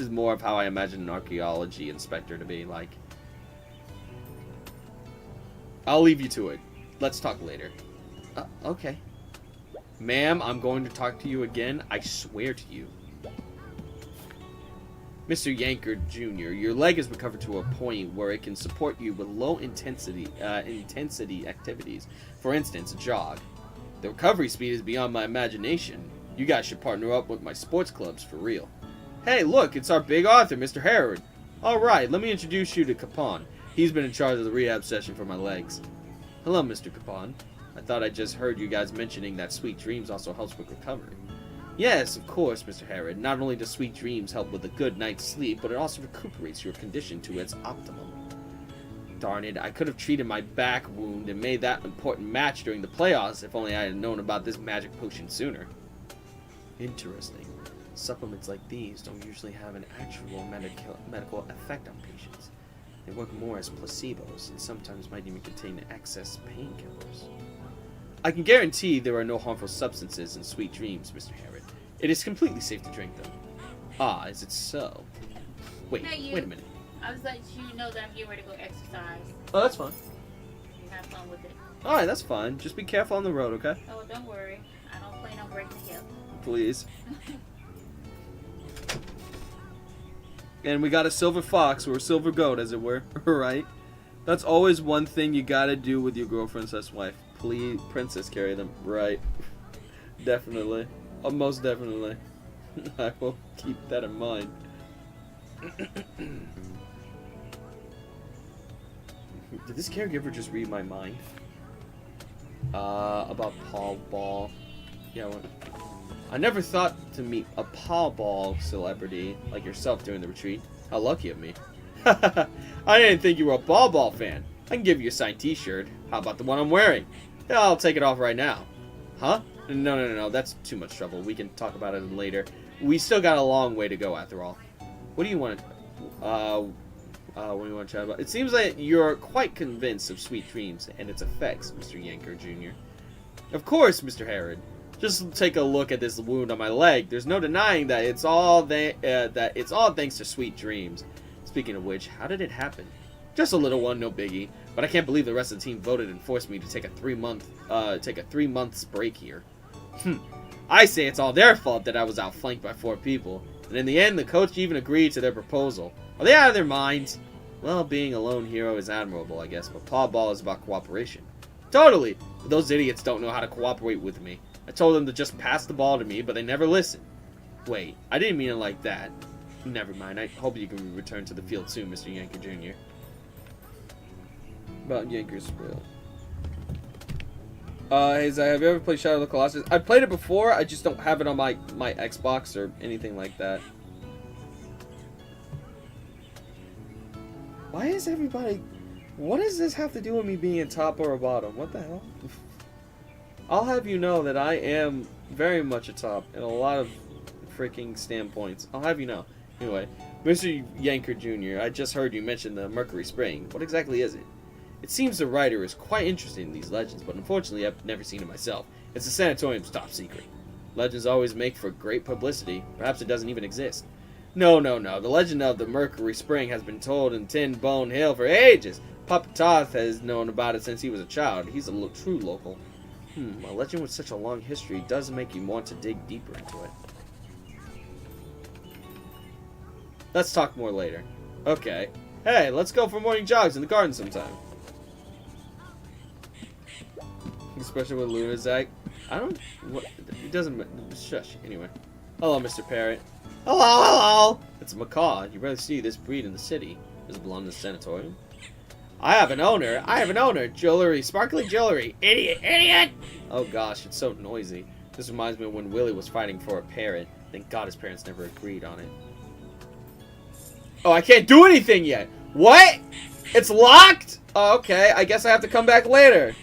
S2: is more of how I imagine an archaeology inspector to be like. I'll leave you to it. Let's talk later. Okay. Ma'am, I'm going to talk to you again. I swear to you. Mr. Yanker Jr., your leg has recovered to a point where it can support you with low intensity activities. For instance, a jog. The recovery speed is beyond my imagination. You guys should partner up with my sports clubs for real. Hey, look, it's our big author, Mr. Herod. Alright, let me introduce you to Capon. He's been in charge of the rehab session for my legs. Hello, Mr. Capon. I thought I just heard you guys mentioning that Sweet Dreams also helps with recovery. Yes, of course, Mr. Herod. Not only does Sweet Dreams help with a good night's sleep, but it also recuperates your condition to its optimum. Darn it, I could have treated my back wound and made that important match during the playoffs if only I had known about this magic potion sooner. Interesting. Supplements like these don't usually have an actual medical effect on patients. They work more as placebos, and sometimes might even contain excess painkillers. I can guarantee there are no harmful substances in Sweet Dreams, Mr. Herod. It is completely safe to drink them. Ah, is it so? Wait,
S6: Hey,
S2: wait a minute.
S6: I was letting you know that I'm getting ready to go exercise.
S2: Oh, that's fine.
S6: You have fun with it.
S2: Alright, that's fine. Just be careful on the road, okay?
S6: Oh, don't worry. I don't plan on breaking the hip.
S2: Please. And we got a silver fox, or a silver goat, as it were. Right? That's always one thing you gotta do with your girlfriend's wife. Please, princess, carry them. Right. Definitely. Oh, most definitely. I will keep that in mind. Did this caregiver just read my mind? About Paul Ball. Yeah, I never thought to meet a Paul Ball celebrity like yourself during the retreat. How lucky of me. I didn't think you were a Ball fan. I can give you a signed t-shirt. How about the one I'm wearing? Yeah, I'll take it off right now. Huh? No. That's too much trouble. We can talk about it later. We still got a long way to go after all. What do you want? What do you want to chat about? It seems that you're quite convinced of Sweet Dreams and its effects, Mr. Yanker Jr. Of course, Mr. Herod. Just take a look at this wound on my leg. There's no denying that it's all thanks to Sweet Dreams. Speaking of which, how did it happen? Just a little one, no biggie. But I can't believe the rest of the team voted and forced me to take a 3 months break here. I say it's all their fault that I was outflanked by 4 people. And in the end, the coach even agreed to their proposal. Are they out of their minds? Well, being a lone hero is admirable, I guess, but Paw Ball is about cooperation. Totally! But those idiots don't know how to cooperate with me. I told them to just pass the ball to me, but they never listened. Wait, I didn't mean it like that. Never mind, I hope you can return to the field soon, Mr. Yanker Jr. About Yanker's Spill. Hey Zach, have you ever played Shadow of the Colossus? I've played it before, I just don't have it on my Xbox or anything like that. Why is everybody... What does this have to do with me being a top or a bottom? What the hell? I'll have you know that I am very much a top in a lot of freaking standpoints. I'll have you know. Anyway, Mr. Yanker Jr., I just heard you mention the Mercury Spring. What exactly is it? It seems the writer is quite interested in these legends, but unfortunately I've never seen it myself. It's the sanatorium's top secret. Legends always make for great publicity. Perhaps it doesn't even exist. No. The legend of the Mercury Spring has been told in Tin Bone Hill for ages. Papa Toth has known about it since he was a child. He's a true local. A legend with such a long history does make you want to dig deeper into it. Let's talk more later. Okay. Hey, let's go for morning jogs in the garden sometime. Especially with Luna, Zach. I don't... What, it doesn't... Shush. Anyway. Hello, Mr. Parrot. Hello! It's a macaw. You rarely see this breed in the city. Does it belong to the sanatorium? I have an owner! Jewelry! Sparkly jewelry! Idiot! Oh gosh, it's so noisy. This reminds me of when Willie was fighting for a parrot. Thank God his parents never agreed on it. Oh, I can't do anything yet! What? It's locked? Oh, okay, I guess I have to come back later.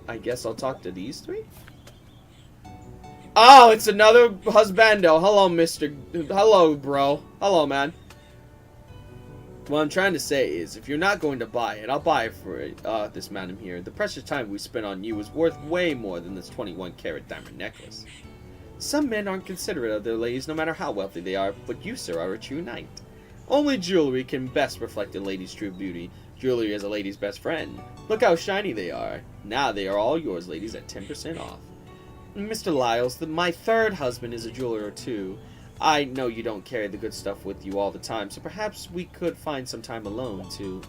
S2: I guess I'll talk to these three? Oh, it's another husbando. Hello, Hello, bro. Hello, man. What I'm trying to say is, if you're not going to buy it, I'll buy it for this madam here. The precious time we spent on you is worth way more than this 21-carat diamond necklace. Some men aren't considerate of their ladies no matter how wealthy they are, but you, sir, are a true knight. Only jewelry can best reflect a lady's true beauty. Jewelry is a lady's best friend. Look how shiny they are. Now they are all yours, ladies, at 10% off. Mr. Lyles, my third husband is a jeweler too. I know you don't carry the good stuff with you all the time, so perhaps we could find some time alone to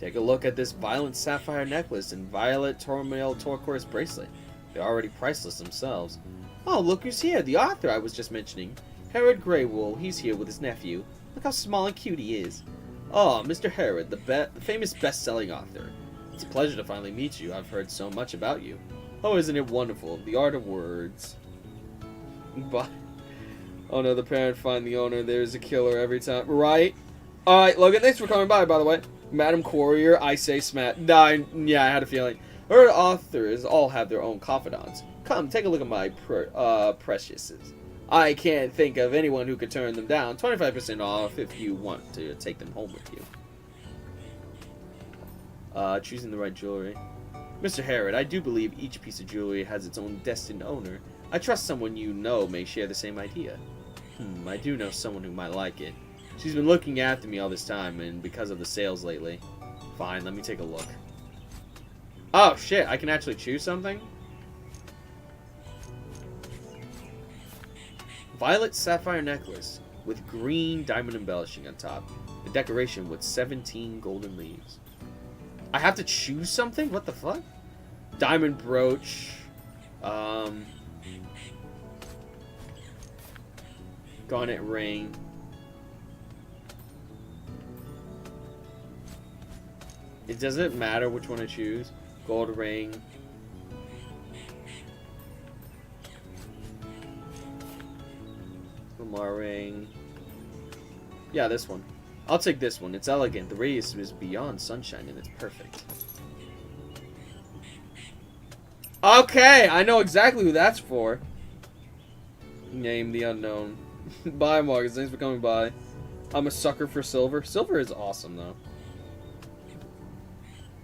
S2: take a look at this violet sapphire necklace and violet tourmaline turquoise bracelet. They're already priceless themselves. Oh, look who's here, the author I was just mentioning. Herod Greywool, he's here with his nephew. Look how small and cute he is. Oh, Mr. Herod, the famous best-selling author. It's a pleasure to finally meet you. I've heard so much about you. Oh, isn't it wonderful? The art of words. But, oh no, the parent find the owner. There's a killer every time. Right? Alright, Logan, thanks for coming by the way. Madam Courier, I say smat. Yeah, I had a feeling. Her authors all have their own confidants. Come, take a look at my preciouses. I can't think of anyone who could turn them down. 25% off if you want to take them home with you. Choosing the right jewelry. Mr. Herod, I do believe each piece of jewelry has its own destined owner. I trust someone you know may share the same idea. I do know someone who might like it. She's been looking after me all this time, and because of the sales lately. Fine, let me take a look. Oh, shit, I can actually choose something? Violet sapphire necklace with green diamond embellishing on top. The decoration with 17 golden leaves. I have to choose something? What the fuck? Diamond brooch. Garnet ring. It doesn't matter which one I choose. Gold ring. Lamar ring. Yeah, this one. I'll take this one. It's elegant. The radius is beyond sunshine and it's perfect. Okay, I know exactly who that's for. Name the unknown. Bye, Marcus. Thanks for coming by. I'm a sucker for silver. Silver is awesome, though.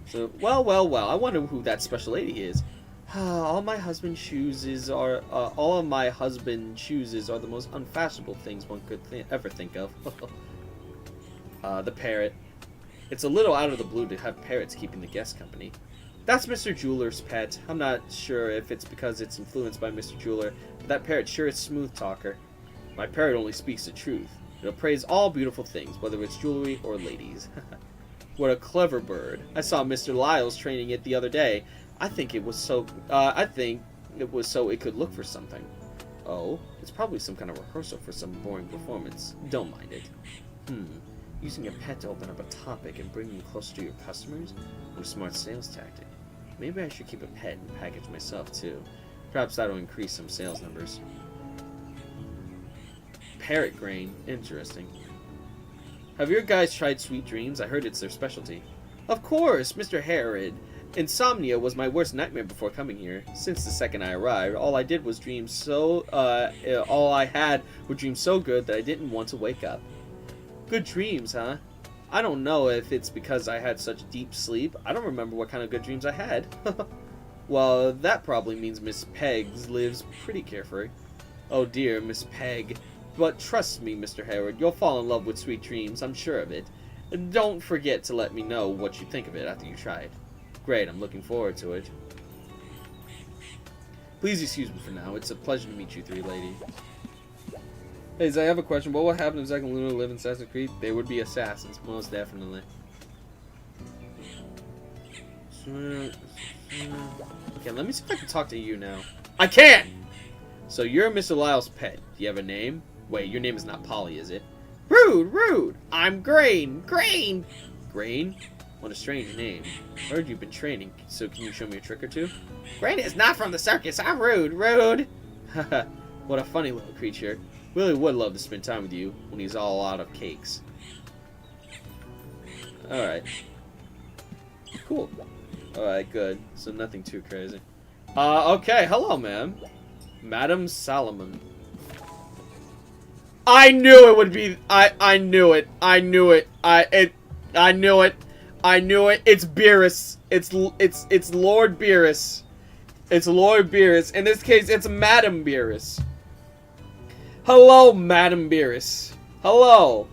S2: So, well. I wonder who that special lady is. All my husband chooses are the most unfashionable things one could ever think of. The parrot. It's a little out of the blue to have parrots keeping the guest company. That's Mr. Jeweler's pet. I'm not sure if it's because it's influenced by Mr. Jeweler, but that parrot sure is smooth talker. My parrot only speaks the truth. It'll praise all beautiful things, whether it's jewelry or ladies. What a clever bird. I saw Mr. Lyles training it the other day. I think it was so it could look for something. Oh, it's probably some kind of rehearsal for some boring performance. Don't mind it. Using a pet to open up a topic and bring you closer to your customers? What a smart sales tactic. Maybe I should keep a pet and package myself too. Perhaps that'll increase some sales numbers. Parrot grain. Interesting. Have your guys tried Sweet Dreams? I heard it's their specialty. Of course, Mr. Herod. Insomnia was my worst nightmare before coming here. Since the second I arrived, all I had were dreams so good that I didn't want to wake up. Good dreams, huh? I don't know if it's because I had such deep sleep. I don't remember what kind of good dreams I had. Well, that probably means Miss Peggs lives pretty carefree. Oh dear, Miss Pegg. But trust me, Mr. Herod, you'll fall in love with Sweet Dreams, I'm sure of it. And don't forget to let me know what you think of it after you try it. Great, I'm looking forward to it. Please excuse me for now. It's a pleasure to meet you three, lady. Hey, I have a question. What would happen if Zack and Luna live in Assassin's Creed? They would be assassins, most definitely. Okay, let me see if I can talk to you now. I can! So you're Mr. Lyle's pet. Do you have a name? Wait, your name is not Polly, is it? Rude, rude! I'm Grain! Grain! Grain? What a strange name. I heard you've been training, so can you show me a trick or two? Grain is not from the circus. I'm rude, rude! Haha, what a funny little creature. Really would love to spend time with you when he's all out of cakes. Alright. Cool. Alright, good. So nothing too crazy. Okay, hello, ma'am. Madam Solomon. I knew it would be... I knew it. I knew it. I knew it. I knew it. It's Beerus. It's Lord Beerus. It's Lord Beerus. In this case, it's Madam Beerus. Hello, Madam Beerus. Hello.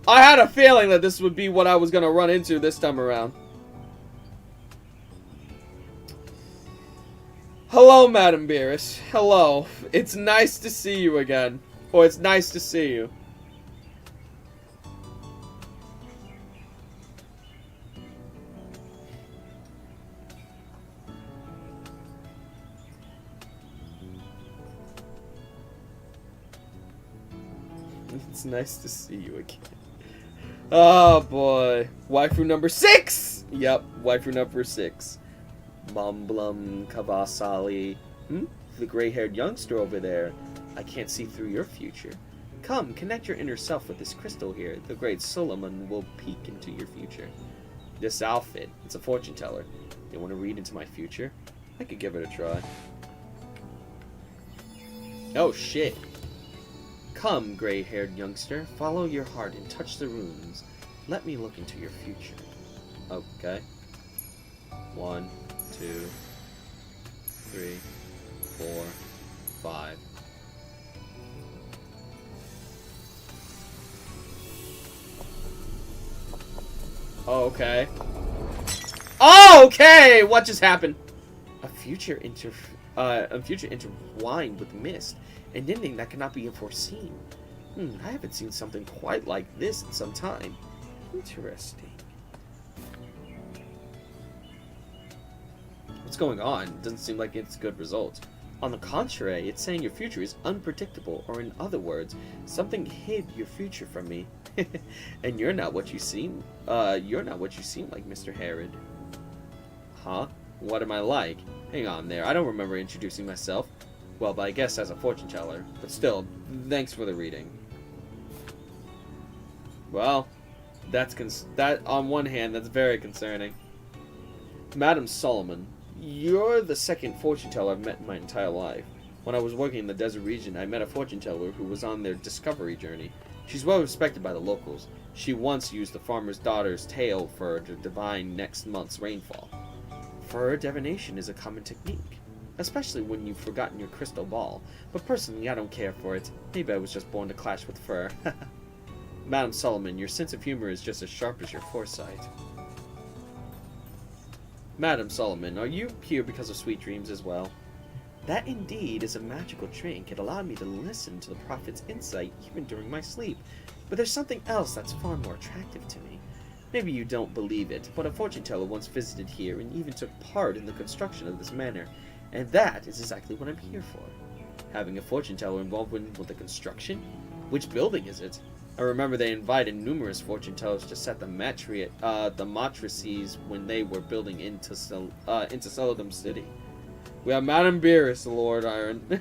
S2: I had a feeling that this would be what I was going to run into this time around. Hello, Madam Beerus. Hello. It's nice to see you again. Or it's nice to see you. It's nice to see you again. Oh boy. Waifu number 6! Yep, waifu number 6. Mumblum Kavasali. The gray-haired youngster over there. I can't see through your future. Come, connect your inner self with this crystal here. The great Solomon will peek into your future. This outfit, it's a fortune teller. You want to read into my future? I could give it a try. Oh shit. Come, gray-haired youngster, follow your heart and touch the runes. Let me look into your future. Okay. 1, 2, 3, 4, 5. Oh, okay. Oh, okay! What just happened? A future intertwined with mist. An ending that cannot be foreseen. I haven't seen something quite like this in some time. Interesting. What's going on? It doesn't seem like it's good results. On the contrary, it's saying your future is unpredictable, or in other words, something hid your future from me. And you're not what you seem. You're not what you seem like, Mr. Herod. Huh? What am I like? Hang on there. I don't remember introducing myself. Well, but I guess as a fortune teller. But still, thanks for the reading. Well, that on one hand, that's very concerning. Madam Solomon, you're the second fortune teller I've met in my entire life. When I was working in the desert region, I met a fortune teller who was on their discovery journey. She's well respected by the locals. She once used the farmer's daughter's tail fur to divine next month's rainfall. Fur divination is a common technique, especially when you've forgotten your crystal ball. But personally, I don't care for it. Maybe I was just born to clash with fur. Madam Solomon, your sense of humor is just as sharp as your foresight. Madam Solomon, are you here because of sweet dreams as well? That indeed is a magical drink. It allowed me to listen to the prophet's insight even during my sleep. But there's something else that's far more attractive to me. Maybe you don't believe it, but a fortune teller once visited here and even took part in the construction of this manor. And that is exactly what I'm here for. Having a fortune teller involved with the construction? Which building is it? I remember they invited numerous fortune tellers to set the matrices when they were building into Celadum City. We have Madame Beerus, Lord Iron.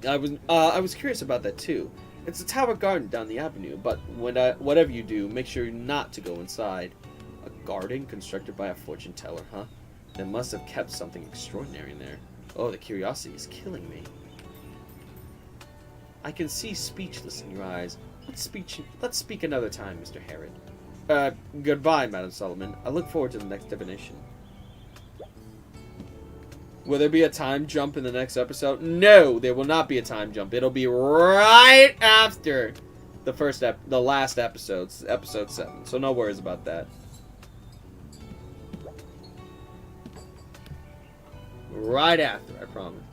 S2: I was curious about that too. It's a tower garden down the avenue, but whatever you do, make sure not to go inside. A garden constructed by a fortune teller, huh? They must have kept something extraordinary in there. Oh, the curiosity is killing me. I can see speechless in your eyes. Let's speak another time, Mr. Herod. Goodbye, Madam Solomon. I look forward to the next divination. Will there be a time jump in the next episode? No, there will not be a time jump. It'll be right after the last episode, episode 7. So no worries about that. Right after, I promise.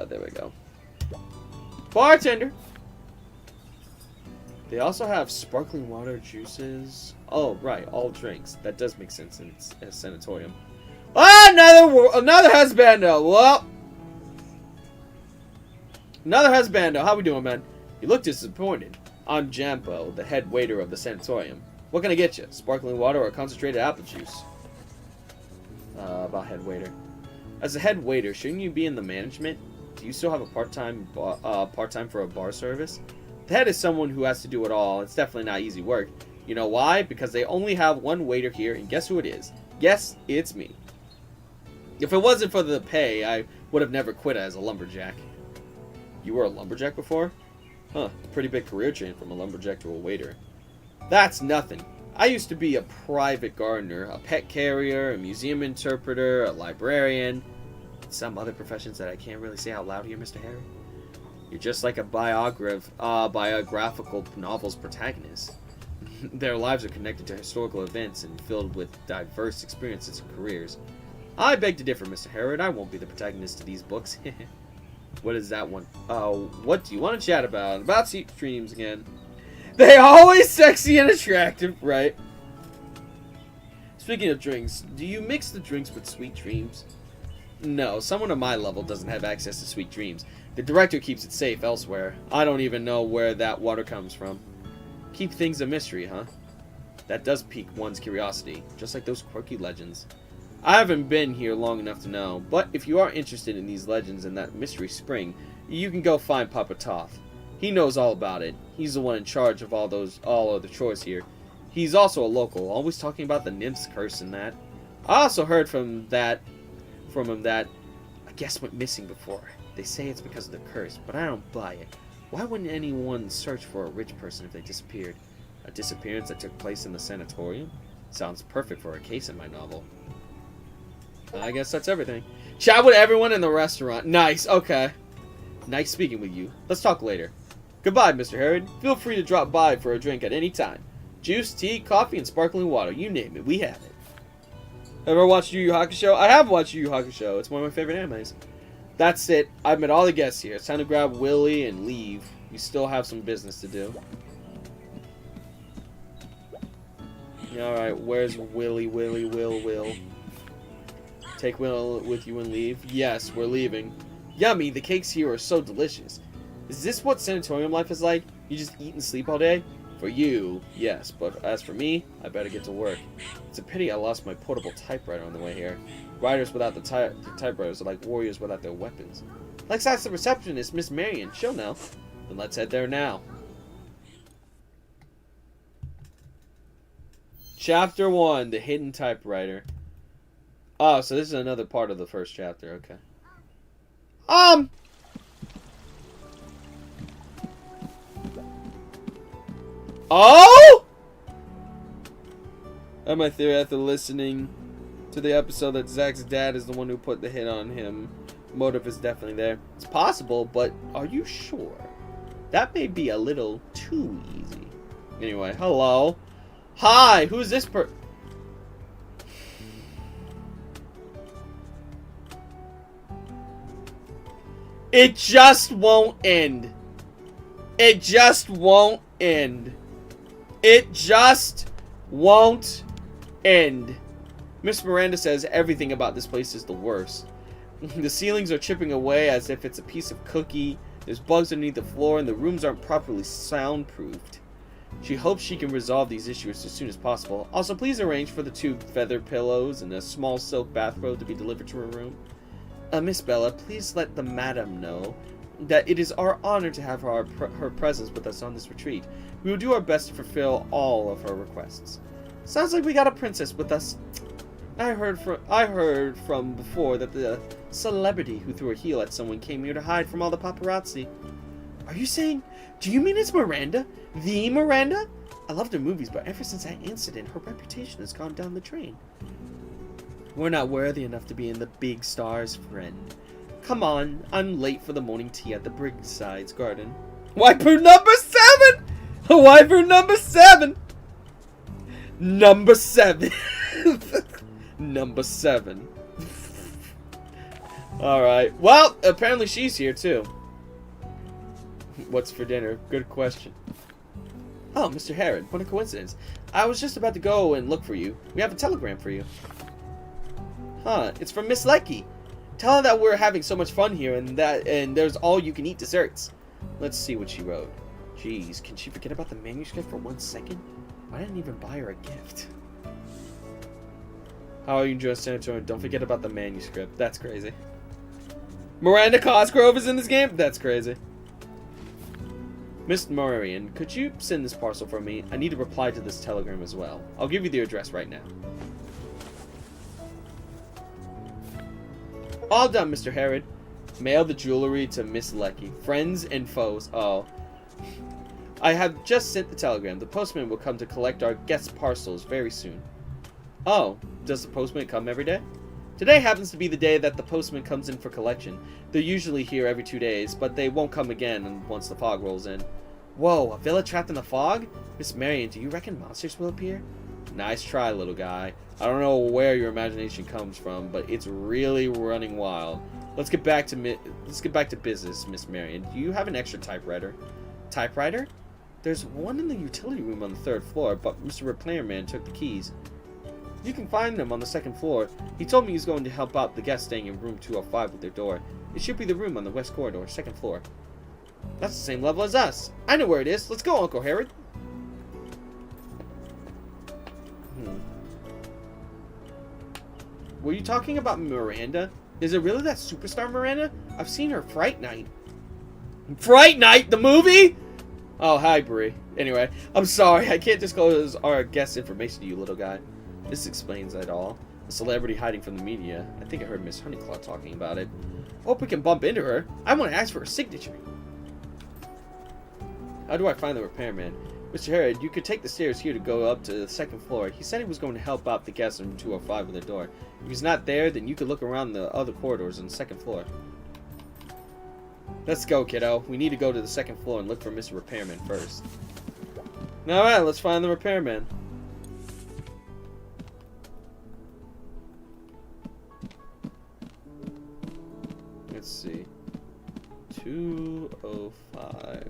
S2: There we go. Bartender! They also have sparkling water, juices. Oh, right, all drinks. That does make sense in a sanatorium. Oh, another husbando! Well, another husbando. How we doing, man? You look disappointed. I'm Jampo, the head waiter of the sanatorium. What can I get you? Sparkling water or concentrated apple juice? About head waiter. As a head waiter, shouldn't you be in the management? Do you still have a part-time for a bar service? The head is someone who has to do it all. It's definitely not easy work. You know why? Because they only have one waiter here, and guess who it is? Yes, it's me. If it wasn't for the pay, I would have never quit as a lumberjack. You were a lumberjack before? Huh, pretty big career change from a lumberjack to a waiter. That's nothing. I used to be a private gardener, a pet carrier, a museum interpreter, a librarian, some other professions that I can't really say out loud here, Mr. Harry. You're just like a biographical novel's protagonist. Their lives are connected to historical events and filled with diverse experiences and careers. I beg to differ, Mr. Herod. I won't be the protagonist of these books. What is that one? What do you want to chat about? About sweet dreams again. They always sexy and attractive, right? Speaking of drinks, do you mix the drinks with sweet dreams? No, someone on my level doesn't have access to sweet dreams. The director keeps it safe elsewhere. I don't even know where that water comes from. Keep things a mystery, huh? That does pique one's curiosity, just like those quirky legends. I haven't been here long enough to know, but if you are interested in these legends and that mystery spring, you can go find Papa Toth. He knows all about it. He's the one in charge of all of the chores here. He's also a local, always talking about the nymph's curse and that. I also heard from him that a guest went missing before. They say it's because of the curse, but I don't buy it. Why wouldn't anyone search for a rich person if they disappeared? A disappearance that took place in the sanatorium? Sounds perfect for a case in my novel. I guess that's everything. Chat with everyone in the restaurant. Nice, okay. Nice speaking with you. Let's talk later. Goodbye, Mr. Herod. Feel free to drop by for a drink at any time. Juice, tea, coffee, and sparkling water. You name it, we have it. Ever watched Yu Yu Hakusho? I have watched Yu Yu Hakusho. It's one of my favorite animes. That's it. I've met all the guests here. It's time to grab Willy and leave. We still have some business to do. Alright, where's Willy, Will? Take Will with you and leave? Yes, we're leaving. Yummy, the cakes here are so delicious. Is this what sanatorium life is like? You just eat and sleep all day? For you, yes, but as for me, I better get to work. It's a pity I lost my portable typewriter on the way here. Riders without the typewriters are like warriors without their weapons. Let's ask the receptionist, Miss Marion. She'll know. Then let's head there now. Chapter 1, The Hidden Typewriter. Oh, so this is another part of the first chapter, okay. Oh! I have my theory after listening to the episode that Zach's dad is the one who put the hit on him. Motive is definitely there. It's possible, but are you sure? That may be a little too easy. Anyway, hello. Hi, who's this It just won't end. It just won't end. It just won't end. Miss Miranda says everything about this place is the worst. The ceilings are chipping away as if it's a piece of cookie. There's bugs underneath the floor and the rooms aren't properly soundproofed. She hopes she can resolve these issues as soon as possible. Also, please arrange for the 2 feather pillows and a small silk bathrobe to be delivered to her room. Miss Bella, please let the madam know that it is our honor to have her presence with us on this retreat. We will do our best to fulfill all of her requests. Sounds like we got a princess with us. I heard from before that the celebrity who threw a heel at someone came here to hide from all the paparazzi. Are you saying? Do you mean it's Miranda? The Miranda? I loved her movies, but ever since that incident, her reputation has gone down the drain. We're not worthy enough to be in the big stars, friend. Come on, I'm late for the morning tea at the Brigside's garden. Waifu number 7! Waifu number 7! Number 7. Number 7. Alright. Well, apparently she's here too. What's for dinner? Good question. Oh, Mr. Herod, what a coincidence. I was just about to go and look for you. We have a telegram for you. Huh, it's from Miss Lecky. Tell her that we're having so much fun here and there's all you can eat desserts. Let's see what she wrote. Jeez, can she forget about the manuscript for 1 second? I didn't even buy her a gift. How are you enjoying Sanatorium? Don't forget about the manuscript. That's crazy. Miranda Cosgrove is in this game? That's crazy. Miss Marian, could you send this parcel for me? I need to reply to this telegram as well. I'll give you the address right now. All done, Mr. Herod. Mail the jewelry to Miss Lecky. Friends and foes. Oh. I have just sent the telegram. The postman will come to collect our guest parcels very soon. Oh, does the postman come every day? Today happens to be the day that the postman comes in for collection. They're usually here every 2 days, but they won't come again once the fog rolls in. Whoa, a villa trapped in the fog? Miss Marian, do you reckon monsters will appear? Nice try, little guy. I don't know where your imagination comes from, but it's really running wild. Let's get back to business, Miss Marian. Do you have an extra typewriter? Typewriter? There's one in the utility room on the 3rd floor, but Mr. Repairman took the keys. You can find them on the 2nd floor. He told me he's going to help out the guests staying in room 205 with their door. It should be the room on the west corridor, 2nd floor. That's the same level as us. I know where it is. Let's go, Uncle Herod. Were you talking about Miranda? Is it really that superstar Miranda? I've seen her Fright Night. Fright Night? The movie? Oh, hi, Brie. Anyway, I'm sorry. I can't disclose our guest information to you, little guy. This explains it all. A celebrity hiding from the media. I think I heard Miss Honeyclaw talking about it. Hope we can bump into her. I want to ask for her signature. How do I find the repairman? Mr. Herod, you could take the stairs here to go up to the 2nd floor. He said he was going to help out the guests in room 205 with their door. If he's not there, then you could look around the other corridors on the 2nd floor. Let's go, kiddo. We need to go to the 2nd floor and look for Mr. Repairman first. Alright, let's find the repairman. Let's see. 205.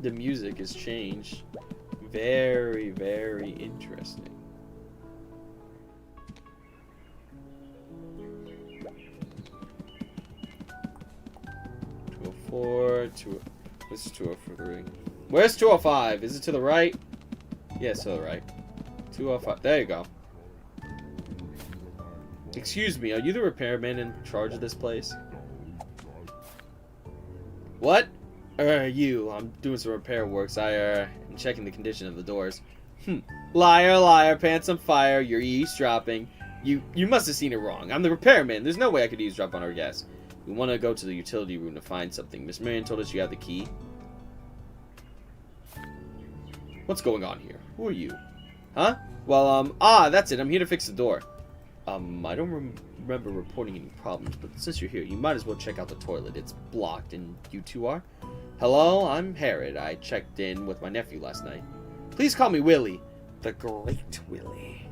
S2: The music has changed. Very, very interesting. 204, this is 203. Where's 205? Is it to the right? Yes, to the right. 205. There you go. Excuse me, are you the repairman in charge of this place? What? You. I'm doing some repair works. I'm checking the condition of the doors. Liar, liar, pants on fire. You're eavesdropping. You must have seen it wrong. I'm the repairman. There's no way I could eavesdrop on our guests. We want to go to the utility room to find something. Miss Marian told us you have the key. What's going on here? Who are you? Huh? Well, that's it. I'm here to fix the door. I don't remember reporting any problems, but since you're here, you might as well check out the toilet. It's blocked, and you two are? Hello, I'm Herod. I checked in with my nephew last night. Please call me Willie. The Great Willie.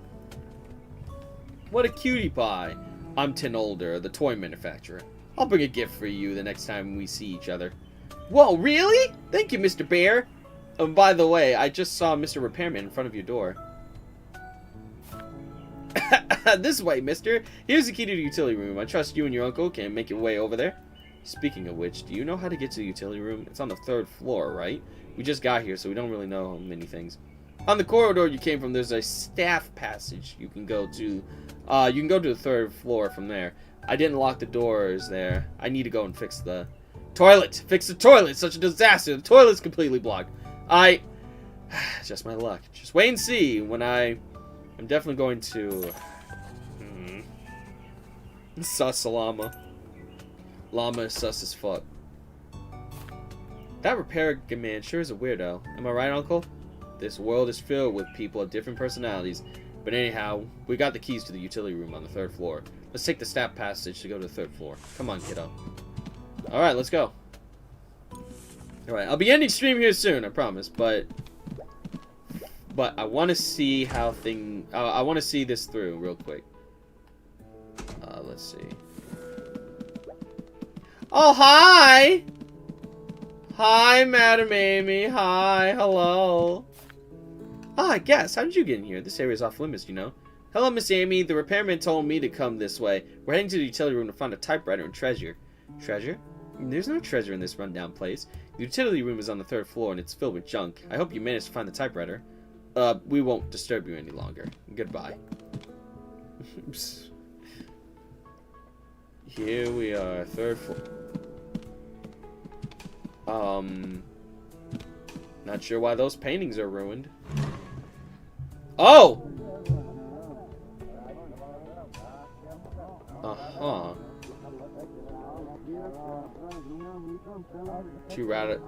S2: What a cutie pie. I'm Tin Older, the toy manufacturer. I'll bring a gift for you the next time we see each other. Whoa, really? Thank you, Mr. Bear. By the way, I just saw Mr. Repairman in front of your door. This way, mister. Here's the key to the utility room. I trust you and your uncle can make your way over there. Speaking of which, do you know how to get to the utility room? It's on the 3rd floor, right? We just got here, so we don't really know many things. On the corridor you came from, there's a staff passage you can go to. You can go to the 3rd floor from there. I didn't lock the doors there. I need to go and fix the toilet. Fix the toilet. It's such a disaster. The toilet's completely blocked. Just my luck. Just wait and see when I'm definitely going to... Sus a llama. Llama is sus as fuck. That repair man sure is a weirdo. Am I right, Uncle? This world is filled with people of different personalities. But anyhow, we got the keys to the utility room on the 3rd floor. Let's take the staff passage to go to the 3rd floor. Come on, kiddo. Alright, let's go. Alright, I'll be ending stream here soon, I promise. But I want to see how I want to see this through real quick. Let's see. Oh, hi! Hi, Madam Amy. Hi, hello. Ah, I guess. How did you get in here? This area is off limits, you know. Hello, Miss Amy. The repairman told me to come this way. We're heading to the utility room to find a typewriter and treasure. Treasure? There's no treasure in this rundown place. The utility room is on the 3rd floor and it's filled with junk. I hope you managed to find the typewriter. We won't disturb you any longer. Goodbye. Oops. Here we are, 3rd floor. Not sure why those paintings are ruined. Oh! Uh-huh.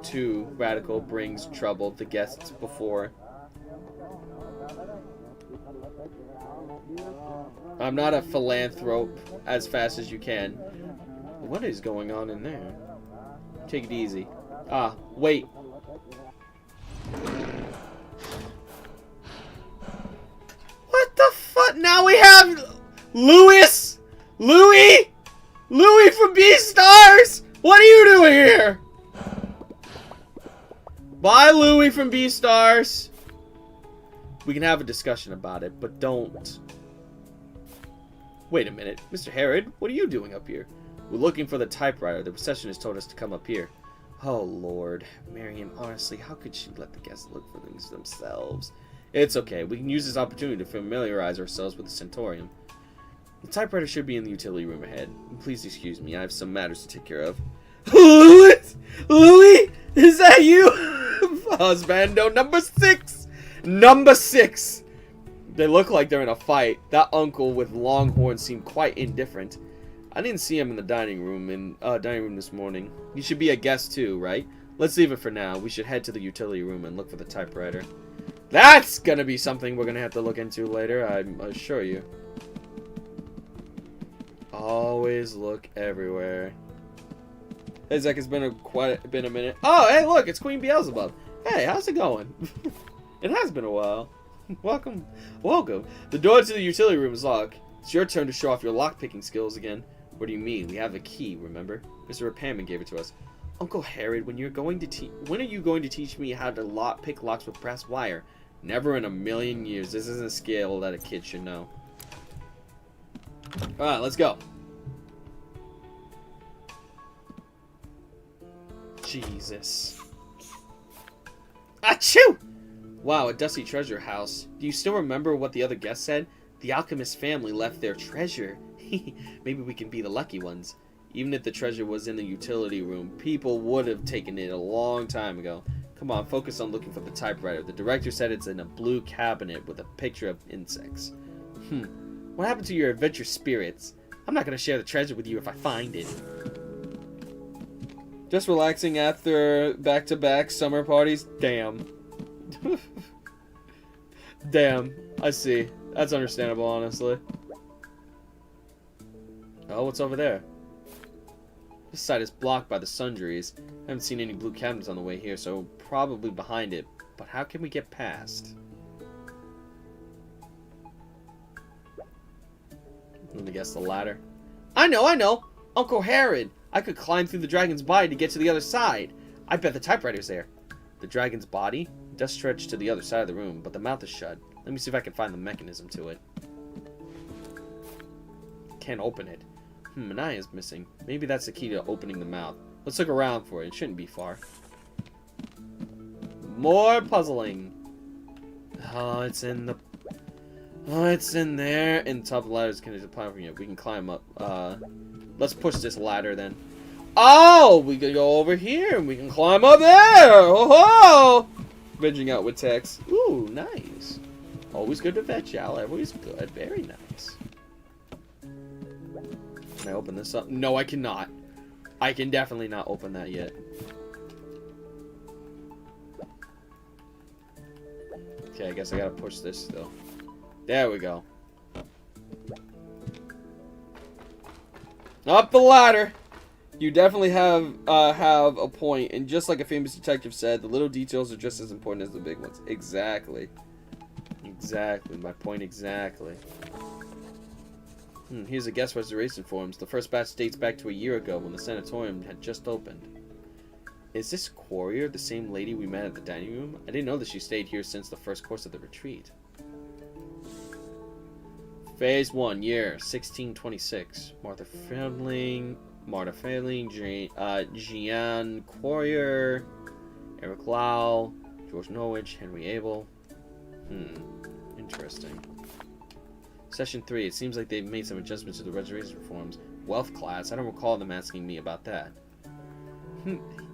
S2: Too radical brings trouble to guests before. I'm not a philanthrope as fast as you can. What is going on in there? Take it easy. Ah, wait. What the fuck? Now we have Louis from Beastars! What are you doing here? Bye, Louis from Beastars. We can have a discussion about it, but don't. Wait a minute. Mr. Herod, what are you doing up here? We're looking for the typewriter. The receptionist told us to come up here. Oh, Lord. Marion, honestly, how could she let the guests look for things themselves? It's okay. We can use this opportunity to familiarize ourselves with the sanatorium. The typewriter should be in the utility room ahead. Please excuse me. I have some matters to take care of. Louis? Is that you? Husbando number 6. Number 6. They look like they're in a fight. That uncle with long horns seemed quite indifferent. I didn't see him in the dining room this morning. He should be a guest too, right? Let's leave it for now. We should head to the utility room and look for the typewriter. That's gonna be something we're gonna have to look into later, I assure you. Always look everywhere. Hey Zach, it's been a minute. Oh, hey, look, it's Queen Beelzebub. Hey, how's it going? It has been a while. Welcome. The door to the utility room is locked. It's your turn to show off your lockpicking skills again. What do you mean? We have a key, remember? Mr. Repairman gave it to us. Uncle Herod, when are you going to teach me how to pick locks with brass wire? Never in a million years. This isn't a skill that a kid should know. Alright, let's go. Jesus. Achoo! Wow, a dusty treasure house. Do you still remember what the other guest said? The alchemist family left their treasure. Maybe we can be the lucky ones. Even if the treasure was in the utility room, people would have taken it a long time ago. Come on, focus on looking for the typewriter. The director said it's in a blue cabinet with a picture of insects. What happened to your adventure spirits? I'm not going to share the treasure with you if I find it. Just relaxing after back-to-back summer parties? Damn. Damn, I see. That's understandable, honestly. Oh, what's over there? This side is blocked by the sundries. I haven't seen any blue cabinets on the way here, so probably behind it. But how can we get past? Let me guess, the ladder. I know! Uncle Herod! I could climb through the dragon's body to get to the other side. I bet the typewriter's there. The dragon's body does stretch to the other side of the room, but the mouth is shut. Let me see if I can find the mechanism to it. Can't open it. An eye is missing. Maybe that's the key to opening the mouth. Let's look around for it. It shouldn't be far. More puzzling. Oh, it's in the... Oh, it's in there. In the top of the ladder is connected to the platform. We can climb up. Let's push this ladder then. Oh! We can go over here and we can climb up there! Oh-ho! Bridging out with text. Ooh, nice. Always good to fetch, y'all. Always good. Very nice. Can I open this up? No, I cannot. I can definitely not open that yet. Okay, I guess I gotta push this still. There we go. Up the ladder! You definitely have a point, and just like a famous detective said, the little details are just as important as the big ones. Exactly. Exactly. My point exactly. Here's the guest reservation forms. The first batch dates back to a year ago when the sanatorium had just opened. Is this courier the same lady we met at the dining room? I didn't know that she stayed here since the first course of the retreat. Phase 1, year 1626. Martha Failing, Jean Courier, Eric Lau, George Norwich, Henry Abel. Interesting. Session 3. It seems like they've made some adjustments to the reservation forms. Wealth class. I don't recall them asking me about that.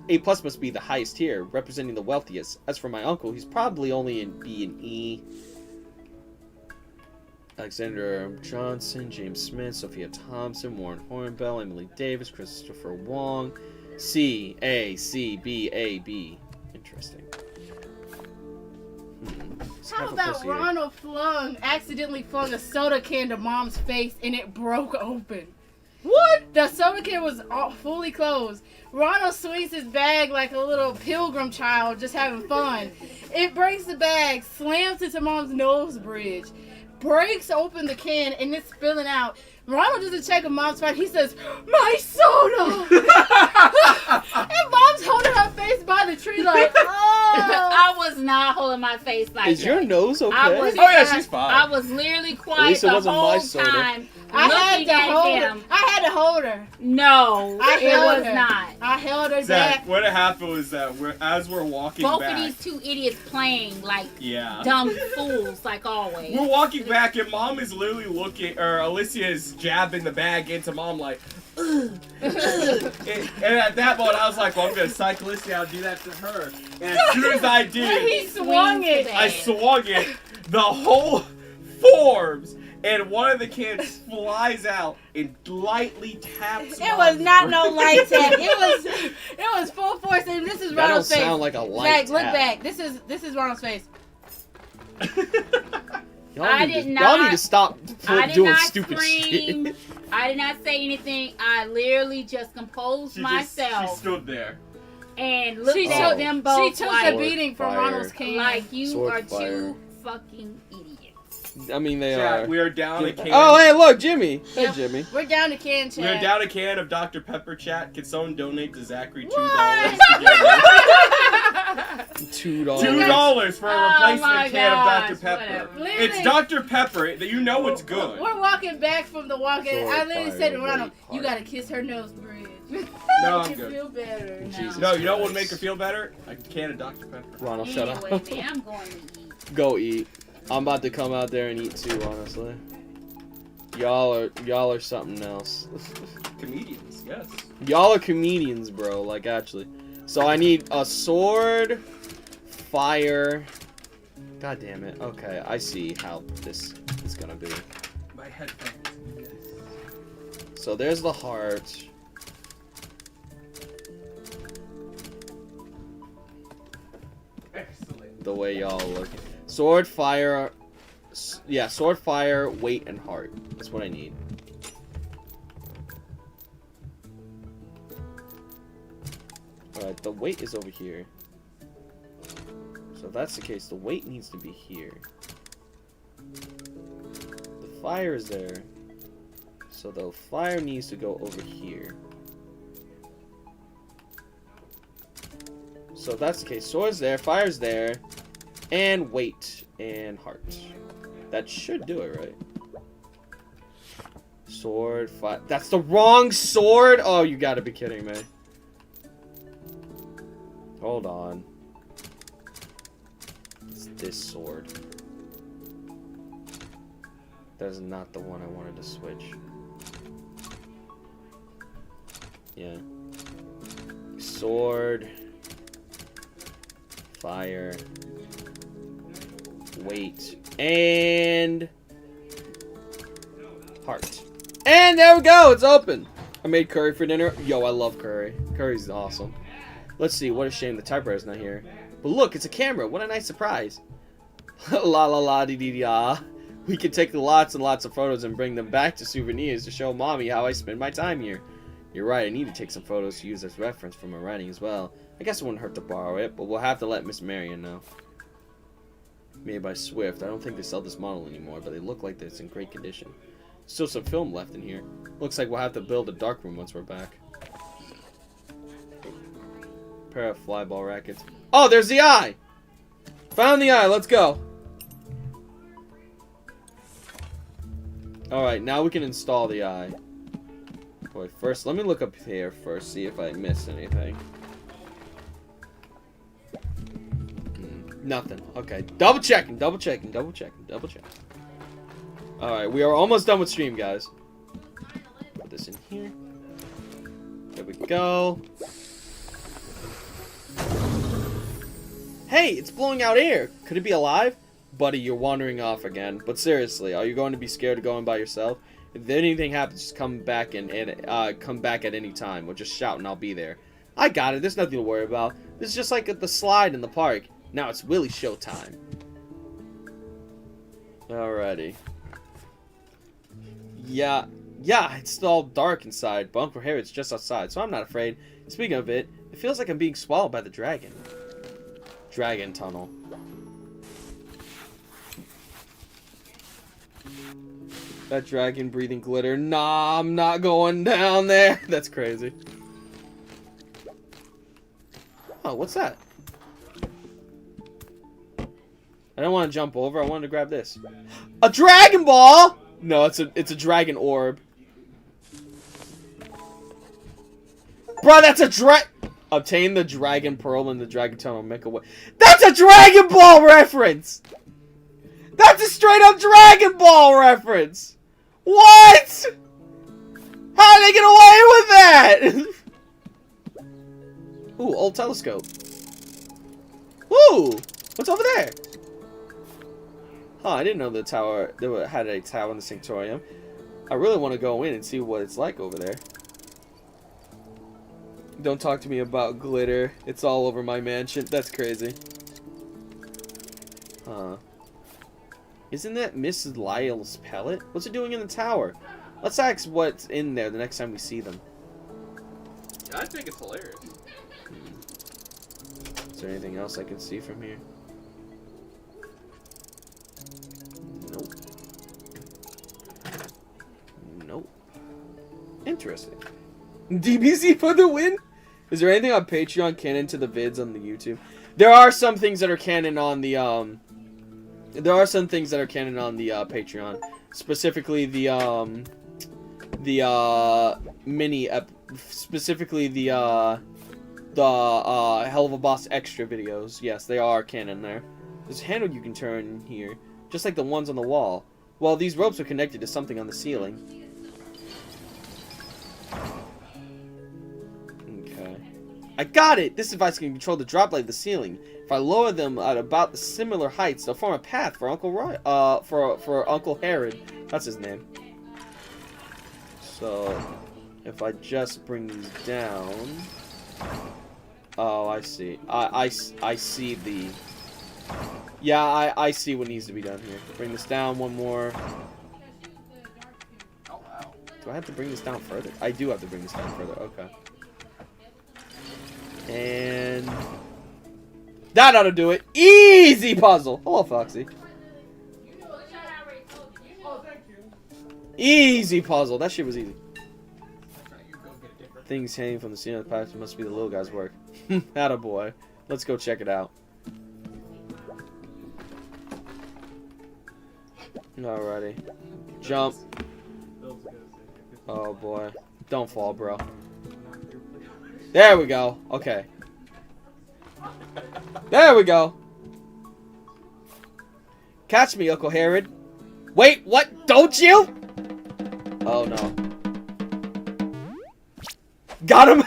S2: A+ must be the highest tier, representing the wealthiest. As for my uncle, he's probably only in B and E. Alexander Johnson, James Smith, Sophia Thompson, Warren Hornbell, Emily Davis, Christopher Wong. C, A, C, B, A, B. Interesting.
S5: How about Ronald accidentally flung a soda can to Mom's face and it broke open? What? The soda can was fully closed. Ronald swings his bag like a little pilgrim child just having fun. It breaks the bag, slams into Mom's nose bridge, breaks open the can, and it's spilling out. Ronald doesn't check on Mom's face. He says, "My soda!" And Mom's holding her face by the tree like, oh.
S6: I was not holding my face like that.
S2: Is your nose okay?
S6: Oh
S4: yeah, she's fine.
S6: I was literally quiet
S2: least it
S6: the
S2: wasn't my
S6: whole
S2: soda.
S6: time.
S5: I
S6: looking at him.
S5: I had to hold her.
S6: No, it was
S5: her.
S6: not.
S5: I held her
S4: Zach,
S5: back.
S4: what happened was that as we're walking
S6: Both
S4: back,
S6: of these two idiots playing like
S4: yeah,
S6: dumb fools, like always.
S4: we're walking back and Mom is literally looking, or Alicia is jabbing the bag into Mom like, ugh, ugh. And at that moment I was like, well, I'm gonna psych Alicia out and do that to her. And as soon as I
S5: He
S4: did,
S5: swung it.
S4: I swung it, the whole forms, and one of the cans flies out and lightly taps.
S5: It was not no light tap. It was full force. And this is
S2: That don't
S5: Ronald's face.
S2: sound like a light
S5: Zach, look
S2: tap.
S5: back. This is Ronald's face.
S6: I did
S2: Y'all need
S6: not-
S2: to stop
S6: I did
S2: doing
S6: not
S2: stupid
S6: scream.
S2: shit.
S6: I did not say anything. I literally just composed
S4: She
S6: myself
S4: stood there.
S6: and looked
S5: She
S6: at
S2: took-
S6: them both
S5: She took
S6: like,
S5: the beating from
S2: Fire.
S5: Ronald's can.
S6: like you
S2: Sword
S6: are
S2: fire.
S6: two fucking idiots.
S2: I mean, they
S4: Jack,
S2: are.
S4: we are down a can.
S2: Oh, hey, look, Jimmy. Hey,
S5: Yeah.
S2: Jimmy.
S5: We're down to can chat.
S4: We are down a can of Dr. Pepper chat. Can someone donate to Zachary $2
S5: What?
S4: to get
S2: $2.
S4: $2 for a
S6: Oh
S4: replacement
S6: my
S4: can
S6: gosh,
S4: of Dr. Pepper.
S6: whatever.
S4: It's Dr. Pepper. You know it's good.
S5: We're walking back from the walk, and I
S2: Sword
S5: literally
S2: fire,
S5: said to Ronald,
S2: wait,
S5: "You
S2: heart.
S5: gotta kiss her nose bridge.
S4: No, I'm
S5: Make you
S4: good.
S5: feel better."
S2: Jesus
S4: No, you know what would
S2: Christ.
S4: make her feel better? A can of Dr. Pepper.
S2: Ronald, shut up.
S6: Anyway, man, I'm going to eat.
S2: Go eat. I'm about to come out there and eat too, honestly. Y'all are something else.
S4: Comedians, yes.
S2: Y'all are comedians, bro. Like, actually. So I need a sword, fire. God damn it. Okay, I see how this is gonna be.
S4: My headphones.
S2: So there's the heart.
S4: Excellent.
S2: The way y'all look. Sword, fire. Yeah, sword, fire, weight, and heart. That's what I need. the weight is over here. So if that's the case, the weight needs to be here. The fire is there. So the fire needs to go over here. So if that's the case, sword's there, fire's there, and weight, and heart. That should do it, right? Sword, fire. That's the wrong sword? Oh, you gotta be kidding me. Hold on. It's this sword. That is not the one I wanted to switch. Yeah. Sword. Fire. Weight. And heart. And there we go, it's open. I made curry for dinner. Yo, I love curry. Curry's awesome. Let's see, what a shame the typewriter's not here. But look, it's a camera. What a nice surprise. La la la dee dee da. We can take lots and lots of photos and bring them back to souvenirs to show mommy how I spend my time here. You're right, I need to take some photos to use as reference for my writing as well. I guess it wouldn't hurt to borrow it, but we'll have to let Miss Marion know. Made by Swift. I don't think they sell this model anymore, but they look like it's in great condition. Still some film left in here. Looks like we'll have to build a dark room once we're back. Pair of flyball rackets. Oh, there's the eye! Found the eye, let's go. Alright, now we can install the eye. Boy, first, let me look up here first, see if I missed anything. Nothing. Okay, double checking. Alright, we are almost done with stream, guys. Put this in here. There we go. Hey, it's blowing out air. Could it be alive? Buddy, you're wandering off again. But seriously, are you going to be scared of going by yourself? If anything happens, just come back come back at any time, or just shout and I'll be there. I got it. There's nothing to worry about. This is just like at the slide in the park. Now it's Willy showtime. Alrighty. Yeah, it's all dark inside, but Uncle Harriet's just outside, so I'm not afraid. Speaking of it, it feels like I'm being swallowed by the dragon. Dragon tunnel. That dragon breathing glitter. Nah, I'm not going down there. That's crazy. Oh, what's that? I don't want to jump over. I wanted to grab this. A Dragon Ball! No, it's a dragon orb. Bro, that's a obtain the dragon pearl in the dragon tunnel. Make a way. That's a Dragon Ball reference! That's a straight up Dragon Ball reference! What? How did they get away with that? Ooh, old telescope. Ooh, what's over there? Huh, I didn't know the tower, they had a tower in the sanatorium. I really want to go in and see what it's like over there. Don't talk to me about glitter. It's all over my mansion. That's crazy. Huh. Isn't that Mrs. Lyle's pellet? What's it doing in the tower? Let's ask what's in there the next time we see them.
S4: I think it's hilarious.
S2: Is there anything else I can see from here? Nope. Nope. Interesting. DBC for the win? Is there anything on Patreon canon to the vids on the YouTube? There are some things that are canon on the Patreon. Specifically specifically the Helluva Boss extra videos. Yes, they are canon there. There's a handle you can turn here, just like the ones on the wall. Well, these ropes are connected to something on the ceiling. Okay. I got it! This device can control the drop light of the ceiling. If I lower them at about the similar heights, they'll form a path for Uncle for Uncle Herod. That's his name. So, if I just bring these down... Oh, I see. I see the... Yeah, I see what needs to be done here. Bring this down one more.
S4: Oh, wow.
S2: Do I have to bring this down further? I do have to bring this down further. Okay. And that ought to do it. Easy puzzle. Hello, Foxy. Easy puzzle. That shit was easy. Things hanging from the ceiling of the pipes must be the little guy's work. Attaboy. Let's go check it out. Alrighty. Jump. Oh boy. Don't fall, bro. There we go. Okay. There we go. Catch me, Uncle Herod. Wait, what? Don't you? Oh no. Got him!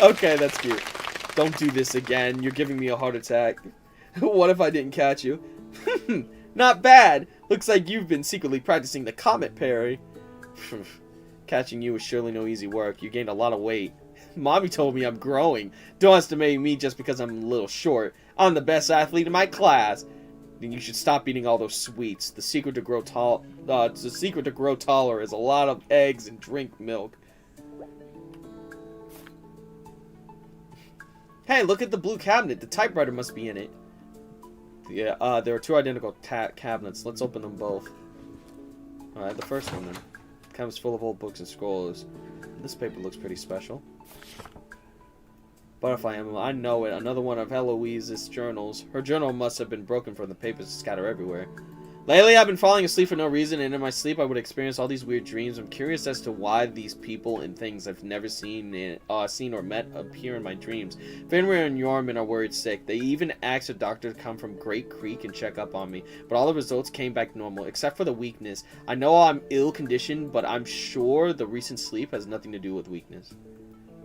S2: Okay, that's cute. Don't do this again. You're giving me a heart attack. What if I didn't catch you? Not bad. Looks like you've been secretly practicing the comet parry. Catching you is surely no easy work. You gained a lot of weight. Mommy told me I'm growing. Don't estimate me just because I'm a little short. I'm the best athlete in my class. Then you should stop eating all those sweets. The secret to grow taller is a lot of eggs and drink milk. Hey, look at the blue cabinet. The typewriter must be in it. Yeah, there are two identical cabinets. Let's open them both. Alright, the first one then. The cabinet's full of old books and scrolls. This paper looks pretty special. Butterfly emblem, I know it. Another one of Heloise's journals. Her journal must have been broken from the papers scattered everywhere. Lately, I've been falling asleep for no reason, and in my sleep, I would experience all these weird dreams. I'm curious as to why these people and things I've never seen or met appear in my dreams. Fenrir and Yorman are worried sick. They even asked a doctor to come from Great Creek and check up on me, but all the results came back normal, except for the weakness. I know I'm ill-conditioned, but I'm sure the recent sleep has nothing to do with weakness.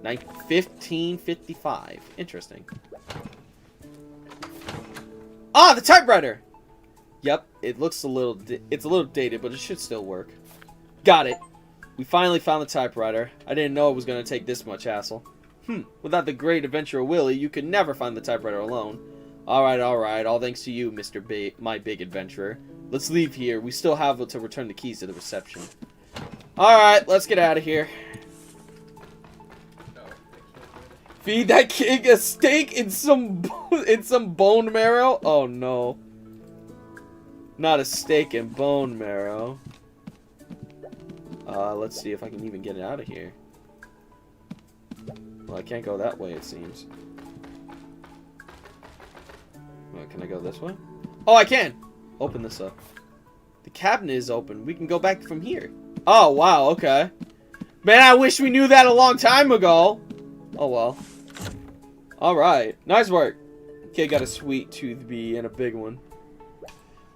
S2: 1555. Interesting. Ah, the typewriter! Yep, it looks a little dated, but it should still work. Got it. We finally found the typewriter. I didn't know it was going to take this much hassle. Without the great adventurer Willie, you could never find the typewriter alone. Alright, all thanks to you, my big adventurer. Let's leave here. We still have to return the keys to the reception. Alright, let's get out of here. Feed that king a steak in some bone marrow? Oh no. Not a steak and bone marrow. Let's see if I can even get it out of here. Well, I can't go that way, it seems. Well, can I go this way? Oh, I can! Open this up. The cabinet is open. We can go back from here. Oh, wow, okay. Man, I wish we knew that a long time ago. Oh, well. Alright. Nice work. Kid got a sweet tooth bee and a big one.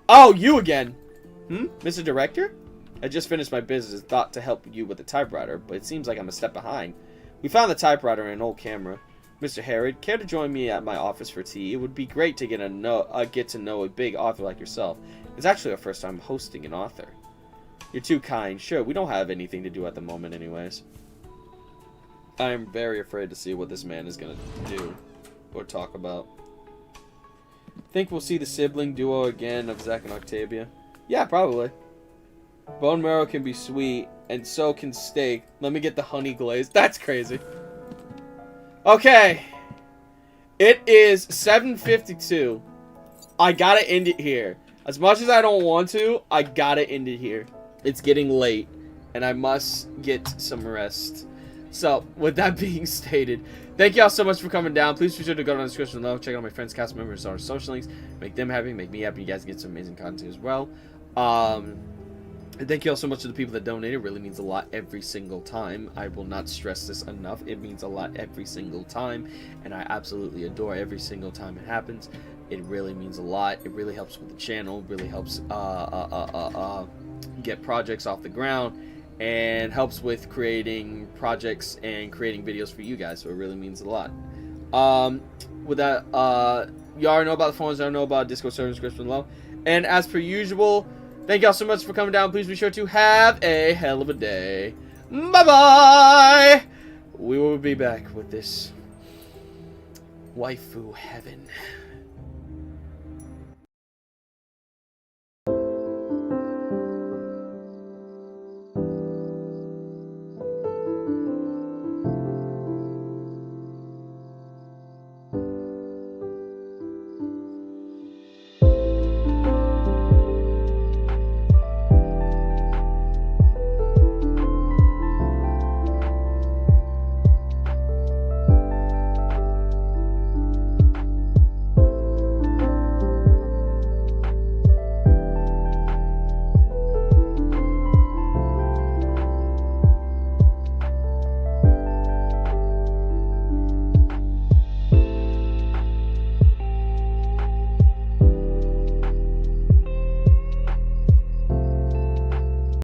S2: Oh, you again. Mr. Director? I just finished my business and thought to help you with the typewriter, but it seems like I'm a step behind. We found the typewriter and an old camera. Mr. Herod, care to join me at my office for tea? It would be great to get to know a big author like yourself. It's actually our first time hosting an author. You're too kind. Sure, we don't have anything to do at the moment anyways. I am very afraid to see what this man is going to do or talk about. Think we'll see the sibling duo again of Zack and Octavia? Yeah, probably. Bone marrow can be sweet, and so can steak. Let me get the honey glaze. That's crazy. Okay. It is 7:52. I gotta end it here. As much as I don't want to, I gotta end it here. It's getting late, and I must get some rest. So, with that being stated, thank y'all so much for coming down. Please be sure to go down the description below. Check out my friends, cast members, and our social links. Make them happy, make me happy. You guys get some amazing content as well. And thank you all so much to the people that donated. It really means a lot every single time. I will not stress this enough. It means a lot every single time, and I absolutely adore every single time it happens. It really means a lot. It really helps with the channel. Really helps get projects off the ground, and helps with creating projects and creating videos for you guys. So it really means a lot. With that, you already know about the phones. I know about Discord server description below. And as per usual, thank y'all so much for coming down. Please be sure to have a hell of a day. Bye-bye! We will be back with this waifu heaven.